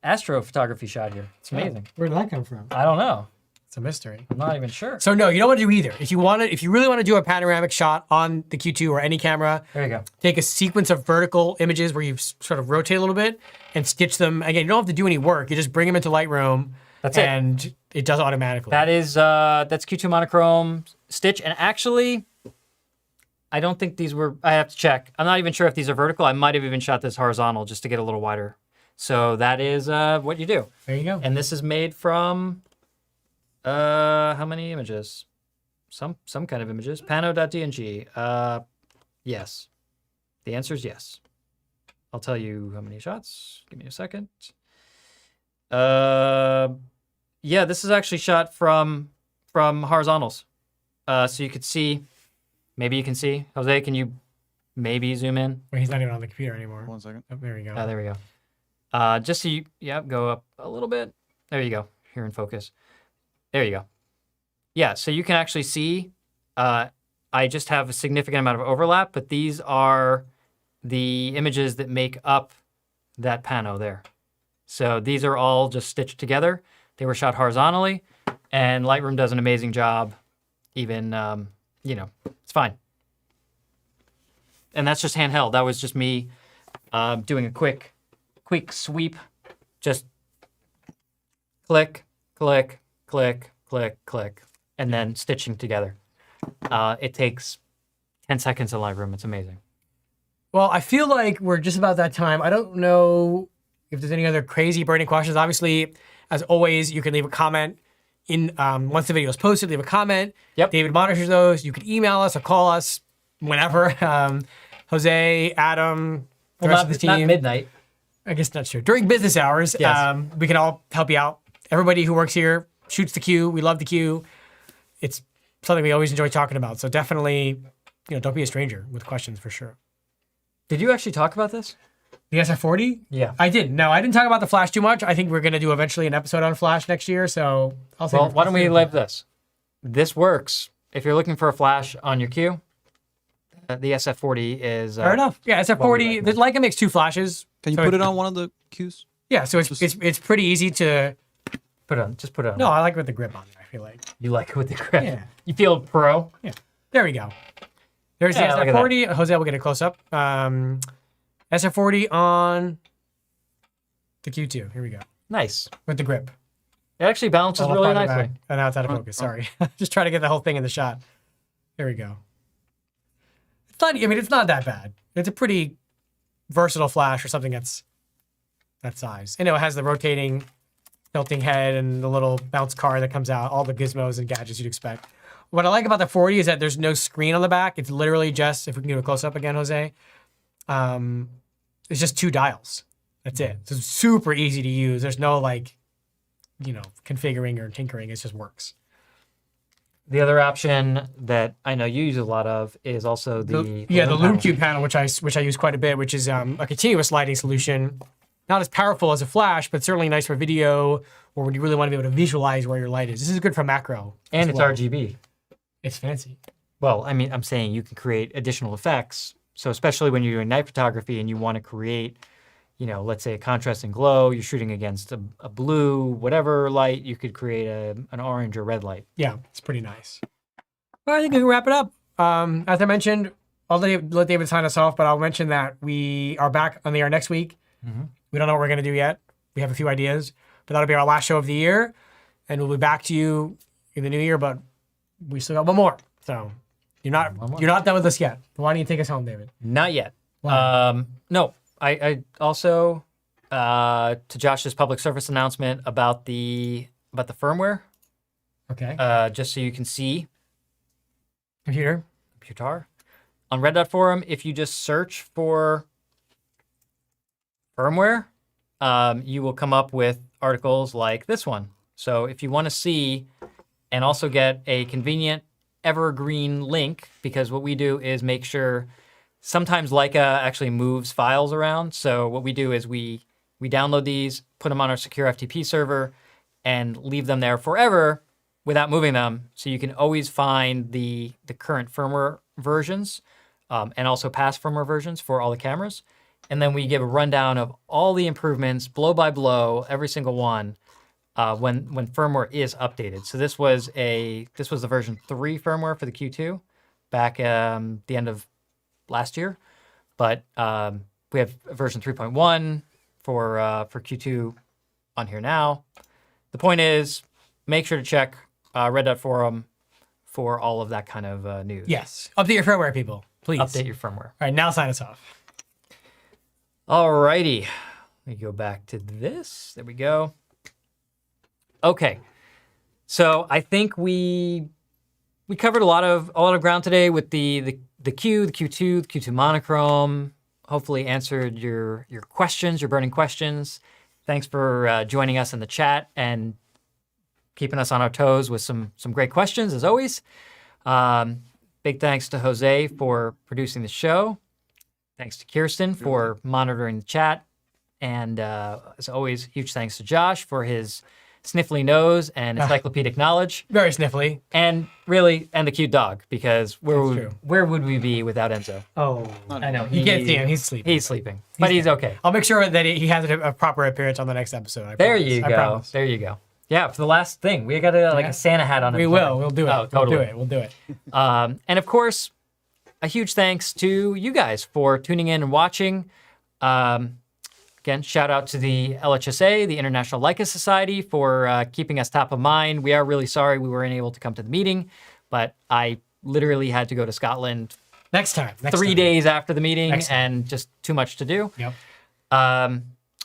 astrophotography shot here. It's amazing. Where did that come from? I don't know. It's a mystery. I'm not even sure. So no, you don't want to do either. If you really want to do a panoramic shot on the Q2 or any camera, There you go. take a sequence of vertical images where you sort of rotate a little bit and stitch them. Again, you don't have to do any work. You just bring them into Lightroom. That's it. And it does it automatically. That's Q2 Monochrome stitch. And actually, I don't think these were, I have to check. I'm not even sure if these are vertical. I might have even shot this horizontal just to get a little wider. So that is what you do. There you go. And this is made from, how many images? Some kind of images. Pano.dng. Yes. The answer is yes. I'll tell you how many shots. Give me a second. Yeah, this is actually shot from horizontals. So you could see, maybe you can see. Jose, can you maybe zoom in? Wait, he's not even on the computer anymore. 1 second. Oh, there we go. Oh, there we go. Just so you, go up a little bit. There you go. Here in focus. There you go. Yeah, so you can actually see, I just have a significant amount of overlap, but these are the images that make up that pano there. So these are all just stitched together. They were shot horizontally, and Lightroom does an amazing job. Even, it's fine. And that's just handheld. That was just me doing a quick sweep. Just click, click, click, click, click, and then stitching together. It takes 10 seconds in Lightroom. It's amazing. Well, I feel like we're just about that time. I don't know if there's any other crazy burning questions. Obviously, as always, you can leave a comment once the video is posted, leave a comment. Yep. David monitors those. You can email us or call us whenever. Jose, Adam, the rest of the team. Not midnight. I guess not true. During business hours, Yes. We can all help you out. Everybody who works here shoots the Q. We love the Q. It's something we always enjoy talking about. So definitely, don't be a stranger with questions for sure. Did you actually talk about this? The SF40? Yeah. I did. No, I didn't talk about the Flash too much. I think we're going to do eventually an episode on Flash next year. So I'll say. Well, why don't we leave this? This works. If you're looking for a flash on your Q, the SF40 is Fair enough. Yeah, SF40. The Leica makes 2 flashes. Can you So put it's- it on one of the Qs? Yeah, so it's pretty easy to. Just put it on. No, I like it with the grip on there. I feel like. You like it with the grip. Yeah. You feel pro. Yeah. There we go. There's Yeah, the look at SF40. Jose will get a close up. SF40 on the Q2. Here we go. Nice. With the grip. It actually balances I'll really find it nicely. back. Oh, now it's out of focus. Sorry. Just trying to get the whole thing in the shot. There we go. It's not that bad. It's a pretty versatile flash for something that's that size. It has the rotating, tilting head and the little bounce car that comes out, all the gizmos and gadgets you'd expect. What I like about the 40 is that there's no screen on the back. It's literally just, if we can do a close up again, Jose, it's just 2 dials. That's it. So it's super easy to use. There's no configuring or tinkering. It just works. The other option that I know you use a lot of is also the the panel. Lume Cube panel, which I use quite a bit, which is a continuous lighting solution. Not as powerful as a flash, but certainly nice for video or when you really want to be able to visualize where your light is. This is good for macro. And as it's well. RGB. It's fancy. Well, I mean, I'm saying you can create additional effects. So especially when you're doing night photography and you want to create, let's say a contrast and glow, you're shooting against a blue, whatever light, you could create an orange or red light. Yeah, it's pretty nice. Well, I think we can wrap it up. As I mentioned, I'll let David sign us off, but I'll mention that we are back on the air next week. Mm-hmm. We don't know what we're going to do yet. We have a few ideas, but that'll be our last show of the year. And we'll be back to you in the new year, but we still got one more. So you're not done with us yet. Why don't you take us home, David? Not yet. Wow. No, I also, to Josh's public service announcement about the firmware, Okay. just so you can see Computer. on Red Dot Forum, if you just search for firmware, you will come up with articles like this one. So if you want to see and also get a convenient evergreen link, because what we do is make sure sometimes Leica actually moves files around. So what we do is we download these, put them on our secure FTP server, and leave them there forever without moving them. So you can always find the current firmware versions and also past firmware versions for all the cameras. And then we give a rundown of all the improvements, blow by blow, every single one, when firmware is updated. So this was the version 3 firmware for the Q2 back the end of last year, but we have version 3.1 for Q2 on here now. The point is, make sure to check Red Dot Forum for all of that kind of news. Yes. Update your firmware, people. Please. Update your firmware. All right, now sign us off. Alrighty, let me go back to this. There we go. Okay, so I think we covered a lot of ground today with the Q, the Q2, the Q2 monochrome. Hopefully answered your questions, your burning questions. Thanks for joining us in the chat and keeping us on our toes with some great questions as always. Big thanks to Jose for producing the show. Thanks to Kirsten for monitoring the chat. And as always, huge thanks to Josh for his sniffly nose and encyclopedic knowledge. Very sniffly. And the cute dog, because where would we be without Enzo? Oh, I know. you can't see him. He's sleeping. He's sleeping, but he's okay. I'll make sure that he has a proper appearance on the next episode. I There promise. you I go. promise. There you go. Yeah, for the last thing, we got a Santa hat on. We will. We'll do it. Oh, totally. We'll do it. And of course, a huge thanks to you guys for tuning in and watching. Again, shout out to the LHSA, the International Leica Society, for keeping us top of mind. We are really sorry we weren't able to come to the meeting, but I literally had to go to Scotland Next time. 3 days after the meeting Next time. and just too much to do. Yep.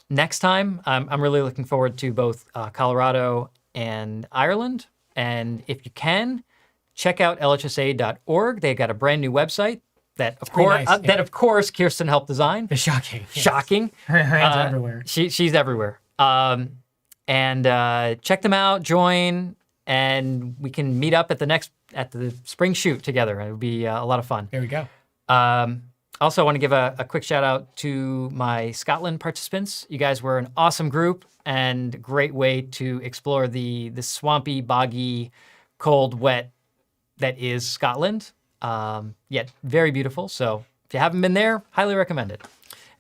Next time, I'm really looking forward to both Colorado and Ireland. And if you can, check out lhsa.org. They got a brand new website that, of course, nice, yeah. Kirsten helped design. It's shocking. Yes. Shocking. Her hands are everywhere. She's everywhere. And check them out, join, and we can meet up at the spring shoot together. It would be a lot of fun. There we go. Also, I want to give a quick shout out to my Scotland participants. You guys were an awesome group and great way to explore the swampy, boggy, cold, wet that is Scotland. Yet very beautiful. So if you haven't been there, highly recommend it.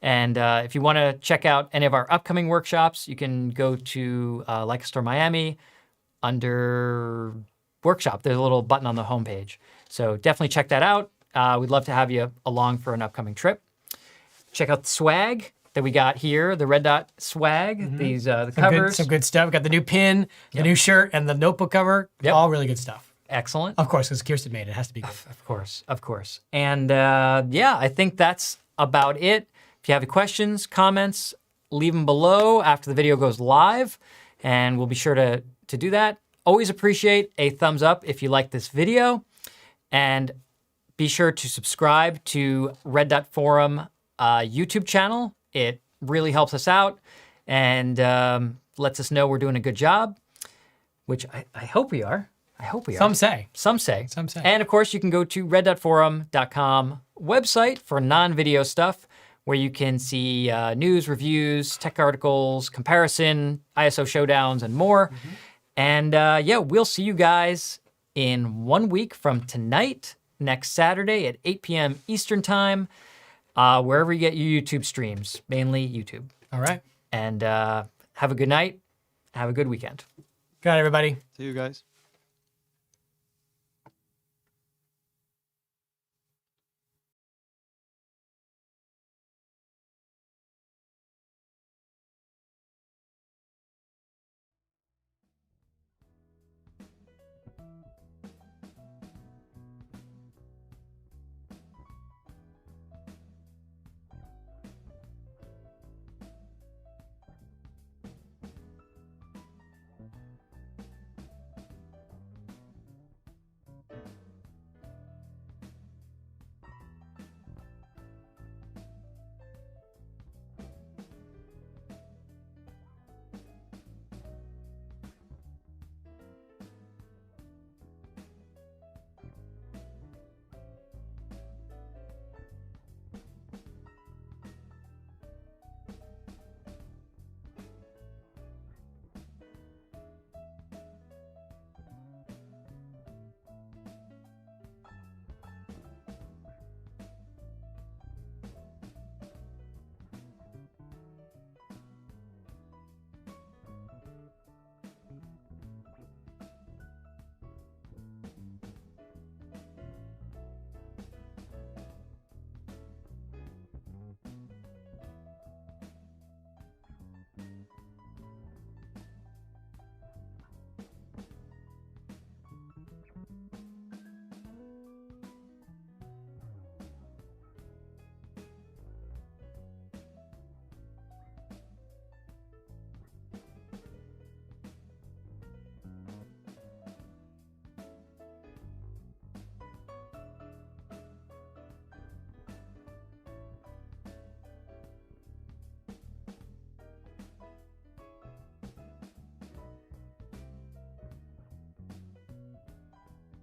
And if you want to check out any of our upcoming workshops, you can go to Leica Store Miami under workshop. There's a little button on the homepage. So definitely check that out. We'd love to have you along for an upcoming trip. Check out the swag that we got here, the Red Dot swag, these the covers. Some good stuff. We got the new pin, the new shirt, and the notebook cover. Yep. All really good stuff. Excellent. Of course, because Kirsten made it. It has to be good. Of course. And yeah, I think that's about it. If you have any questions, comments, leave them below after the video goes live, and we'll be sure to do that. Always appreciate a thumbs up if you like this video, and be sure to subscribe to Red Dot Forum YouTube channel. It really helps us out and lets us know we're doing a good job, which I hope we are. I hope we are. Some say. Some say. Some say. And of course, you can go to reddotforum.com website for non-video stuff, where you can see news, reviews, tech articles, comparison, ISO showdowns, and more. And yeah, we'll see you guys in 1 week from tonight, next Saturday at 8 p.m. Eastern Time, wherever you get your YouTube streams, mainly YouTube. All right. And have a good night. Have a good weekend. Good night, everybody. See you guys.